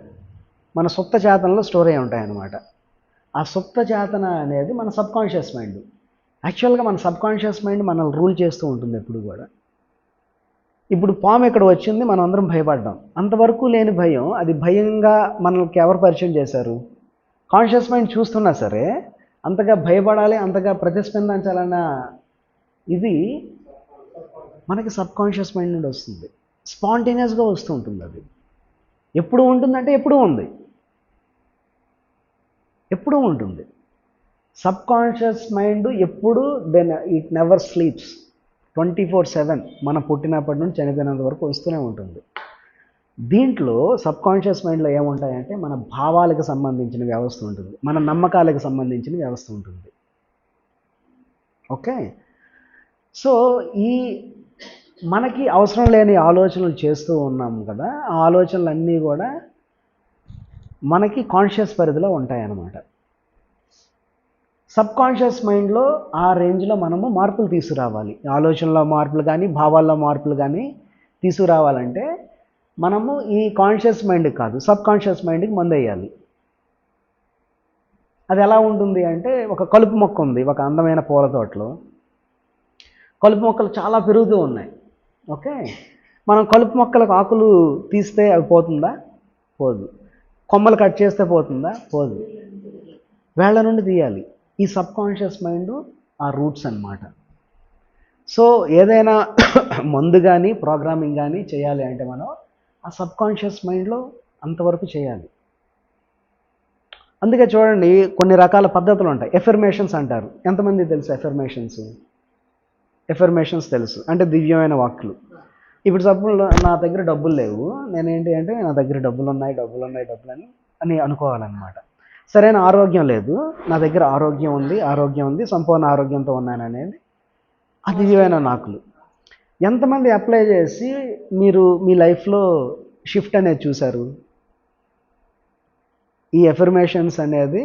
మన సుప్త చేతనలో స్టోర్ అయి ఉంటాయి అన్నమాట. ఆ సుప్త చేతన అనేది మన సబ్ కాన్షియస్ మైండ్. యాక్చువల్గా మన సబ్ కాన్షియస్ మైండ్ మనల్ని రూల్ చేస్తూ ఉంటుంది ఎప్పుడు కూడా. ఇప్పుడు పాము ఇక్కడ వచ్చింది, మనం అందరం భయపడ్డాం. అంతవరకు లేని భయం, అది భయంగా మనకి ఎవరు పరిచయం చేశారు? కాన్షియస్ మైండ్ చూస్తున్నా సరే అంతగా భయపడాలి, అంతగా ప్రతిస్పందించాలన్న ఇది మనకి సబ్ కాన్షియస్ మైండ్ నుండి వస్తుంది. స్పాంటేనియస్గా వస్తూ ఉంటుంది. అది ఎప్పుడు ఉంటుందంటే ఎప్పుడూ ఉంది, ఎప్పుడూ ఉంటుంది. సబ్ కాన్షియస్ మైండ్ ఎప్పుడు దెన్ ఇట్ నెవర్ స్లీప్స్. 24/7 మనం పుట్టినప్పటి నుండి చనిపోయినంత వరకు వస్తూనే ఉంటుంది. దీంట్లో సబ్ కాన్షియస్ మైండ్లో ఏముంటాయంటే మన భావాలకు సంబంధించిన వ్యవస్థ ఉంటుంది, మన నమ్మకాలకు సంబంధించిన వ్యవస్థ ఉంటుంది. ఓకే, సో ఈ మనకి అవసరం లేని ఆలోచనలు చేస్తూ ఉన్నాం కదా, ఆ ఆలోచనలన్నీ కూడా మనకి కాన్షియస్ పరిధిలో ఉంటాయన్నమాట. సబ్ కాన్షియస్ మైండ్లో ఆ రేంజ్లో మనము మార్పులు తీసుకురావాలి. ఆలోచనలో మార్పులు కానీ, భావాల్లో మార్పులు కానీ తీసుకురావాలంటే మనము ఈ కాన్షియస్ మైండ్కి కాదు, సబ్ కాన్షియస్ మైండ్కి మందు వేయాలి. అది ఎలా ఉంటుంది అంటే, ఒక కలుపు మొక్క ఉంది ఒక అందమైన పూల తోటలో. కలుపు మొక్కలు చాలా పెరుగుతూ ఉన్నాయి. ఓకే, మనం కలుపు మొక్కలకు ఆకులు తీస్తే అవి పోతుందా? పోదు. కొమ్మలు కట్ చేస్తే పోతుందా? పోదు. వేళ్ల నుండి తీయాలి. ఈ సబ్ కాన్షియస్ మైండ్ ఆ రూట్స్ అన్నమాట. సో ఏదైనా మందు కానీ ప్రోగ్రామింగ్ కానీ చేయాలి అంటే మనం ఆ సబ్ కాన్షియస్ మైండ్లో అంతవరకు చేయాలి. అందుకే చూడండి, కొన్ని రకాల పద్ధతులు ఉంటాయి. ఎఫర్మేషన్స్ అంటారు. ఎంతమంది తెలుసు ఎఫర్మేషన్స్? ఎఫర్మేషన్స్ తెలుసు, అంటే దివ్యమైన వాక్కులు. ఇప్పుడు సపోజ్ నా దగ్గర డబ్బులు లేవు, నేనేంటి అంటే నా దగ్గర డబ్బులు ఉన్నాయి అని అనుకోవాలన్నమాట. సరైన ఆరోగ్యం లేదు, నా దగ్గర ఆరోగ్యం ఉంది, సంపూర్ణ ఆరోగ్యంతో ఉన్నాను అనేది ఆ దివ్యమైన నాకులు. ఎంతమంది అప్లై చేసి మీరు మీ లైఫ్లో షిఫ్ట్ అనేది చూశారు? ఈ ఎఫర్మేషన్స్ అనేది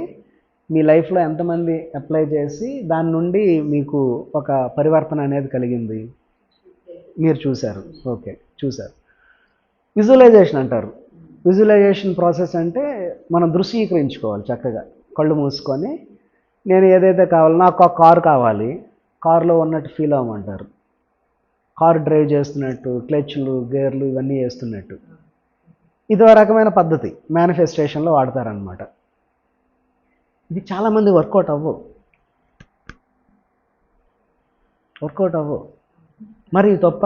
మీ లైఫ్లో ఎంతమంది అప్లై చేసి దాని నుండి మీకు ఒక పరివర్తన అనేది కలిగింది? మీరు చూశారు. ఓకే, చూశారు. విజువలైజేషన్ అంటారు. విజువలైజేషన్ ప్రాసెస్ అంటే మనం దృశ్యీకరించుకోవాలి చక్కగా, కళ్ళు మూసుకొని. నేను ఏదైతే కావాలో, నాకు ఒక కారు కావాలి, కారులో ఉన్నట్టు ఫీల్ అవ్వమంటారు. కారు డ్రైవ్ చేస్తున్నట్టు, క్లచ్లు, గేర్లు ఇవన్నీ వేస్తున్నట్టు. ఇదో రకమైన పద్ధతి మేనిఫెస్టేషన్లో వాడతారనమాట. ఇది చాలామంది వర్కౌట్ అవ్వవు. మరి తప్ప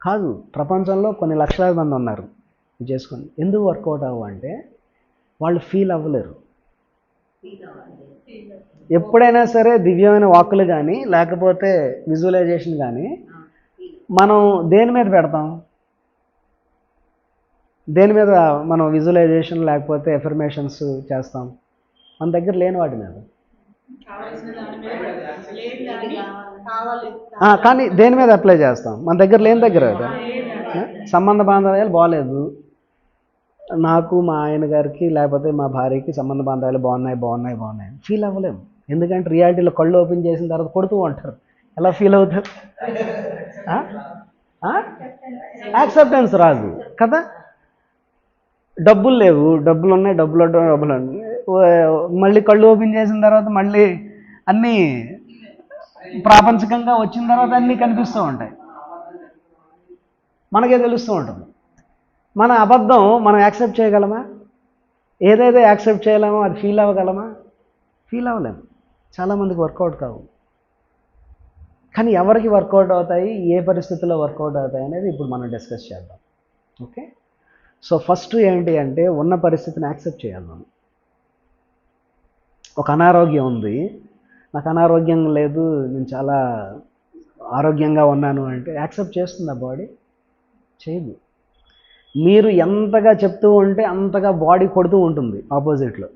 కాదు, ప్రపంచంలో కొన్ని లక్షలాది మంది ఉన్నారు ఇది చేసుకొని. ఎందుకు వర్కౌట్ అవ్వ అంటే వాళ్ళు ఫీల్ అవ్వలేరు. ఎప్పుడైనా సరే దివ్యమైన వాక్కులు కానీ లేకపోతే విజువలైజేషన్ కానీ మనం దేని మీద పెడతాం? దేని మీద మనం విజువలైజేషన్ లేకపోతే ఎఫర్మేషన్స్ చేస్తాం? మన దగ్గర లేని వాటి మీద. కానీ దేని మీద అప్లై చేస్తాం? మన దగ్గర లేని దగ్గర కదా. సంబంధ బాంధవ్యాలు బాగలేదు, నాకు మా ఆయన గారికి లేకపోతే మా భార్యకి సంబంధ బాంధవ్యాలు బాగున్నాయి ఫీల్ అవ్వలేము. ఎందుకంటే రియాలిటీలో కళ్ళు ఓపెన్ చేసిన తర్వాత కొడుతూ ఉంటారు. ఎలా ఫీల్ అవుతారు? యాక్సెప్టెన్స్ రాదు కదా. డబ్బులు లేవు, డబ్బులు ఉన్నాయి, మళ్ళీ కళ్ళు ఓపెన్ చేసిన తర్వాత మళ్ళీ అన్నీ ప్రాపంచికంగా వచ్చిన తర్వాత అన్నీ కనిపిస్తూ ఉంటాయి, మనకే తెలుస్తూ ఉంటుంది. మన అబద్ధం మనం యాక్సెప్ట్ చేయగలమా? ఏదైతే యాక్సెప్ట్ చేయలేమో అది ఫీల్ అవ్వగలమా? ఫీల్ అవ్వలేము. చాలామందికి వర్కౌట్ కావు. కానీ ఎవరికి వర్కౌట్ అవుతాయి, ఏ పరిస్థితుల్లో వర్కౌట్ అవుతాయి అనేది ఇప్పుడు మనం డిస్కస్ చేద్దాం. ఓకే, సో ఫస్ట్ ఏంటి అంటే ఉన్న పరిస్థితిని యాక్సెప్ట్ చేయాలి మనం. ఒక అనారోగ్యం ఉంది, నాకు అనారోగ్యం లేదు, నేను చాలా ఆరోగ్యంగా ఉన్నాను అంటే యాక్సెప్ట్ చేస్తుందా బాడీ? చేయదు. మీరు ఎంతగా చెప్తూ ఉంటే అంతగా బాడీ కొడుతూ ఉంటుంది ఆపోజిట్లో.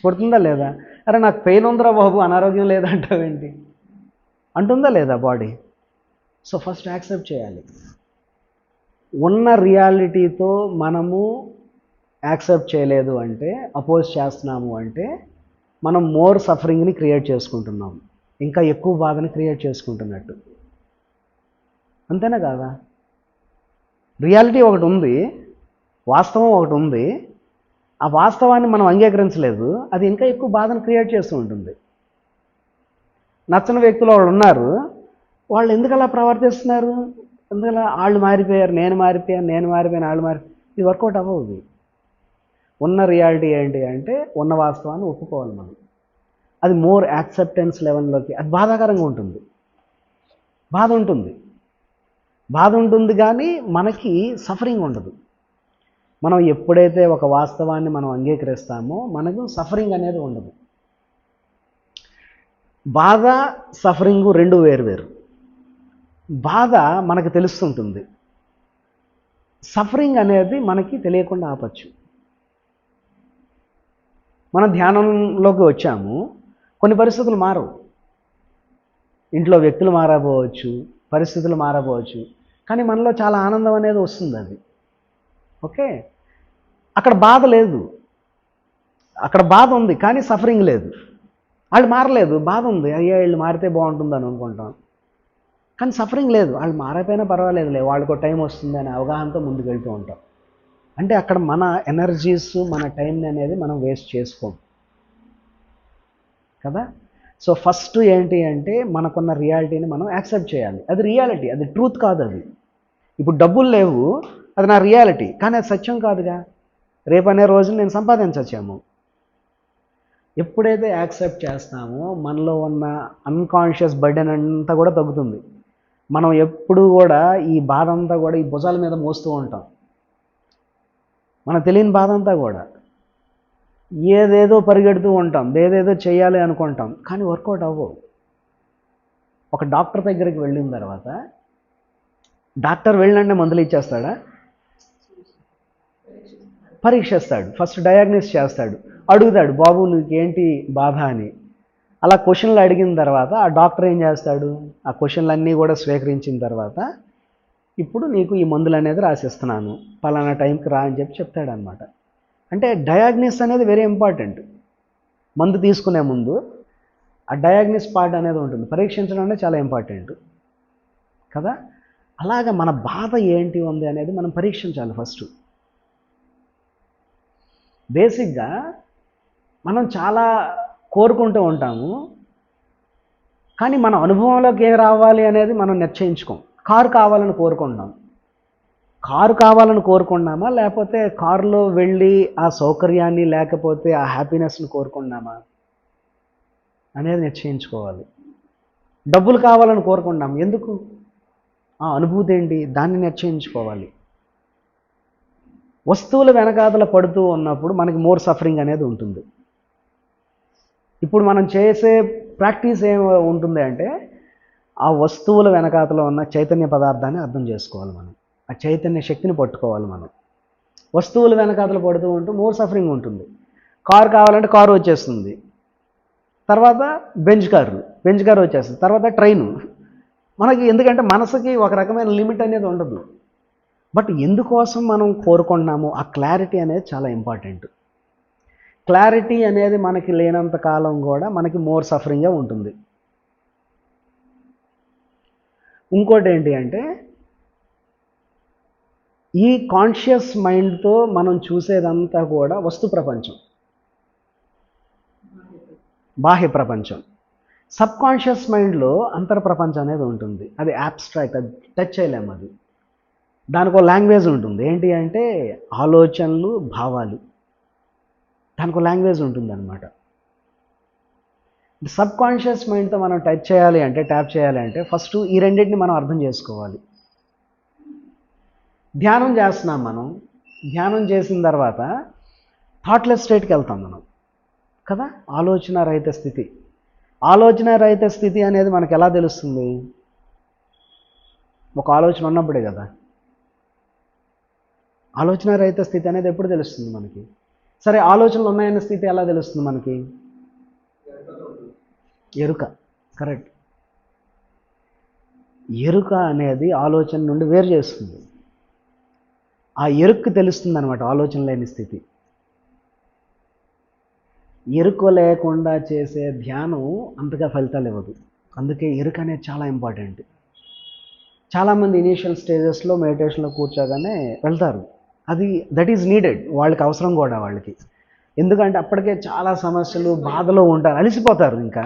కొడుతుందా లేదా? అరే నాకు పెయిన్ ఉందిరా బాబు, అనారోగ్యం లేదంటావేంటి అంటుందా లేదా బాడీ? సో ఫస్ట్ యాక్సెప్ట్ చేయాలి. ఉన్న రియాలిటీతో మనము యాక్సెప్ట్ చేయలేదు అంటే, అపోజ్ చేస్తున్నాము అంటే మనం మోర్ సఫరింగ్ని క్రియేట్ చేసుకుంటున్నాం, ఇంకా ఎక్కువ బాధని క్రియేట్ చేసుకుంటున్నట్టు. అంతేనా కాదా? రియాలిటీ ఒకటి ఉంది, వాస్తవం ఒకటి ఉంది, ఆ వాస్తవాన్ని మనం అంగీకరించలేదు, అది ఇంకా ఎక్కువ బాధను క్రియేట్ చేస్తూ ఉంటుంది. నచ్చని వ్యక్తులు వాళ్ళు ఉన్నారు, వాళ్ళు ఎందుకు అలా ప్రవర్తిస్తున్నారు, ఎందుకలా వాళ్ళు మారిపోయారు, నేను మారిపోయాను వాళ్ళు ఇది వర్కౌట్ అవ్వదు. ఉన్న రియాలిటీ ఏంటి అంటే ఉన్న వాస్తవాన్ని ఒప్పుకోవాలి మనం. అది మోర్ యాక్సెప్టెన్స్ లెవెల్లోకి. అది బాధాకరంగా ఉంటుంది, బాధ ఉంటుంది కానీ మనకి సఫరింగ్ ఉండదు. మనం ఎప్పుడైతే ఒక వాస్తవాన్ని మనం అంగీకరిస్తామో మనకు సఫరింగ్ అనేది ఉండదు. బాధ సఫరింగు రెండు వేరు. బాధ మనకు తెలుస్తుంటుంది, సఫరింగ్ అనేది మనకి తెలియకుండా ఆపచ్చు. మనం ధ్యానంలోకి వచ్చాము, కొన్ని పరిస్థితులు మారవు, ఇంట్లో వ్యక్తులు మారబోవచ్చు, పరిస్థితులు మారబోవచ్చు, కానీ మనలో చాలా ఆనందం అనేది వస్తుంది. అది ఓకే. అక్కడ బాధ లేదు, అక్కడ బాధ ఉంది కానీ సఫరింగ్ లేదు. వాళ్ళు మారలేదు, బాధ ఉంది, అయ్యా వీళ్ళు మారితే బాగుంటుందని అనుకుంటాం, కానీ సఫరింగ్ లేదు. వాళ్ళు మారైపోయినా పర్వాలేదులే, వాళ్ళకు టైం వస్తుంది అనే అవగాహనతో ముందుకు వెళ్తూ ఉంటాం. అంటే అక్కడ మన ఎనర్జీస్, మన టైంని అనేది మనం వేస్ట్ చేసుకోం కదా. సో ఫస్ట్ ఏంటి అంటే మనకున్న రియాలిటీని మనం యాక్సెప్ట్ చేయాలి. అది రియాలిటీ, అది ట్రూత్ కాదు. అది ఇప్పుడు డబ్బులు లేవు, అది నా రియాలిటీ, కానీ అది సత్యం కాదుగా. రేపనే రోజు నేను సంపాదించచ్చేమో. ఎప్పుడైతే యాక్సెప్ట్ చేస్తామో మనలో ఉన్న అన్కాన్షియస్ బర్డెన్ అంతా కూడా తగ్గుతుంది. మనం ఎప్పుడు కూడా ఈ బాధ అంతా కూడా ఈ భుజాల మీద మోస్తూ ఉంటాం, మన తెలియని బాధ అంతా కూడా. ఏదేదో పరిగెడుతూ ఉంటాం, ఏదేదో చేయాలి అనుకుంటాం, కానీ వర్కౌట్ అవ్వవు. ఒక డాక్టర్ దగ్గరికి వెళ్ళిన తర్వాత డాక్టర్ వెళ్ళండి మందులు ఇచ్చేస్తాడా? పరీక్షిస్తాడు, ఫస్ట్ డయాగ్నోస్ చేస్తాడు, అడుగుతాడు బాబు నీకేంటి బాధ అని. అలా క్వశ్చన్లు అడిగిన తర్వాత ఆ డాక్టర్ ఏం చేస్తాడు, ఆ క్వశ్చన్లన్నీ కూడా స్వీకరించిన తర్వాత ఇప్పుడు నీకు ఈ మందులు అనేది రాసిస్తున్నాను, పలానా టైంకి రా అని చెప్తాడు అనమాట. అంటే డయాగ్నోస్ అనేది వెరీ ఇంపార్టెంట్. మందు తీసుకునే ముందు ఆ డయాగ్నోస్ పార్ట్ అనేది ఉంటుంది, పరీక్షించడం అనేది చాలా ఇంపార్టెంట్ కదా. అలాగా మన బాధ ఏంటి ఉంది అనేది మనం పరీక్షించాలి ఫస్ట్. బేసిక్గా మనం చాలా కోరుకుంటూ ఉంటాము, కానీ మన అనుభవంలోకి ఏం రావాలి అనేది మనం నిశ్చయించుకోం. కారు కావాలని కోరుకుంటాం, కారు కావాలని కోరుకున్నామా లేకపోతే కారులో వెళ్ళి ఆ సౌకర్యాన్ని లేకపోతే ఆ హ్యాపీనెస్ని కోరుకున్నామా అనేది నిశ్చయించుకోవాలి. డబ్బులు కావాలని కోరుకున్నాం, ఎందుకు? ఆ అనుభూతి ఏంటి, దాన్ని నిశ్చయించుకోవాలి. వస్తువుల వెనకాతల పడుతూ ఉన్నప్పుడు మనకి మోర్ సఫరింగ్ అనేది ఉంటుంది. ఇప్పుడు మనం చేసే ప్రాక్టీస్ ఏం ఉంటుంది అంటే, ఆ వస్తువుల వెనకాతల ఉన్న చైతన్య పదార్థాన్ని అర్థం చేసుకోవాలి మనం. ఆ చైతన్య శక్తిని పట్టుకోవాలి మనం. వస్తువుల వెనకాతల పడుతూ ఉంటూ మోర్ సఫరింగ్ ఉంటుంది. కారు కావాలంటే కారు వచ్చేస్తుంది, తర్వాత బెంజ్ కారు వచ్చేస్తుంది, తర్వాత ట్రైను. మనకి ఎందుకంటే మనసుకి ఒక రకమైన లిమిట్ అనేది ఉండదు. బట్ ఎందుకోసం మనం కోరుకుంటున్నామో ఆ క్లారిటీ అనేది చాలా ఇంపార్టెంట్. క్లారిటీ అనేది మనకి లేనంత కాలం కూడా మనకి మోర్ సఫరింగే ఉంటుంది. ఇంకోటి ఏంటి అంటే, ఈ కాన్షియస్ మైండ్తో మనం చూసేదంతా కూడా వస్తు ప్రపంచం, బాహ్య ప్రపంచం. సబ్ కాన్షియస్ మైండ్లో అంతర్ ప్రపంచం అనేది ఉంటుంది. అది యాబ్స్ట్రాక్ట్, అది టచ్ చేయలేము. అది దానికి ఒక లాంగ్వేజ్ ఉంటుంది. ఏంటి అంటే ఆలోచనలు, భావాలు. దానికి ఒక లాంగ్వేజ్ ఉంటుంది అనమాట. సబ్ కాన్షియస్ మైండ్తో మనం టచ్ చేయాలి అంటే, ట్యాప్ చేయాలి అంటే ఫస్ట్ ఈ రెండింటిని మనం అర్థం చేసుకోవాలి. ధ్యానం చేస్తున్నాం మనం. ధ్యానం చేసిన తర్వాత థాట్లెస్ స్టేట్కి వెళ్తాం మనం కదా. ఆలోచన రహిత స్థితి. ఆలోచన రహిత స్థితి అనేది మనకు ఎలా తెలుస్తుంది? ఒక ఆలోచన ఉన్నప్పుడే కదా. ఆలోచన రహిత స్థితి అనేది ఎప్పుడు తెలుస్తుంది మనకి? సరే, ఆలోచనలు ఉన్నాయన్న స్థితి ఎలా తెలుస్తుంది మనకి? ఎరుక. కరెక్ట్. ఎరుక అనేది ఆలోచన నుండి వేరు చేస్తుంది. ఆ ఎరుక్కు తెలుస్తుంది అనమాట ఆలోచన లేని స్థితి. ఎరుక లేకుండా చేసే ధ్యానం అంతగా ఫలితాలు ఇవ్వదు. అందుకే ఎరుక అనేది చాలా ఇంపార్టెంట్. చాలామంది ఇనీషియల్ స్టేజెస్లో మెడిటేషన్లో కూర్చోగానే వెళ్తారు. అది దట్ ఈజ్ నీడెడ్, వాళ్ళకి అవసరం కూడా వాళ్ళకి. ఎందుకంటే అప్పటికే చాలా సమస్యలు, బాధలో ఉంటారు, అలిసిపోతారు. ఇంకా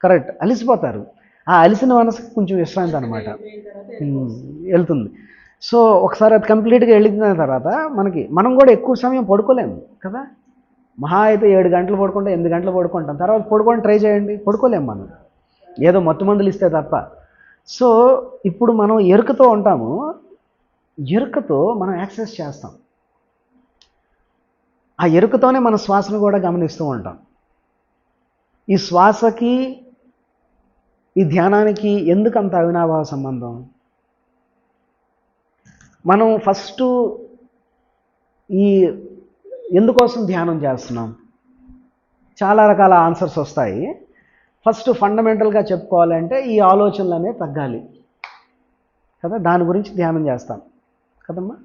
కరెక్ట్, అలిసిపోతారు. ఆ అలిసిన మనసుకి కొంచెం విశ్రాంతి అనమాట వెళ్తుంది. సో ఒకసారి అది కంప్లీట్గా వెళ్ళిన తర్వాత మనం కూడా ఎక్కువ సమయం పడుకోలేము కదా. మహా అయితే 7 గంటలు పడుకుంటే 8 గంటలు పడుకుంటాం. తర్వాత పడుకొని ట్రై చేయండి, పడుకోలేము మనం, ఏదో మత్తు మందులు ఇస్తే తప్ప. సో ఇప్పుడు మనం ఎరుకతో ఉంటాము. ఎరుకతో మనం యాక్సెస్ చేస్తాం. ఆ ఎరుకతోనే మన శ్వాసను కూడా గమనిస్తూ ఉంటాం. ఈ శ్వాసకి ఈ ధ్యానానికి ఎందుకు అంత అవినాభావ సంబంధం? మనం ఫస్ట్ ఈ ఎందుకోసం ధ్యానం చేస్తున్నాం? చాలా రకాల ఆన్సర్స్ వస్తాయి. ఫస్ట్ ఫండమెంటల్గా చెప్పుకోవాలంటే ఈ ఆలోచనలు అనేవి తగ్గాలి కదా, దాని గురించి ధ్యానం చేస్తాం కదమ్మా.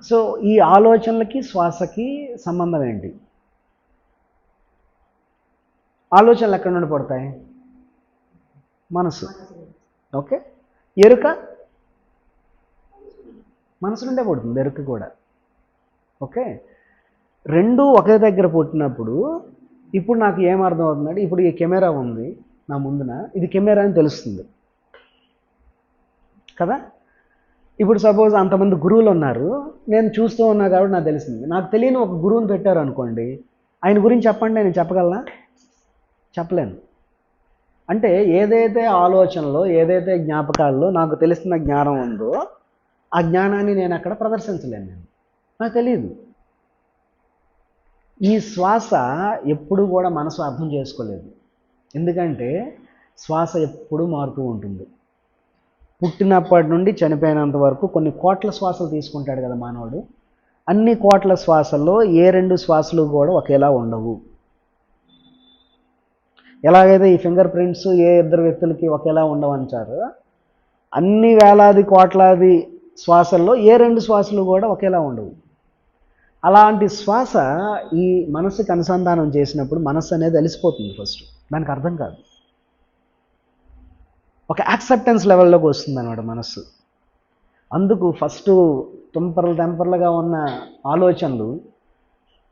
సో ఈ ఆలోచనలకి శ్వాసకి సంబంధం ఏంటి? ఆలోచనలు ఎక్కడి నుండి పడతాయి? మనసు. ఓకే. ఎరుక మనసు నుండే పుడుతుంది, ఎరుక కూడా. ఓకే. రెండు ఒకే దగ్గర పుట్టినప్పుడు ఇప్పుడు నాకు ఏం అర్థం అవుతుందంటే, ఇప్పుడు ఈ కెమెరా ఉంది నా ముందున, ఇది కెమెరా అని తెలుస్తుంది కదా. ఇప్పుడు సపోజ్ అంతమంది గురువులు ఉన్నారు, నేను చూస్తూ ఉన్నా కాబట్టి నాకు తెలిసింది. నాకు తెలియని ఒక గురువుని పెట్టారు అనుకోండి, ఆయన గురించి చెప్పండి, నేను చెప్పగలనా? చెప్పలేను. అంటే ఏదైతే ఆలోచనలో, ఏదైతే జ్ఞాపకాల్లో నాకు తెలిసిన జ్ఞానం ఉందో ఆ జ్ఞానాన్ని నేను అక్కడ ప్రదర్శించలేను. నాకు తెలియదు. ఈ శ్వాస ఎప్పుడు కూడా మనసు అర్థం చేసుకోలేదు. ఎందుకంటే శ్వాస ఎప్పుడూ మారుతూ ఉంటుంది. పుట్టినప్పటి నుండి చనిపోయినంత వరకు కొన్ని కోట్ల శ్వాసలు తీసుకుంటాడు కదా మానవుడు. అన్ని కోట్ల శ్వాసల్లో ఏ 2 శ్వాసలు కూడా ఒకేలా ఉండవు. ఎలాగైతే ఈ ఫింగర్ ప్రింట్స్ ఏ 2 వ్యక్తులకి ఒకేలా ఉండవంటారు, అన్ని వేలాది కోట్లాది శ్వాసల్లో ఏ 2 శ్వాసలు కూడా ఒకేలా ఉండవు. అలాంటి శ్వాస ఈ మనసుకి అనుసంధానం చేసినప్పుడు మనసు అనేది అలిసిపోతుంది. ఫస్ట్ దానికి అర్థం కాదు, ఒక యాక్సెప్టెన్స్ లెవెల్లోకి వస్తుంది అన్నమాట మనస్సు. అందుకు ఫస్ట్ టెంపర్లుగా ఉన్న ఆలోచనలు,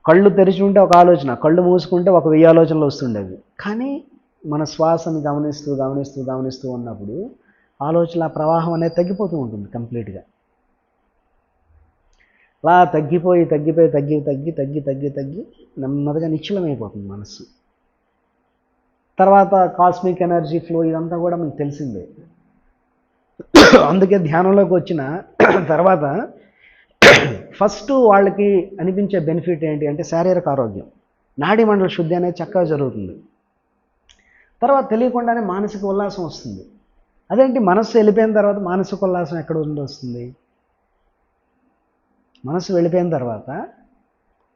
కళ్ళు తెరిచి ఉంటే ఒక ఆలోచన, కళ్ళు మూసుకుంటే ఒక 1000 ఆలోచనలు వస్తుండేవి. కానీ మన శ్వాసను గమనిస్తూ గమనిస్తూ గమనిస్తూ ఉన్నప్పుడు ఆలోచనల ప్రవాహం అనేది తగ్గిపోతూ ఉంటుంది కంప్లీట్గా. అలా తగ్గిపోయి తగ్గిపోయి తగ్గి తగ్గి తగ్గి తగ్గి తగ్గి నెమ్మదిగా నిశ్చలమైపోతుంది మనస్సు. తర్వాత కాస్మిక్ ఎనర్జీ ఫ్లో, ఇదంతా కూడా మీకు తెలిసిందే. అందుకే ధ్యానంలోకి వచ్చిన తర్వాత ఫస్ట్ వాళ్ళకి అనిపించే బెనిఫిట్ ఏంటి అంటే శారీరక ఆరోగ్యం, నాడీ మండల శుద్ధి అనేది చక్కగా జరుగుతుంది. తర్వాత తెలియకుండానే మానసిక ఉల్లాసం వస్తుంది. అదేంటి, మనస్సు వెళ్ళిపోయిన తర్వాత మానసిక ఉల్లాసం ఎక్కడ నుండి వస్తుంది? మనస్సు వెళ్ళిపోయిన తర్వాత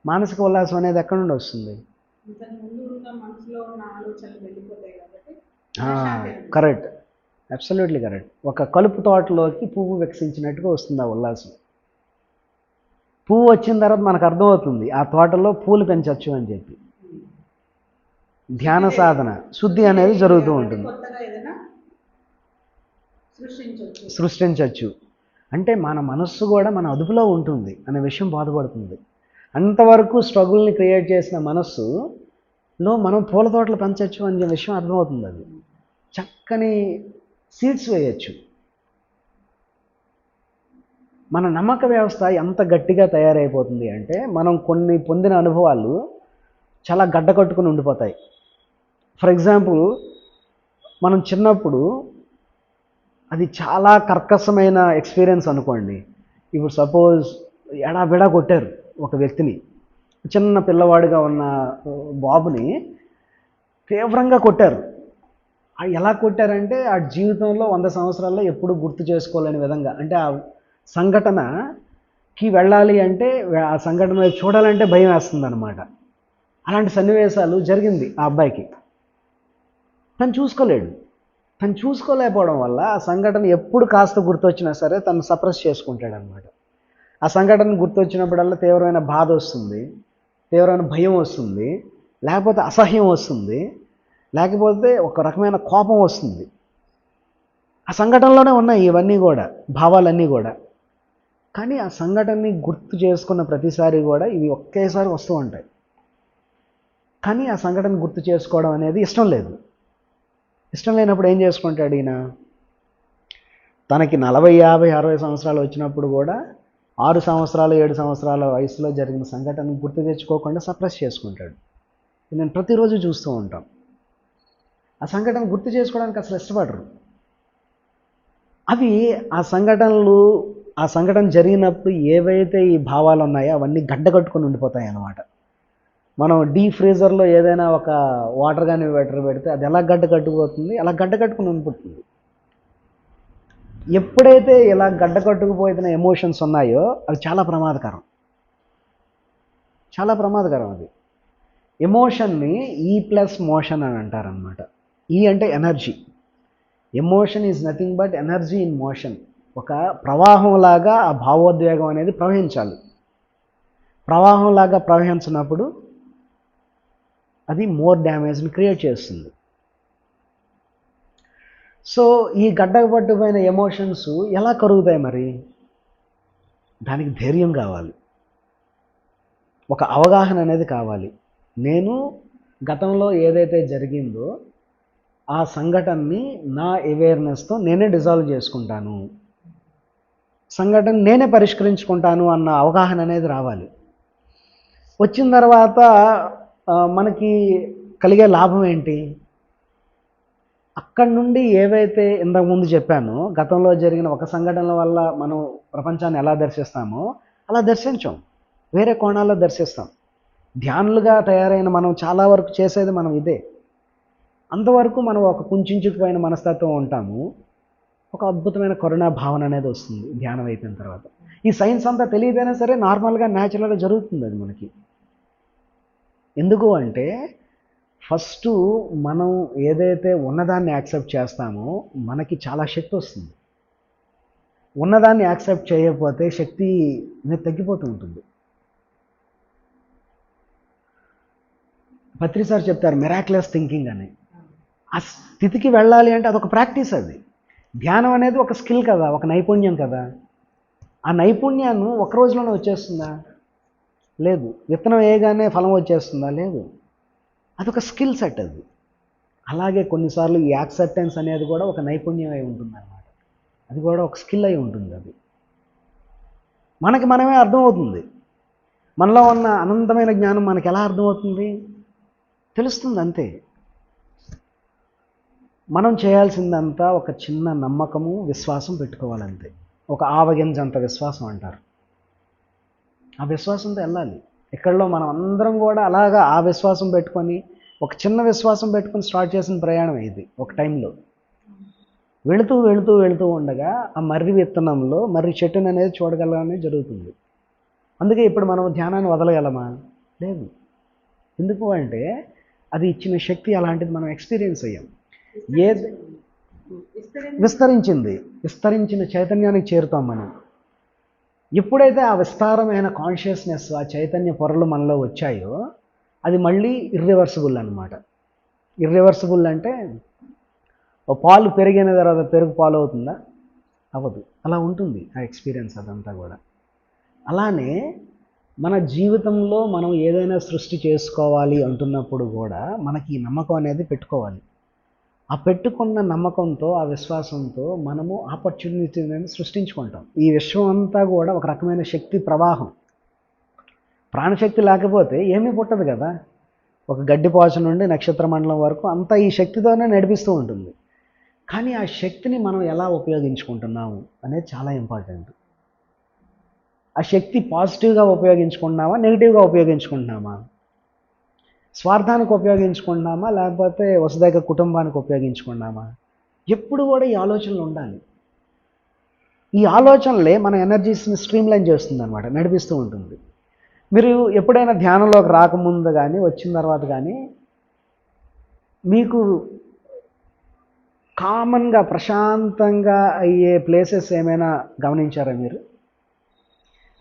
మానసిక ఉల్లాసం అనేది ఎక్కడ నుండి వస్తుంది? Correct, absolutely correct. ఒక కలుపు తోటలోకి పువ్వు వికసించినట్టుగా వస్తుంది ఆ ఉల్లాసం. పువ్వు వచ్చిన తర్వాత మనకు అర్థమవుతుంది ఆ తోటలో పూలు పెంచవచ్చు అని చెప్పి. ధ్యాన సాధన శుద్ధి అనేది జరుగుతూ ఉంటుంది. సృష్టించవచ్చు అంటే మన మనస్సు కూడా మన అదుపులో ఉంటుంది అనే విషయం బాధపడుతుంది. అంతవరకు స్ట్రగుల్ని క్రియేట్ చేసిన మనస్సులో మనం పూల తోటలు పెంచవచ్చు అనే విషయం అర్థమవుతుంది. అది చక్కని సీడ్స్ వేయచ్చు. మన నమ్మక వ్యవస్థ ఎంత గట్టిగా తయారైపోతుంది అంటే మనం కొన్ని పొందిన అనుభవాలు చాలా గడ్డ కట్టుకుని ఉండిపోతాయి. ఫర్ ఎగ్జాంపుల్, మనం చిన్నప్పుడు అది చాలా కర్కశమైన ఎక్స్పీరియన్స్ అనుకోండి. ఇప్పుడు సపోజ్ ఎడాబెడా కొట్టారు ఒక వ్యక్తిని, చిన్న పిల్లవాడిగా ఉన్న బాబుని తీవ్రంగా కొట్టారు. ఎలా కొట్టారంటే ఆ జీవితంలో 100 సంవత్సరాల్లో ఎప్పుడు గుర్తు చేసుకోలేని విధంగా, అంటే ఆ సంఘటనకి వెళ్ళాలి అంటే ఆ సంఘటన వైపు చూడాలంటే భయం వేస్తుంది అనమాట. అలాంటి సన్నివేశాలు జరిగింది ఆ అబ్బాయికి. తను చూసుకోలేకపోవడం వల్ల ఆ సంఘటన ఎప్పుడు కాస్త గుర్తొచ్చినా సరే తను సప్రెస్ చేసుకుంటాడు అనమాట. ఆ సంఘటన గుర్తొచ్చినప్పుడల్లా తీవ్రమైన బాధ వస్తుంది, తీవ్రమైన భయం వస్తుంది, లేకపోతే అసహ్యం వస్తుంది, లేకపోతే ఒక రకమైన కోపం వస్తుంది. ఆ సంఘటనలోనే ఉన్నాయి ఇవన్నీ కూడా, భావాలన్నీ కూడా. కానీ ఆ సంఘటనని గుర్తు చేసుకున్న ప్రతిసారి కూడా ఇవి ఒకేసారి వస్తూ ఉంటాయి. కానీ ఆ సంఘటన గుర్తు చేసుకోవడం అనేది ఇష్టం లేదు. ఇష్టం లేనప్పుడు ఏం చేసుకుంటాడు ఈయన? తనకి 40, 50, 60 సంవత్సరాలు వచ్చినప్పుడు కూడా 6 సంవత్సరాలు 7 సంవత్సరాల వయసులో జరిగిన సంఘటన గుర్తు తెచ్చుకోకుండా సప్రెస్ చేసుకుంటాడు. నేను ప్రతిరోజు చూస్తూ ఉంటాం. ఆ సంఘటన గుర్తు చేసుకోవడానికి అసలు ఇష్టపడరు. అవి ఆ సంఘటన జరిగినప్పుడు ఏవైతే ఈ భావాలు ఉన్నాయో అవన్నీ గడ్డకట్టుకుని ఉండిపోతాయి అన్నమాట. మనం డీప్ ఫ్రీజర్లో ఏదైనా ఒక వాటర్ కానీ వాటర్ పెడితే అది ఎలా గడ్డ కట్టుకుపోతుంది, అలా గడ్డ కట్టుకుని ఉండిపోతుంది. ఎప్పుడైతే ఇలా గడ్డ కట్టుకుపోయిన ఎమోషన్స్ ఉన్నాయో అవి చాలా ప్రమాదకరం. అది ఎమోషన్ని E+ మోషన్ అని అంటారనమాట. ఈ అంటే energy. Emotion is nothing but energy in motion. ఒక ప్రవాహంలాగా ఆ భావోద్వేగం అనేది ప్రవహించాలి. ప్రవాహంలాగా ప్రవహించినప్పుడు అది మోర్ డ్యామేజ్ని క్రియేట్ చేస్తుంది. సో ఈ గడ్డకు పట్టుపోయిన ఎమోషన్స్ ఎలా కరుగుతాయి మరి? దానికి ధైర్యం కావాలి, ఒక అవగాహన అనేది కావాలి. నేను గతంలో ఏదైతే జరిగిందో ఆ సంఘటనని నా అవేర్నెస్తో నేనే డిజాల్వ్ చేసుకుంటాను, సంఘటన నేనే పరిష్కరించుకుంటాను అన్న అవగాహన అనేది రావాలి. వచ్చిన తర్వాత మనకి కలిగే లాభం ఏంటి? అక్కడి నుండి ఏవైతే ఇంతకుముందు చెప్పానో, గతంలో జరిగిన ఒక సంఘటనల వల్ల మనం ప్రపంచాన్ని ఎలా దర్శిస్తామో అలా దర్శించాం, వేరే కోణాల్లో దర్శిస్తాం. ధ్యానులుగా తయారైన మనం చాలా వరకు చేసేది మనం ఇదే. అంతవరకు మనం ఒక కుంచుకుపోయిన మనస్తత్వం ఉంటాము, ఒక అద్భుతమైన కరుణా భావన అనేది వస్తుంది ధ్యానం అయిపోయిన తర్వాత. ఈ సైన్స్ అంతా తెలియదైనా సరే నార్మల్గా న్యాచురల్గా జరుగుతుంది అది మనకి. ఎందుకు అంటే ఫస్ట్ మనం ఏదైతే ఉన్నదాన్ని యాక్సెప్ట్ చేస్తామో మనకి చాలా శక్తి వస్తుంది. ఉన్నదాన్ని యాక్సెప్ట్ చేయకపోతే శక్తి అనేది తగ్గిపోతూ ఉంటుంది. పత్రి సార్ చెప్తారు మిరాక్యులస్ థింకింగ్ అని. ఆ స్థితికి వెళ్ళాలి అంటే అదొక ప్రాక్టీస్. అది ధ్యానం అనేది ఒక స్కిల్ కదా, ఒక నైపుణ్యం కదా. ఆ నైపుణ్యాన్ని ఒక రోజులోనే వచ్చేస్తుందా? లేదు. విత్తనం వేయగానే ఫలం వచ్చేస్తుందా? లేదు. అదొక స్కిల్ సెట్ అది. అలాగే కొన్నిసార్లు ఈ యాక్సెప్టెన్స్ అనేది కూడా ఒక నైపుణ్యం అయి ఉంటుంది అన్నమాట. అది కూడా ఒక స్కిల్ అయి ఉంటుంది. అది మనమే అర్థమవుతుంది. మనలో ఉన్న అనంతమైన జ్ఞానం మనకి ఎలా అర్థమవుతుంది? తెలుస్తుంది అంతే. మనం చేయాల్సిందంతా ఒక చిన్న నమ్మకము, విశ్వాసం పెట్టుకోవాలంతే. ఒక ఆవగింజంత విశ్వాసం అంటారు. ఆ విశ్వాసంతో వెళ్ళాలి. ఎక్కడో మనం అందరం కూడా అలాగా ఆ విశ్వాసం పెట్టుకొని, ఒక చిన్న విశ్వాసం పెట్టుకొని స్టార్ట్ చేసిన ప్రయాణం ఇది ఒక టైంలో. వెళుతూ వెళుతూ వెళుతూ ఉండగా ఆ మర్రి విత్తనంలో మర్రి చెట్టుని అనేది చూడగలనే జరుగుతుంది. అందుకే ఇప్పుడు మనం ధ్యానాన్ని వదలగలమా? లేదు. ఎందుకు అంటే అది ఇచ్చిన శక్తి అలాంటిది, మనం ఎక్స్పీరియన్స్ అయ్యాం. ఏది విస్తరించింది, విస్తరించిన చైతన్యానికి చేరుతాం మనం. ఎప్పుడైతే ఆ విస్తారమైన కాన్షియస్నెస్, ఆ చైతన్య పొరలు మనలో వచ్చాయో అది మళ్ళీ ఇర్రివర్సిబుల్ అనమాట. ఇర్రివర్సిబుల్ అంటే ఓ పాలు పెరిగిన తర్వాత పెరుగు పాలు అవుతుందా? అవ్వదు. అలా ఉంటుంది ఆ ఎక్స్పీరియన్స్ అదంతా కూడా. అలానే మన జీవితంలో మనం ఏదైనా సృష్టి చేసుకోవాలి అంటున్నప్పుడు కూడా మనకి ఈ నమ్మకం అనేది పెట్టుకోవాలి. ఆ పెట్టుకున్న నమ్మకంతో, ఆ విశ్వాసంతో మనము ఆపర్చునిటీని సృష్టించుకుంటాం. ఈ విశ్వం అంతా కూడా ఒక రకమైన శక్తి ప్రవాహం. ప్రాణశక్తి లేకపోతే ఏమీ పుట్టదు కదా. ఒక గడ్డిపోచ నుండి నక్షత్ర మండలం వరకు అంతా ఈ శక్తితోనే నడిపిస్తూ ఉంటుంది. కానీ ఆ శక్తిని మనం ఎలా ఉపయోగించుకుంటున్నాము అనేది చాలా ఇంపార్టెంట్. ఆ శక్తి పాజిటివ్గా ఉపయోగించుకుంటున్నామా, నెగిటివ్గా ఉపయోగించుకుంటున్నామా? స్వార్థానికి ఉపయోగించుకుంటున్నామా, లేకపోతే వసుదైక కుటుంబానికి ఉపయోగించుకుంటున్నామా? ఎప్పుడు కూడా ఈ ఆలోచనలు ఉండాలి. ఈ ఆలోచనలే మన ఎనర్జీస్ని స్ట్రీమ్లైన్ చేస్తుంది అనమాట, నడిపిస్తూ ఉంటుంది. మీరు ఎప్పుడైనా ధ్యానంలోకి రాకముందు కానీ వచ్చిన తర్వాత కానీ మీకు కామన్గా ప్రశాంతంగా అయ్యే ప్లేసెస్ ఏమైనా గమనించారా మీరు?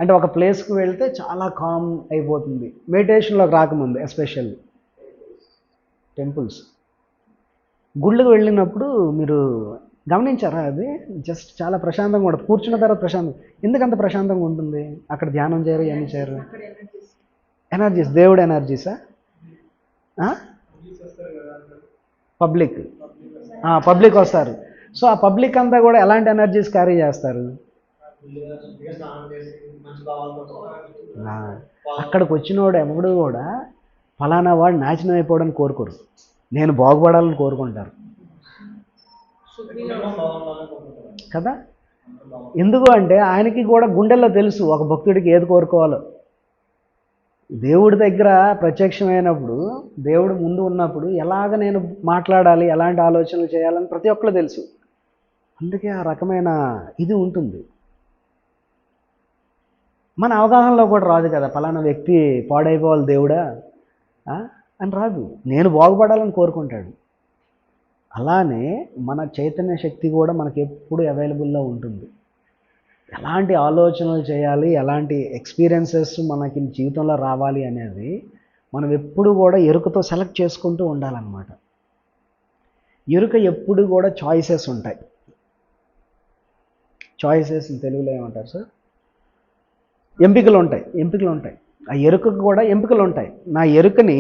అంటే ఒక ప్లేస్కి వెళ్తే చాలా కామ్ అయిపోతుంది మెడిటేషన్లోకి రాకముందు, ఎస్పెషల్లీ టెంపుల్స్, గుళ్ళకు వెళ్ళినప్పుడు మీరు గమనించారా? అది జస్ట్ చాలా ప్రశాంతంగా ఉంటుంది. కూర్చున్న తర్వాత ప్రశాంతం. ఎందుకంత ప్రశాంతంగా ఉంటుంది? అక్కడ ధ్యానం చేయరు, ఏమి చేయరు. ఎనర్జీస్, దేవుడు ఎనర్జీసా? పబ్లిక్ పబ్లిక్ వస్తారు. సో ఆ పబ్లిక్ అంతా కూడా ఎలాంటి ఎనర్జీస్ క్యారీ చేస్తారు? అక్కడికి వచ్చినవాడు ఎవడు కూడా ఫలానా వాడు నాశనం అయిపోవడానికి కోరుకోరు, నేను బాగుపడాలని కోరుకుంటారు కదా. ఎందుకు అంటే ఆయనకి కూడా గుండెల్లో తెలుసు ఒక భక్తుడికి ఏది కోరుకోవాలో. దేవుడి దగ్గర ప్రత్యక్షమైనప్పుడు, దేవుడు ముందు ఉన్నప్పుడు ఎలాగ నేను మాట్లాడాలి, ఎలాంటి ఆలోచనలు చేయాలని ప్రతి ఒక్కరు తెలుసు. అందుకే ఆ రకమైన ఇది ఉంటుంది. మన అవగాహనలో కూడా రాదు కదా, ఫలానా వ్యక్తి పాడైపోవాలి దేవుడా అని రాదు. నేను బాగుపడాలని కోరుకుంటాడు. అలానే మన చైతన్య శక్తి కూడా మనకి ఎప్పుడు అవైలబుల్లో ఉంటుంది. ఎలాంటి ఆలోచనలు చేయాలి, ఎలాంటి ఎక్స్పీరియన్సెస్ మనకి జీవితంలో రావాలి అనేది మనం ఎప్పుడు కూడా ఎరుకతో సెలెక్ట్ చేసుకుంటూ ఉండాలన్నమాట. ఎరుక ఎప్పుడు కూడా చాయిసెస్ ఉంటాయి. చాయిసెస్ తెలుగులో ఏమంటారు సార్? ఎంపికలు ఉంటాయి. ఆ ఎరుకకు కూడా ఎంపికలు ఉంటాయి. నా ఎరుకని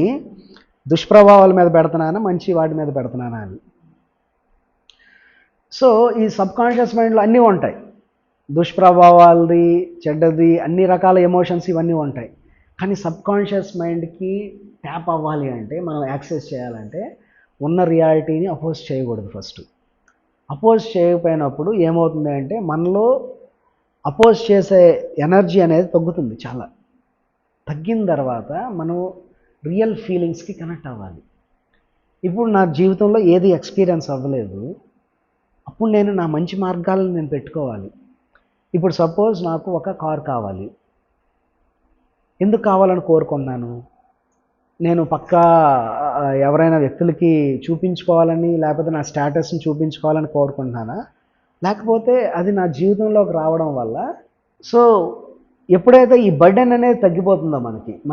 దుష్ప్రభావాల మీద పెడుతున్నానా, మంచి వాటి మీద పెడుతున్నానా అని. సో ఈ సబ్కాన్షియస్ మైండ్లో అన్నీ ఉంటాయి. దుష్ప్రభావాలది, చెడ్డది, అన్ని రకాల ఎమోషన్స్ ఇవన్నీ ఉంటాయి. కానీ సబ్కాన్షియస్ మైండ్కి ట్యాప్ అవ్వాలి అంటే, మనం యాక్సెస్ చేయాలంటే ఉన్న రియాలిటీని అపోజ్ చేయకూడదు. ఫస్ట్ అపోజ్ చేయకపోయినప్పుడు ఏమవుతుంది అంటే మనలో అపోజ్ చేసే ఎనర్జీ అనేది తగ్గుతుంది. చాలా తగ్గిన తర్వాత మనం రియల్ ఫీలింగ్స్కి కనెక్ట్ అవ్వాలి. ఇప్పుడు నా జీవితంలో ఏది ఎక్స్పీరియన్స్ అవ్వలేదు, అప్పుడు నేను నా మంచి మార్గాలను నేను పెట్టుకోవాలి. ఇప్పుడు సపోజ్ నాకు ఒక కార్ కావాలి. ఎందుకు కావాలని కోరుకున్నాను? నేను పక్కా ఎవరైనా వ్యక్తులకి చూపించుకోవాలని, లేకపోతే నా స్టేటస్ని చూపించుకోవాలని కోరుకుంటున్నానా, లేకపోతే అది నా జీవితంలోకి రావడం వల్ల. సో ఎప్పుడైతే ఈ బర్డెన్ అనేది తగ్గిపోతుందో,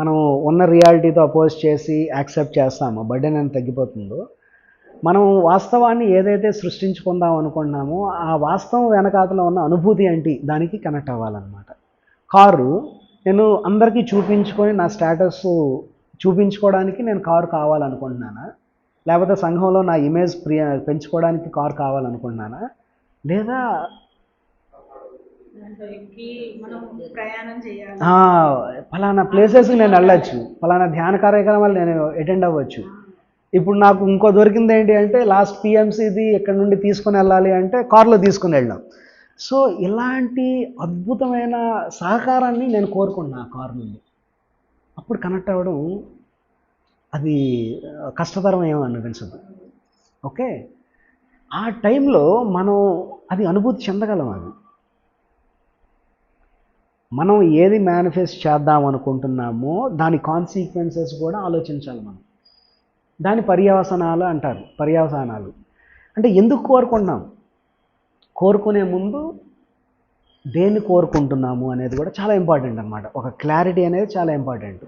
మనం ఉన్న రియాలిటీతో అపోజ్ చేసి యాక్సెప్ట్ చేస్తామో, బర్డెన్ అనేది తగ్గిపోతుందో, మనం వాస్తవాన్ని ఏదైతే సృష్టించుకుందాం అనుకున్నామో ఆ వాస్తవం వెనకాతలో ఉన్న అనుభూతి ఏంటి, దానికి కనెక్ట్ అవ్వాలన్నమాట. కారు నేను అందరికీ చూపించుకొని నా స్టేటస్ చూపించుకోవడానికి నేను కారు కావాలనుకుంటున్నానా, లేకపోతే సంఘంలో నా ఇమేజ్ పెంచుకోవడానికి కారు కావాలనుకుంటున్నానా, లేదా ఫలానా ప్లేసెస్కి నేను వెళ్ళొచ్చు, ఫలానా ధ్యాన కార్యక్రమాలు నేను అటెండ్ అవ్వచ్చు, ఇప్పుడు నాకు ఇంకో దొరికింది ఏంటి అంటే లాస్ట్ పిఎంసీది ఇక్కడ నుండి తీసుకుని వెళ్ళాలి అంటే కారులో తీసుకుని వెళ్ళాం. సో ఇలాంటి అద్భుతమైన సహకారాన్ని నేను కోరుకున్నా ఆ కారు నుండి. అప్పుడు కనెక్ట్ అవ్వడం అది కష్టతరం ఏమో అనిపించదు. ఓకే, ఆ టైంలో మనం అది అనుభూతి చెందగలం. అది మనం ఏది మేనిఫెస్ట్ చేద్దాం అనుకుంటున్నామో దాని కాన్సిక్వెన్సెస్ కూడా ఆలోచించాలి మనం. దాని పర్యవసానాలు అంటారు. పర్యవసానాలు అంటే ఎందుకు కోరుకుంటున్నాం, కోరుకునే ముందు దేన్ని కోరుకుంటున్నాము అనేది కూడా చాలా ఇంపార్టెంట్ అనమాట. ఒక క్లారిటీ అనేది చాలా ఇంపార్టెంట్.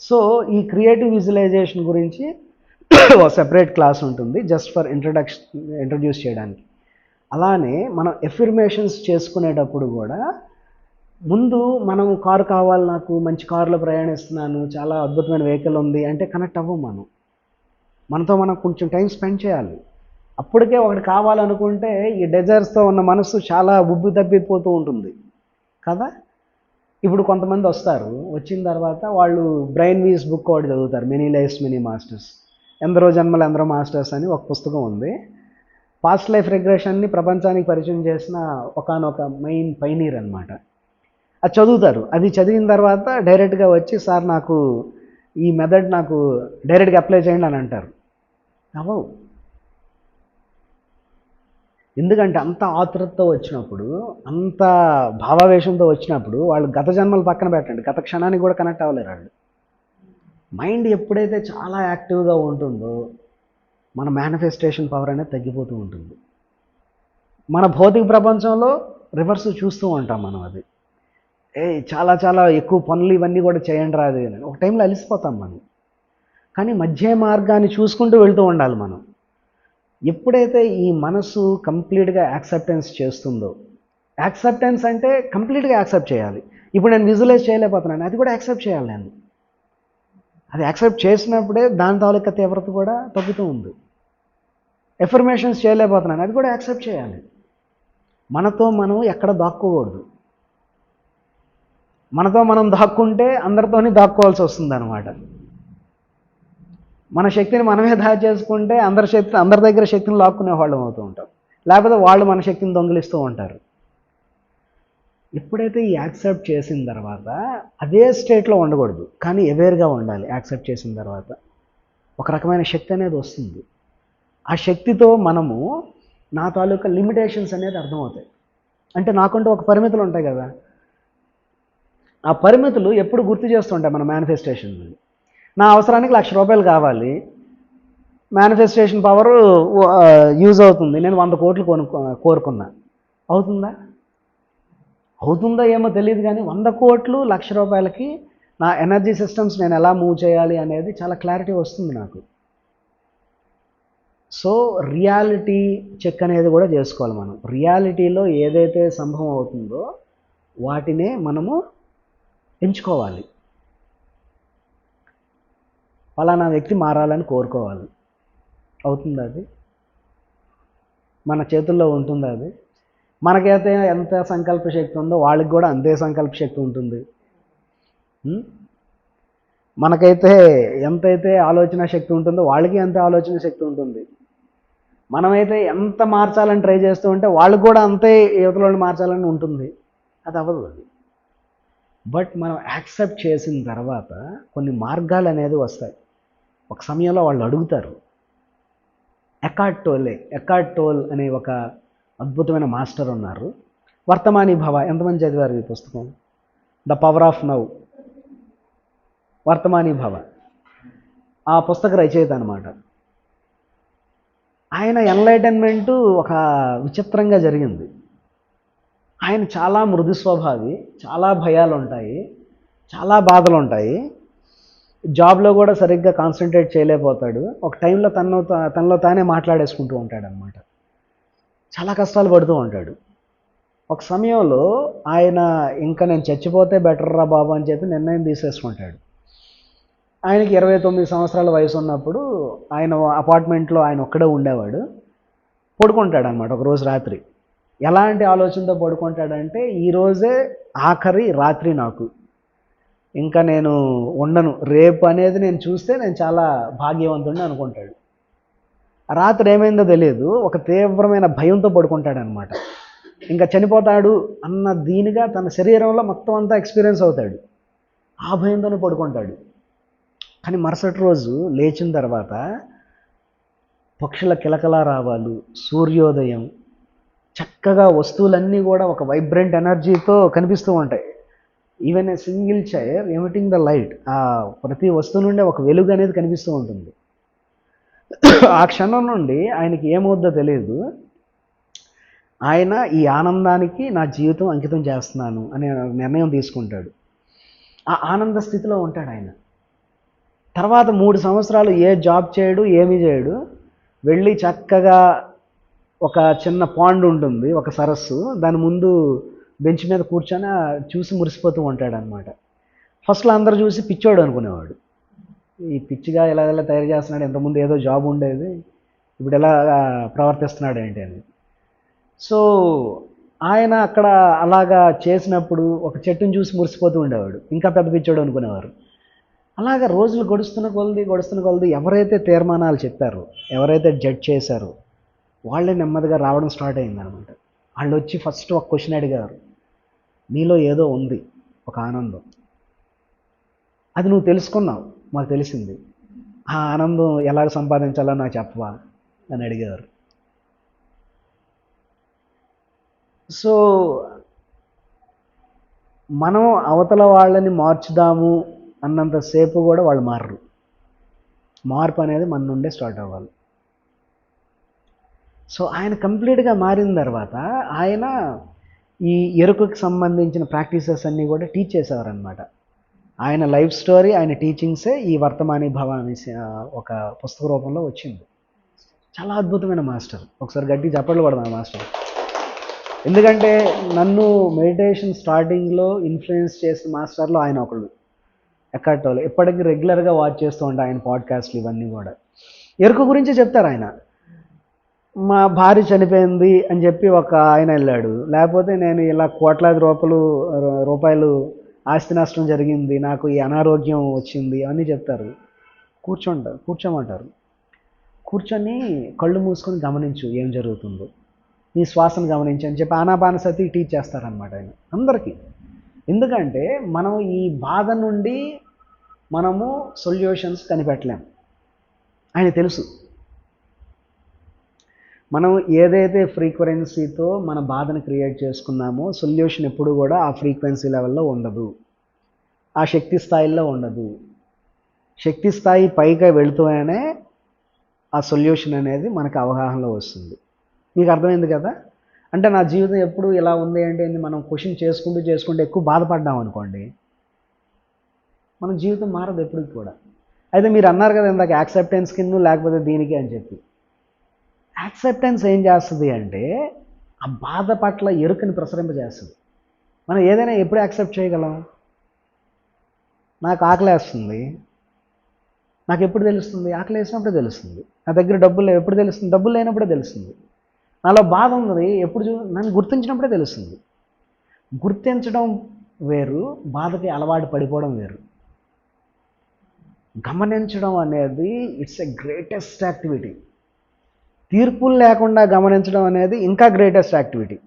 సో ఈ క్రియేటివ్ విజువలైజేషన్ గురించి ఒక సెపరేట్ క్లాస్ ఉంటుంది జస్ట్ ఫర్ ఇంట్రడ్యూస్ చేయడానికి. అలానే మనం ఎఫర్మేషన్స్ చేసుకునేటప్పుడు కూడా ముందు మనం కారు కావాలి, నాకు మంచి కారులో ప్రయాణిస్తున్నాను, చాలా అద్భుతమైన వెహికల్ ఉంది అంటే కనెక్ట్ అవ్వం. మనతో మనం కొంచెం టైం స్పెండ్ చేయాలి. అప్పటికే ఒకటి కావాలనుకుంటే ఈ డెజర్ట్స్తో ఉన్న మనసు చాలా ఉబ్బి తప్పిపోతూ ఉంటుంది కదా. ఇప్పుడు కొంతమంది వస్తారు, వచ్చిన తర్వాత వాళ్ళు బ్రెయిన్ వీస్ బుక్ ఒకటి చదువుతారు, మెనీ లైఫ్స్ మెనీ మాస్టర్స్, ఎందరో జన్మలు ఎందరో మాస్టర్స్ అని ఒక పుస్తకం ఉంది. పాస్ట్ లైఫ్ రిగ్రెషన్ని ప్రపంచానికి పరిచయం చేసిన ఒకానొక మెయిన్ పైనీర్ అనమాట. అది చదువుతారు. అది చదివిన తర్వాత డైరెక్ట్గా వచ్చి సార్ నాకు ఈ మెథడ్ నాకు డైరెక్ట్గా అప్లై చేయండి అని అంటారు. అవ్వవు. ఎందుకంటే అంత ఆతృతతో వచ్చినప్పుడు, అంత భావావేశంతో వచ్చినప్పుడు వాళ్ళు గత జన్మలు పక్కన పెట్టండి, గత క్షణానికి కూడా కనెక్ట్ అవ్వలేరు వాళ్ళు. మైండ్ ఎప్పుడైతే చాలా యాక్టివ్గా ఉంటుందో మన మేనిఫెస్టేషన్ పవర్ అనేది తగ్గిపోతూ ఉంటుంది. మన భౌతిక ప్రపంచంలో రివర్స్ చూస్తూ ఉంటాం మనం. అది చాలా చాలా ఎక్కువ పనులు ఇవన్నీ కూడా చేయండి రాదు అని ఒక టైంలో అలిసిపోతాం మనం. కానీ మధ్య మార్గాన్ని చూసుకుంటూ వెళ్తూ ఉండాలి మనం. ఎప్పుడైతే ఈ మనసు కంప్లీట్గా యాక్సెప్టెన్స్ చేస్తుందో, యాక్సెప్టెన్స్ అంటే కంప్లీట్గా యాక్సెప్ట్ చేయాలి. ఇప్పుడు నేను విజువలైజ్ చేయలేకపోతున్నాను, అది కూడా యాక్సెప్ట్ చేయాలి నేను. అది యాక్సెప్ట్ చేసినప్పుడే దాని తాలూకా తీవ్రత కూడా తగ్గుతూ ఉంది. ఎఫర్మేషన్స్ చేయలేకపోతున్నాను, అది కూడా యాక్సెప్ట్ చేయాలి. మనతో మనం ఎక్కడ దాక్కోకూడదు. మనతో మనం దాక్కుంటే అందరితోని దాక్కోవాల్సి వస్తుంది అనమాట. మన శక్తిని మనమే దాచేసుకుంటే అందరి దగ్గర శక్తిని లాక్కునే వాళ్ళం అవుతూ ఉంటాం. లేకపోతే వాళ్ళు మన శక్తిని దొంగిలిస్తూ ఉంటారు. ఎప్పుడైతే ఈ యాక్సెప్ట్ చేసిన తర్వాత అదే స్టేట్లో ఉండకూడదు, కానీ అవేర్గా ఉండాలి. యాక్సెప్ట్ చేసిన తర్వాత ఒక రకమైన శక్తి అనేది వస్తుంది. ఆ శక్తితో మనము నా తాలూకా లిమిటేషన్స్ అనేది అర్థమవుతాయి. అంటే నాకంటూ ఒక పరిమితులు ఉంటాయి కదా, ఆ పరిమితులు ఎప్పుడు గుర్తు చేస్తుంటాయి మన మేనిఫెస్టేషన్. నా అవసరానికి ₹1,00,000 కావాలి, మేనిఫెస్టేషన్ పవర్ యూజ్ అవుతుంది, నేను 100 కోట్లు కోరుకున్నా. అవుతుందా? అవుతుందో ఏమో తెలియదు, కానీ 100 కోట్లు ₹1,00,000కి నా ఎనర్జీ సిస్టమ్స్ నేను ఎలా మూవ్ చేయాలి అనేది చాలా క్లారిటీ వస్తుంది నాకు. సో రియాలిటీ చెక్ అనేది కూడా చేసుకోవాలి మనం. రియాలిటీలో ఏదైతే సంభవం అవుతుందో వాటినే మనము ఎంచుకోవాలి. ఫలానా వ్యక్తి మారాలని కోరుకోవాలి. అవుతుందా? అది మన చేతుల్లో ఉంటుందా? అది మనకైతే ఎంత సంకల్ప శక్తి ఉందో వాళ్ళకి కూడా అంతే సంకల్ప శక్తి ఉంటుంది. మనకైతే ఎంతైతే ఆలోచన శక్తి ఉంటుందో వాళ్ళకి అంతే ఆలోచన శక్తి ఉంటుంది. మనమైతే ఎంత మార్చాలని ట్రై చేస్తూ ఉంటే వాళ్ళకి కూడా అంతే యువతలను మార్చాలని ఉంటుంది. అది అవ్వదు. అది బట్ మనం యాక్సెప్ట్ చేసిన తర్వాత కొన్ని మార్గాలు అనేది వస్తాయి. ఒక సమయంలో వాళ్ళు అడుగుతారు. ఎకార్ట్ టోల్ అనే ఒక అద్భుతమైన మాస్టర్ ఉన్నారు. వర్తమాని భవ, ఎంతమంది చదివారు ఈ పుస్తకం? ద పవర్ ఆఫ్ నౌ, వర్తమాని భవ. ఆ పుస్తక రచయిత అనమాట. ఆయన ఎన్లైటన్మెంట్ ఒక విచిత్రంగా జరిగింది. ఆయన చాలా మృదు స్వభావి, చాలా భయాలు ఉంటాయి, చాలా బాధలు ఉంటాయి. జాబ్లో కూడా సరిగ్గా కాన్సన్ట్రేట్ చేయలేకపోతాడు. ఒక టైంలో తనలో తానే మాట్లాడేసుకుంటూ ఉంటాడు అనమాట. చాలా కష్టాలు పడుతూ ఉంటాడు. ఒక సమయంలో ఆయన ఇంకా నేను చచ్చిపోతే బెటర్ రా బాబు అని చెప్పి నిర్ణయం తీసేసుకుంటాడు. ఆయనకి 29 సంవత్సరాల వయసు ఉన్నప్పుడు ఆయన అపార్ట్మెంట్లో ఆయన ఒక్కడే ఉండేవాడు. పడుకుంటాడు అనమాట ఒకరోజు రాత్రి. ఎలాంటి ఆలోచనతో పడుకుంటాడంటే, ఈరోజే ఆఖరి రాత్రి నాకు, ఇంకా నేను ఉండను, రేపు అనేది నేను చూస్తే నేను చాలా భాగ్యవంతుడిని అనుకుంటాడు. రాత్రి ఏమైందో తెలియదు, ఒక తీవ్రమైన భయంతో పడుకుంటాడనమాట. ఇంకా చనిపోతాడు అన్న దీనిగా తన శరీరంలో మొత్తం అంతా ఎక్స్పీరియన్స్ అవుతాడు. ఆ భయంతోనే పడుకుంటాడు. కానీ మరుసటి రోజు లేచిన తర్వాత పక్షుల కిలకలా రావాలు, సూర్యోదయం, చక్కగా వస్తువులన్నీ కూడా ఒక వైబ్రెంట్ ఎనర్జీతో కనిపిస్తూ ఉంటాయి. Even a single chair emitting the light, ఆ ప్రతి వస్తువు నుండి ఒక వెలుగు అనేది కనిపిస్తూ ఉంటుంది. ఆ క్షణం నుండి ఆయనకి ఏమవుద్దో తెలియదు, ఆయన ఈ ఆనందానికి నా జీవితం అంకితం చేస్తున్నాను అనే నిర్ణయం తీసుకుంటాడు. ఆ ఆనంద స్థితిలో ఉంటాడు ఆయన. తర్వాత 3 సంవత్సరాలు ఏ జాబ్ చేయడు, ఏమీ చేయడు. వెళ్ళి చక్కగా ఒక చిన్న పాండ్ ఉంటుంది, ఒక సరస్సు, దాని ముందు బెంచ్ మీద కూర్చొని చూసి మురిసిపోతూ ఉంటాడు అనమాట. ఫస్ట్లో అందరు చూసి పిచ్చోడు అనుకునేవాడు, ఈ పిచ్చిగా ఎలా తయారు చేస్తున్నాడు, ఇంతకుముందు ఏదో జాబ్ ఉండేది, ఇప్పుడు ఎలా ప్రవర్తిస్తున్నాడు ఏంటి అని. సో ఆయన అక్కడ అలాగా చేసినప్పుడు ఒక చెట్టుని చూసి మురిసిపోతూ ఉండేవాడు, ఇంకా పెద్ద పిచ్చోడు అనుకునేవారు. అలాగా రోజులు గడుస్తున్న కొలది ఎవరైతే తీర్మానాలు చెప్పారో, ఎవరైతే జడ్జ్ చేశారో వాళ్ళే నెమ్మదిగా రావడం స్టార్ట్ అయిందనమాట. వాళ్ళు వచ్చి ఫస్ట్ ఒక క్వశ్చన్ అడిగారు, నీలో ఏదో ఉంది, ఒక ఆనందం, అది నువ్వు తెలుసుకున్నావు, మాకు తెలిసింది, ఆ ఆనందం ఎలాగ సంపాదించాలో నాకు చెప్పవా అని అడిగారు. సో మనం అవతల వాళ్ళని మార్చుదాము అన్నంతసేపు కూడా వాళ్ళు మారరు. మార్పు అనేది మన నుండే స్టార్ట్ అవ్వాలి. సో ఆయన కంప్లీట్గా మారిన తర్వాత ఆయన ఈ ఎరుకకు సంబంధించిన ప్రాక్టీసెస్ అన్నీ కూడా టీచ్ చేసేవారనమాట. ఆయన లైఫ్ స్టోరీ, ఆయన టీచింగ్సే ఈ వర్తమాని భవ అనే ఒక పుస్తక రూపంలో వచ్చింది. చాలా అద్భుతమైన మాస్టర్. ఒకసారి గట్టి చప్పట్లు కొడదాం మాస్టర్. ఎందుకంటే నన్ను మెడిటేషన్ స్టార్టింగ్లో ఇన్ఫ్లుయెన్స్ చేసిన మాస్టర్లో ఆయన ఒకళ్ళు. ఎక్కడోళ్ళు ఎప్పటికీ రెగ్యులర్గా వాచ్ చేస్తూ ఉంటాయి ఆయన పాడ్కాస్ట్లు ఇవన్నీ కూడా. ఎరుక గురించి చెప్తారు ఆయన. మా భార్య చనిపోయింది అని చెప్పి ఒక ఆయన వెళ్ళాడు, లేకపోతే నేను ఇలా కోట్లాది రూపాయలు ఆస్తి నష్టం జరిగింది, నాకు ఈ అనారోగ్యం వచ్చింది అన్నీ చెప్తారు. కూర్చోమంటారు. కూర్చొని కళ్ళు మూసుకొని గమనించు ఏం జరుగుతుందో, నీ శ్వాసను గమనించు అని చెప్పి ఆనాపానసతి టీచ్ చేస్తారనమాట ఆయన అందరికీ. ఎందుకంటే మనం ఈ బాధ నుండి మనము సొల్యూషన్స్ కనిపెట్టలేం, ఆయన తెలుసు. మనం ఏదైతే ఫ్రీక్వెన్సీతో మన బాధను క్రియేట్ చేసుకున్నామో సొల్యూషన్ ఎప్పుడు కూడా ఆ ఫ్రీక్వెన్సీ లెవెల్లో ఉండదు, ఆ శక్తి స్థాయిలో ఉండదు. శక్తి స్థాయి పైగా వెళుతూనే ఆ సొల్యూషన్ అనేది మనకు అవగాహనలో వస్తుంది. మీకు అర్థమైంది కదా? అంటే నా జీవితం ఎప్పుడు ఇలా ఉంది అంటే మనం క్వశ్చన్ చేసుకుంటూ ఎక్కువ బాధపడ్డాం అనుకోండి, మన జీవితం మారదు ఎప్పటికి కూడా. అయితే మీరు అన్నారు కదా ఇందాక యాక్సెప్టెన్స్ కింద లేకపోతే దీనికి అని చెప్పి. యాక్సెప్టెన్స్ ఏం చేస్తుంది అంటే ఆ బాధ పట్ల ఎరుకని ప్రసరింపజేస్తుంది. మనం ఏదైనా ఎప్పుడు యాక్సెప్ట్ చేయగలం? నాకు ఆకలేస్తుంది, నాకు ఎప్పుడు తెలుస్తుంది? ఆకలి వేసినప్పుడే తెలుస్తుంది. నా దగ్గర డబ్బులు ఎప్పుడు తెలుస్తుంది? డబ్బులు లేనప్పుడే తెలుస్తుంది. నాలో బాధ ఉంది ఎప్పుడు నన్ను గుర్తించినప్పుడే తెలుస్తుంది. గుర్తించడం వేరు, బాధకి అలవాటు పడిపోవడం వేరు. గమనించడం అనేది ఇట్స్ ఎ గ్రేటెస్ట్ యాక్టివిటీ. తీర్పులు లేకుండా గమనించడం అనేది ఇంకా గ్రేటెస్ట్ యాక్టివిటీ.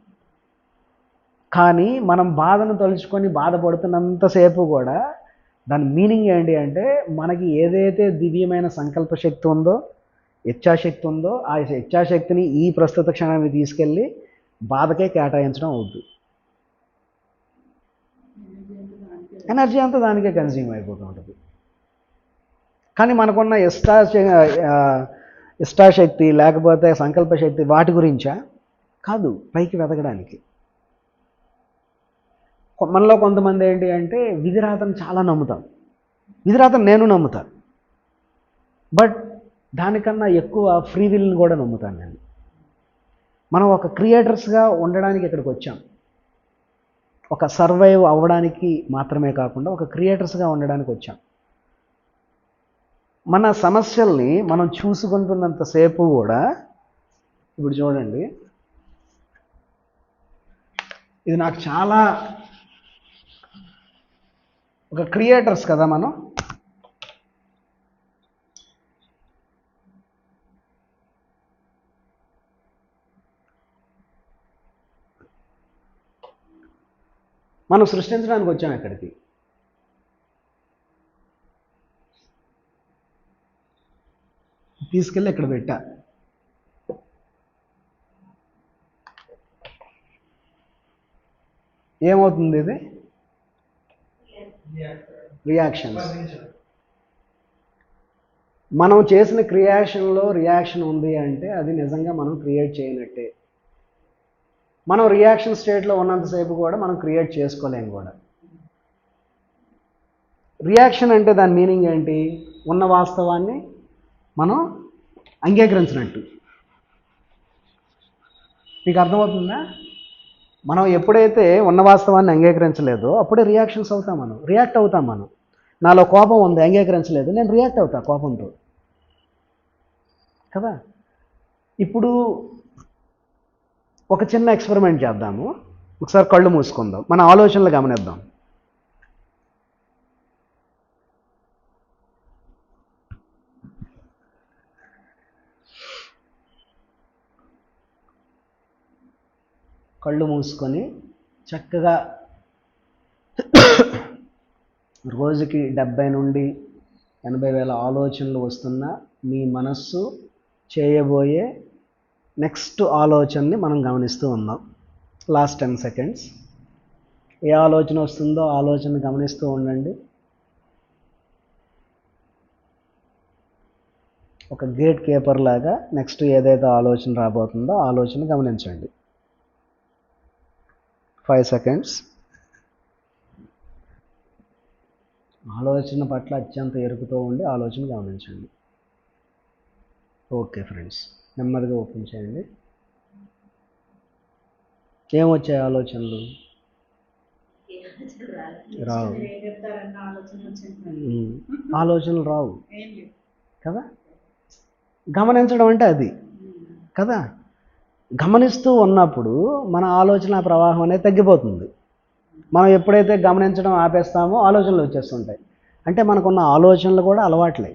కానీ మనం బాధను తలుచుకొని బాధపడుతున్నంతసేపు కూడా దాని మీనింగ్ ఏంటి అంటే మనకి ఏదైతే దివ్యమైన సంకల్ప శక్తి ఉందో, ఇచ్ఛాశక్తి ఉందో, ఆ ఇచ్ఛాశక్తిని ఈ ప్రస్తుత క్షణాన్ని తీసుకెళ్ళి బాధకే కేటాయించడం అవుద్ది. ఎనర్జీ అంతా దానికే కన్జ్యూమ్ అయిపోతూ ఉంటుంది. కానీ మనకున్న ఇష్టాశక్తి లేకపోతే సంకల్ప శక్తి వాటి గురించా? కాదు, పైకి వెతకడానికి. మనలో కొంతమంది ఏంటి అంటే విధిరాతను చాలా నమ్ముతాం. విధిరాతను నేను నమ్ముతాను, బట్ దానికన్నా ఎక్కువ ఫ్రీ విల్ని కూడా నమ్ముతాను నేను. మనం ఒక క్రియేటర్స్గా ఉండడానికి ఇక్కడికి వచ్చాం. ఒక సర్వైవ్ అవ్వడానికి మాత్రమే కాకుండా ఒక క్రియేటర్స్గా ఉండడానికి వచ్చాం. మన సమస్యల్ని మనం చూసుకుంటున్నంతసేపు కూడా, ఇప్పుడు చూడండి, ఇది నాకు చాలా ఒక క్రియేటర్స్ కదా మనం. మనం సృష్టించడానికి వచ్చాం ఇక్కడికి. తీసుకెళ్ళి ఇక్కడ పెట్టా. ఏమవుతుంది ఇది? రియాక్షన్స్. మనం చేసిన క్రియేషన్లో రియాక్షన్ ఉంది అంటే అది నిజంగా మనం క్రియేట్ చేయనట్టే. మనం రియాక్షన్ స్టేట్లో ఉన్నంతసేపు కూడా మనం క్రియేట్ చేసుకోలేము కూడా. రియాక్షన్ అంటే దాని మీనింగ్ ఏంటి? ఉన్న వాస్తవాన్ని మనం అంగీకరించినట్టు. మీకు అర్థమవుతుందా? మనం ఎప్పుడైతే ఉన్న వాస్తవాన్ని అంగీకరించలేదో అప్పుడే రియాక్షన్స్ అవుతాం, మనం రియాక్ట్ అవుతాం. మనం నాలో కోపం ఉంది, అంగీకరించలేదు, నేను రియాక్ట్ అవుతా కోపంతో కదా. ఇప్పుడు ఒక చిన్న ఎక్స్పెరిమెంట్ చేద్దాము. ఒకసారి కళ్ళు మూసుకుందాం, మన ఆలోచనలు గమనిద్దాం. కళ్ళు మూసుకొని చక్కగా రోజుకి 70 నుండి 80 వేల ఆలోచనలు వస్తున్న మీ మనస్సు చేయబోయే నెక్స్ట్ ఆలోచనని మనం గమనిస్తూ ఉందాం. లాస్ట్ 10 సెకండ్స్ ఏ ఆలోచన వస్తుందో ఆలోచన గమనిస్తూ ఉండండి. ఒక గేట్ కీపర్ లాగా నెక్స్ట్ ఏదైతే ఆలోచన రాబోతుందో ఆలోచన గమనించండి. 5 సెకండ్స్. ఆలోచన పట్ల అత్యంత ఎరుకుతో ఉండి ఆలోచన గమనించండి. ఓకే ఫ్రెండ్స్, నెమ్మదిగా ఓపెన్ చేయండి. ఏమొచ్చాయి ఆలోచనలు? రావు. ఆలోచనలు రావు కదా. గమనించడం అంటే అది కదా. గమనిస్తూ ఉన్నప్పుడు మన ఆలోచన ప్రవాహం అనేది తగ్గిపోతుంది. మనం ఎప్పుడైతే గమనించడం ఆపేస్తామో ఆలోచనలు వచ్చేస్తుంటాయి. అంటే మనకున్న ఆలోచనలు కూడా అలవాట్లే.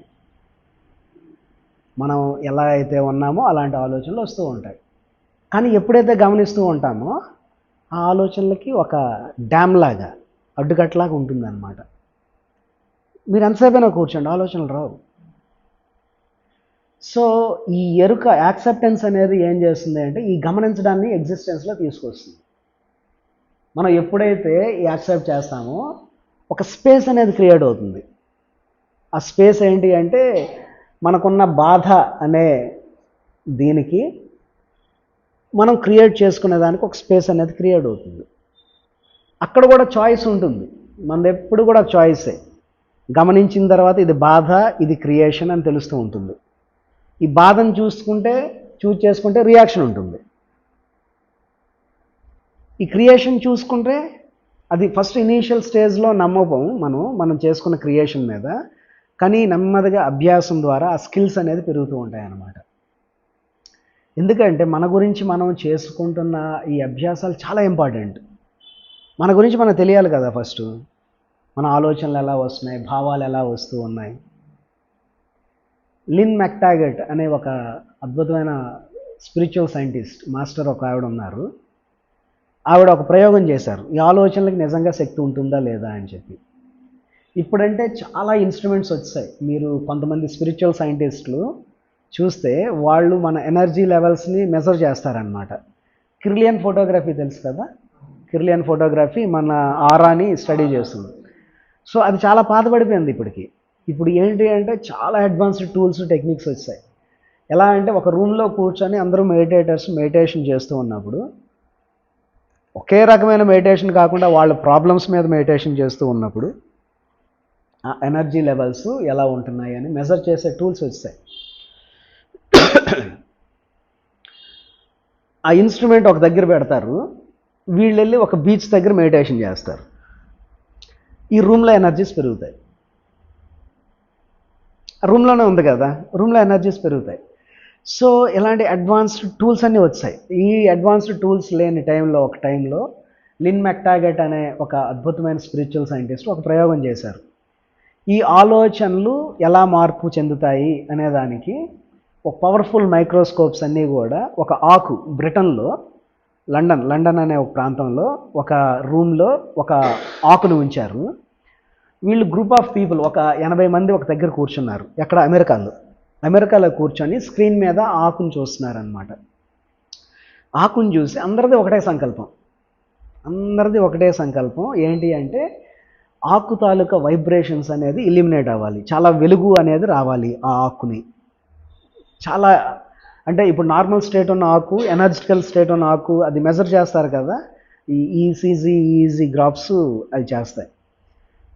మనం ఎలా అయితే ఉన్నామో అలాంటి ఆలోచనలు వస్తూ ఉంటాయి. కానీ ఎప్పుడైతే గమనిస్తూ ఉంటామో ఆ ఆలోచనలకి ఒక డ్యామ్ లాగా, అడ్డుకట్టలాగా ఉంటుంది అన్నమాట. మీరు ఎంతసేపైనా కూర్చోండి, ఆలోచనలు రావు. సో ఈ ఎరుక, యాక్సెప్టెన్స్ అనేది ఏం చేస్తుంది అంటే ఈ గమనించడాన్ని ఎగ్జిస్టెన్స్లో తీసుకొస్తుంది. మనం ఎప్పుడైతే యాక్సెప్ట్ చేస్తామో ఒక స్పేస్ అనేది క్రియేట్ అవుతుంది. ఆ స్పేస్ ఏంటి అంటే మనకున్న బాధ అనే దీనికి మనం క్రియేట్ చేసుకునేదానికి ఒక స్పేస్ అనేది క్రియేట్ అవుతుంది. అక్కడ కూడా చాయిస్ ఉంటుంది. మనది ఎప్పుడు కూడా చాయిసే. గమనించిన తర్వాత ఇది బాధ, ఇది క్రియేషన్ అని తెలుస్తూ ఉంటుంది. ఈ బాధను చూస్ చేసుకుంటే రియాక్షన్ ఉంటుంది. ఈ క్రియేషన్ చూసుకుంటే అది ఫస్ట్ ఇనీషియల్ స్టేజ్లో నమ్మకం మనం చేసుకున్న క్రియేషన్ మీద. కానీ నెమ్మదిగా అభ్యాసం ద్వారా ఆ స్కిల్స్ అనేది పెరుగుతూ ఉంటాయి అన్నమాట. ఎందుకంటే మన గురించి మనం చేసుకుంటున్న ఈ అభ్యాసాలు చాలా ఇంపార్టెంట్. మన గురించి మనకు తెలియాలి కదా. ఫస్ట్ మన ఆలోచనలు ఎలా వస్తున్నాయి, భావాలు ఎలా వస్తూ ఉన్నాయి. లిన్ మెక్టాగెట్ అనే ఒక అద్భుతమైన స్పిరిచువల్ సైంటిస్ట్ మాస్టర్ ఒక ఆవిడ ఉన్నారు. ఆవిడ ఒక ప్రయోగం చేశారు, ఈ ఆలోచనలకు నిజంగా శక్తి ఉంటుందా లేదా అని చెప్పి. ఇప్పుడంటే చాలా ఇన్స్ట్రుమెంట్స్ వచ్చాయి. మీరు కొంతమంది స్పిరిచువల్ సైంటిస్టులు చూస్తే వాళ్ళు మన ఎనర్జీ లెవెల్స్ని మెజర్ చేస్తారనమాట. కిర్లియన్ ఫోటోగ్రఫీ తెలుసు కదా. కిర్లియన్ ఫోటోగ్రఫీ మన ఆరాని స్టడీ చేస్తుంది. సో అది చాలా పాతబడిపోయింది ఇప్పటికి. ఇప్పుడు ఏంటి అంటే చాలా అడ్వాన్స్డ్ టూల్స్, టెక్నిక్స్ వచ్చాయి. ఎలా అంటే ఒక రూమ్లో కూర్చొని అందరూ మెడిటేషన్ చేస్తూ ఉన్నప్పుడు ఒకే రకమైన మెడిటేషన్ కాకుండా వాళ్ళ ప్రాబ్లమ్స్ మీద మెడిటేషన్ చేస్తూ ఉన్నప్పుడు ఆ ఎనర్జీ లెవెల్స్ ఎలా ఉంటున్నాయి అని మెజర్ చేసే టూల్స్ వచ్చాయి. ఆ ఇన్స్ట్రుమెంట్ ఒక దగ్గర పెడతారు, వీళ్ళు వెళ్ళి ఒక బీచ్ దగ్గర మెడిటేషన్ చేస్తారు. ఈ రూమ్లో ఎనర్జీస్ పెరుగుతాయి. రూమ్లోనే ఉంది కదా, రూమ్లో ఎనర్జీస్ పెరుగుతాయి. సో ఇలాంటి అడ్వాన్స్డ్ టూల్స్ అన్నీ వచ్చాయి. ఈ అడ్వాన్స్డ్ టూల్స్ లేని టైంలో, ఒక టైంలో లిన్ మెక్టాగెట్ అనే ఒక అద్భుతమైన స్పిరిచువల్ సైంటిస్ట్ ఒక ప్రయోగం చేశారు. ఈ ఆలోచనలు ఎలా మార్పు చెందుతాయి అనే దానికి ఒక పవర్ఫుల్ మైక్రోస్కోప్స్ అన్నీ కూడా ఒక ఆకు బ్రిటన్లో లండన్ అనే ఒక ప్రాంతంలో ఒక రూమ్లో ఒక ఆకును ఉంచారు. వీళ్ళు గ్రూప్ ఆఫ్ పీపుల్ ఒక 80 మంది ఒక దగ్గర కూర్చున్నారు. ఎక్కడ? అమెరికాలో కూర్చొని స్క్రీన్ మీద ఆకును చూస్తున్నారనమాట. ఆకును చూసి అందరిది ఒకటే సంకల్పం ఏంటి అంటే ఆకు తాలూకా వైబ్రేషన్స్ అనేది ఇలిమినేట్ అవ్వాలి, చాలా వెలుగు అనేది రావాలి ఆ ఆకుని. చాలా అంటే ఇప్పుడు నార్మల్ స్టేట్ ఉన్న ఆకు, ఎనర్జిటికల్ స్టేట్ ఉన్న ఆకు అది మెజర్ చేస్తారు కదా, ఈ ఈసీజీ గ్రాఫ్స్ అవి చేస్తాయి.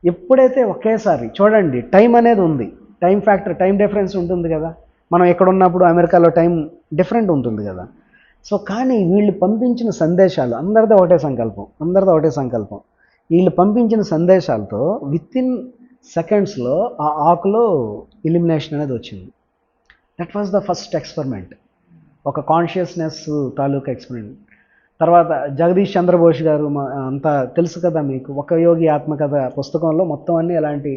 ఎప్పుడైతే ఒకేసారి చూడండి, టైం అనేది ఉంది, టైం ఫ్యాక్టర్, టైం డిఫరెన్స్ ఉంటుంది కదా, మనం ఎక్కడ ఉన్నప్పుడు అమెరికాలో టైం డిఫరెంట్ ఉంటుంది కదా. సో కానీ వీళ్ళు పంపించిన సందేశాలు అందరిది ఒకటే సంకల్పం. వీళ్ళు పంపించిన సందేశాలతో వితిన్ సెకండ్స్లో ఆ ఆకులో ఇలిమినేషన్ అనేది వచ్చింది. That was the first experiment, ఒక కాన్షియస్నెస్ తాలూకా ఎక్స్పెరిమెంట్. తర్వాత జగదీష్ చంద్రబోస్ గారు అంతా తెలుసు కదా మీకు, ఒక యోగి ఆత్మకథ పుస్తకంలో మొత్తం అన్ని అలాంటి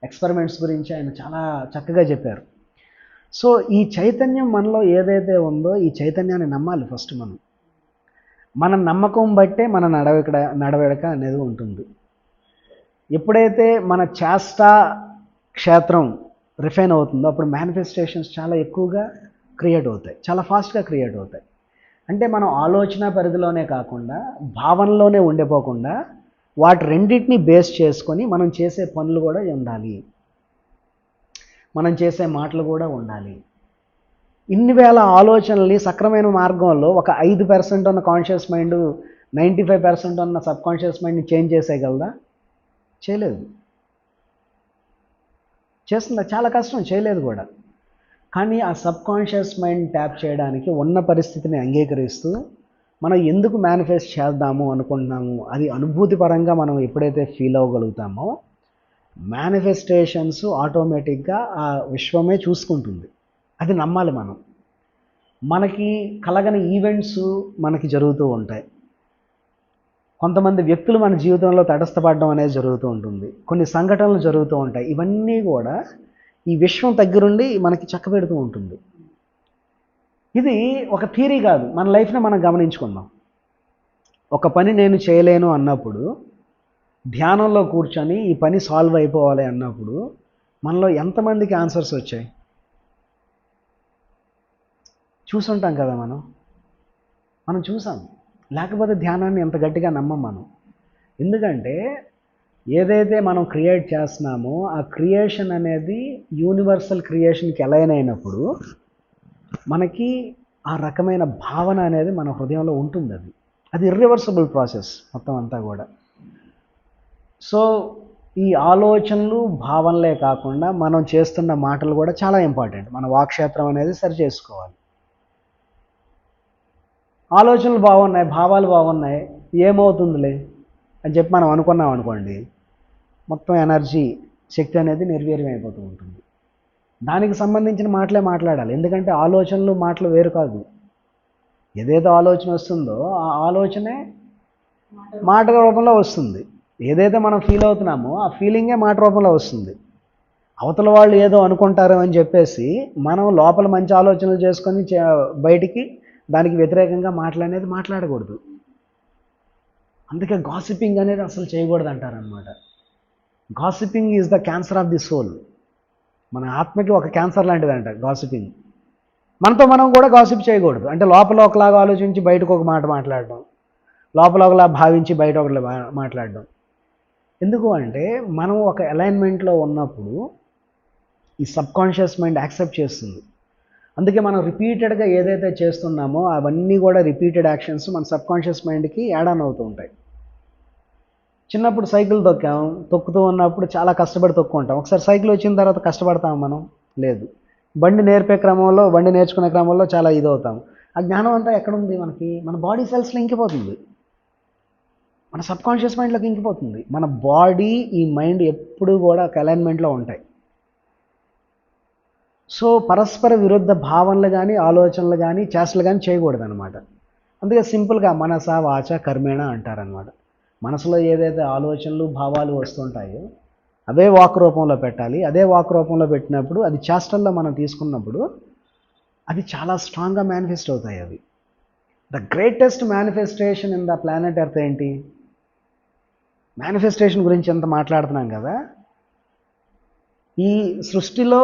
ఎక్స్పెరిమెంట్స్ గురించి ఆయన చాలా చక్కగా చెప్పారు. సో ఈ చైతన్యం మనలో ఏదైతే ఉందో ఈ చైతన్యాన్ని నమ్మాలి ఫస్ట్. మన నమ్మకం బట్టే మన నడవడిక అనేది ఉంటుంది. ఎప్పుడైతే మన చేష్ట క్షేత్రం రిఫైన్ అవుతుందో అప్పుడు మేనిఫెస్టేషన్స్ చాలా ఎక్కువగా క్రియేట్ అవుతాయి, చాలా ఫాస్ట్గా క్రియేట్ అవుతాయి. అంటే మనం ఆలోచన పరిధిలోనే కాకుండా భావనలోనే ఉండిపోకుండా వాటి రెండింటిని బేస్ చేసుకొని మనం చేసే పనులు కూడా ఉండాలి, మనం చేసే మాటలు కూడా ఉండాలి. ఇన్ని వేల ఆలోచనల్ని సక్రమైన మార్గంలో ఒక 5% ఉన్న కాన్షియస్ మైండ్ 95% ఉన్న సబ్ కాన్షియస్ మైండ్ని చేంజ్ చేసేయగలదా? చేయలేదు. చేస్తుందా? చాలా కష్టం, చేయలేదు కూడా. కానీ ఆ సబ్ కాన్షియస్ మైండ్ ట్యాప్ చేయడానికి ఉన్న పరిస్థితిని అంగీకరిస్తూ మనం ఎందుకు మేనిఫెస్ట్ చేద్దాము అనుకుంటున్నాము, అది అనుభూతి పరంగా మనం ఎప్పుడైతే ఫీల్ అవ్వగలుగుతామో మేనిఫెస్టేషన్స్ ఆటోమేటిక్గా ఆ విశ్వమే చూసుకుంటుంది. అది నమ్మాలి మనం. మనకి కలగని ఈవెంట్స్ మనకి జరుగుతూ ఉంటాయి, కొంతమంది వ్యక్తులు మన జీవితంలో తటస్థపడడం అనేది జరుగుతూ ఉంటుంది, కొన్ని సంఘటనలు జరుగుతూ ఉంటాయి. ఇవన్నీ కూడా ఈ విశ్వం దగ్గరుండి మనకి చక్కబెడుతూ ఉంటుంది. ఇది ఒక థియరీ కాదు, మన లైఫ్ని మనం గమనించుకుందాం. ఒక పని నేను చేయలేను అన్నప్పుడు, ధ్యానంలో కూర్చొని ఈ పని సాల్వ్ అయిపోవాలి అన్నప్పుడు మనలో ఎంతమందికి ఆన్సర్స్ వచ్చాయి? చూసుంటాం కదా, మనం చూసాం. లేకపోతే ధ్యానాన్ని ఎంత గట్టిగా నమ్మం మనం. ఎందుకంటే ఏదైతే మనం క్రియేట్ చేస్తున్నామో ఆ క్రియేషన్ అనేది యూనివర్సల్ క్రియేషన్కి అలైన్ అయినప్పుడు మనకి ఆ రకమైన భావన అనేది మన హృదయంలో ఉంటుంది. అది ఇర్రివర్సిబుల్ ప్రాసెస్ మొత్తం అంతా కూడా. సో ఈ ఆలోచనలు భావనలే కాకుండా మనం చేస్తున్న మాటలు కూడా చాలా ఇంపార్టెంట్. మన వాక్క్షేత్రం అనేది సరి చేసుకోవాలి. ఆలోచనలు బాగున్నాయి, భావాలు బాగున్నాయి, ఏమవుతుందిలే అని చెప్పి మనం అనుకున్నాం అనుకోండి, మొత్తం ఎనర్జీ, శక్తి అనేది నిర్వీర్యం అయిపోతూ ఉంటుంది. దానికి సంబంధించిన మాటలే మాట్లాడాలి. ఎందుకంటే ఆలోచనలు మాటలు వేరు కాదు. ఏదైతే ఆలోచన వస్తుందో ఆ ఆలోచనే మాట రూపంలో వస్తుంది. ఏదైతే మనం ఫీల్ అవుతున్నామో ఆ ఫీలింగే మాట రూపంలో వస్తుంది. అవతల వాళ్ళు ఏదో అనుకుంటారు అని చెప్పేసి మనం లోపల మంచి ఆలోచనలు చేసుకొని బయటికి దానికి వ్యతిరేకంగా మాటలనేది మాట్లాడకూడదు. అందుకే గాసిపింగ్ అనేది అసలు చేయకూడదు అంటారనమాట. Gossiping is the cancer of the soul. మన ఆత్మకి ఒక క్యాన్సర్ లాంటిదంట గాసిపింగ్. మనతో మనం కూడా గాసిప్ చేయకూడదు. అంటే లోపల ఒకలాగా ఆలోచించి బయటకు ఒక మాట మాట్లాడడం, లోపల ఒకలా భావించి బయట ఒకలా మాట్లాడడం. ఎందుకు అంటే మనం ఒక అలైన్మెంట్లో ఉన్నప్పుడు ఈ సబ్ కాన్షియస్ మైండ్ యాక్సెప్ట్ చేస్తుంది. అందుకే మనం రిపీటెడ్గా ఏదైతే చేస్తున్నామో అవన్నీ కూడా రిపీటెడ్ యాక్షన్స్ మన సబ్ కాన్షియస్ మైండ్కి యాడ్ ఆన్ అవుతూ ఉంటాయి. చిన్నప్పుడు సైకిల్ తొక్కుతూ ఉన్నప్పుడు చాలా కష్టపడి తొక్కుంటాం. ఒకసారి సైకిల్ వచ్చిన తర్వాత కష్టపడతాం మనం? లేదు. బండి నేర్చుకునే క్రమంలో చాలా ఇదవుతాం. ఆ జ్ఞానం అంతా ఎక్కడుంది మనకి? మన బాడీ సెల్స్లో ఇంకిపోతుంది, మన సబ్ కాన్షియస్ మైండ్లోకి ఇంకిపోతుంది. మన బాడీ ఈ మైండ్ ఎప్పుడూ కూడా ఒక అలైన్మెంట్లో ఉంటాయి. సో పరస్పర విరుద్ధ భావనలు కానీ ఆలోచనలు కానీ చేష్టలు కానీ చేయకూడదు అనమాట. అందుకే సింపుల్గా మనస వాచ కర్మేణ అంటారనమాట. మనసులో ఏదైతే ఆలోచనలు భావాలు వస్తుంటాయో అవే వాక్ రూపంలో పెట్టాలి. అదే వాక్ రూపంలో పెట్టినప్పుడు అది చేష్టల్లో మనం తీసుకున్నప్పుడు అది చాలా స్ట్రాంగ్గా మేనిఫెస్ట్ అవుతాయి. అవి the greatest manifestation in the planet earth ఏంటి? మేనిఫెస్టేషన్ గురించి ఎంత మాట్లాడుతున్నాం కదా, ఈ సృష్టిలో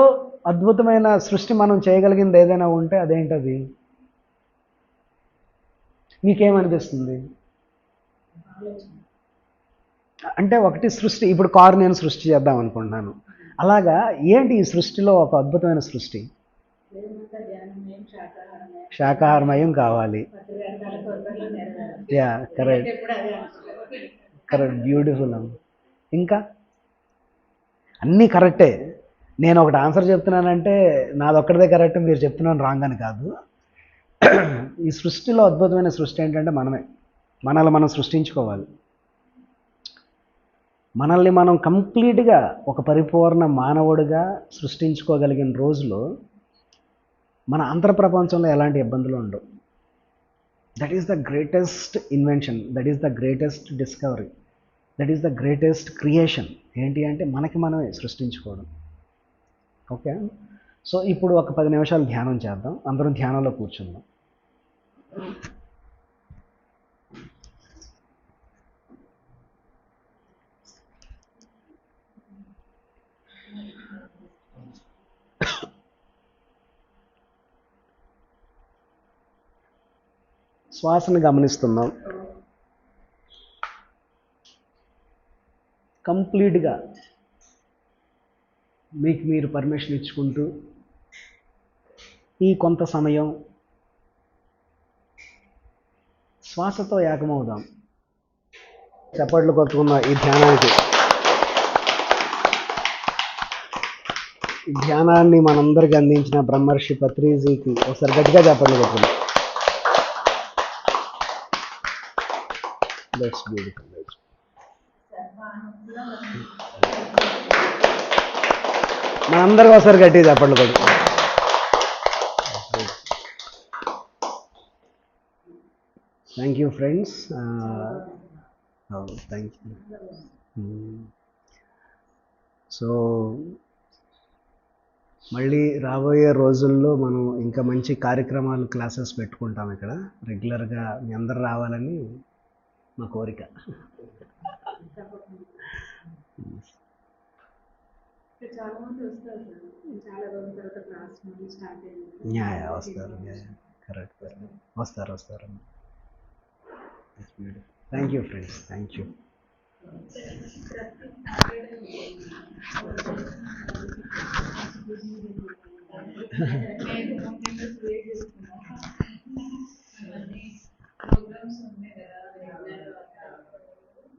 అద్భుతమైన సృష్టి మనం చేయగలిగింది ఏదైనా ఉంటే అదేంటది? మీకేమనిపిస్తుంది? అంటే ఒకటి సృష్టి, ఇప్పుడు కారు నేను సృష్టి చేద్దాం అనుకుంటున్నాను. అలాగా ఏంటి ఈ సృష్టిలో ఒక అద్భుతమైన సృష్టి? శాకాహారమయం కావాలి. Yeah, correct correct, beautiful. ఇంకా అన్నీ కరెక్టే. నేను ఒకటి ఆన్సర్ చెప్తున్నానంటే నాదొక్కడిదే కరెక్ట్, మీరు చెప్తున్నాను రాంగ్ అని కాదు. ఈ సృష్టిలో అద్భుతమైన సృష్టి ఏంటంటే మనల్ని మనం సృష్టించుకోవాలి. మనల్ని మనం కంప్లీట్గా ఒక పరిపూర్ణ మానవుడిగా సృష్టించుకోగలిగిన రోజులో మన అంతర్ప్రపంచంలో ఎలాంటి ఇబ్బందులు ఉండవు. That is the greatest invention, that is the greatest discovery, that is the greatest creation. ఏంటి అంటే మనకి మనమే సృష్టించుకోవడం. ఓకే, సో ఇప్పుడు ఒక 10 నిమిషాలు ధ్యానం చేద్దాం. అందరం ధ్యానంలో కూర్చుందాం. శ్వాసను గమనిస్తున్నాం. కంప్లీట్గా మీకు మీరు పర్మిషన్ ఇచ్చుకుంటూ ఈ కొంత సమయం శ్వాసతో ఏకమవుదాం. చప్పట్లు కొట్టుకున్న ఈ ధ్యానానికి, ఈ ధ్యానాన్ని మనందరికి అందించిన బ్రహ్మర్షి పత్రిజీకి ఒకసారి గట్టిగా చప్పట్లు కొట్టుకున్నాం. That's beautiful. మనందరికీ ఒకసారి గట్టిగా చప్పట్లు కొట్టుకున్నాం. Thank you friends. Thank you. So మళ్ళీ రాబోయే రోజుల్లో మనం ఇంకా మంచి కార్యక్రమాలు, క్లాసెస్ పెట్టుకుంటాం ఇక్కడ రెగ్యులర్గా. మీ అందరు రావాలని మా కోరిక. వస్తారు, కరెక్ట్, వస్తారు. Thank you friends, thank you.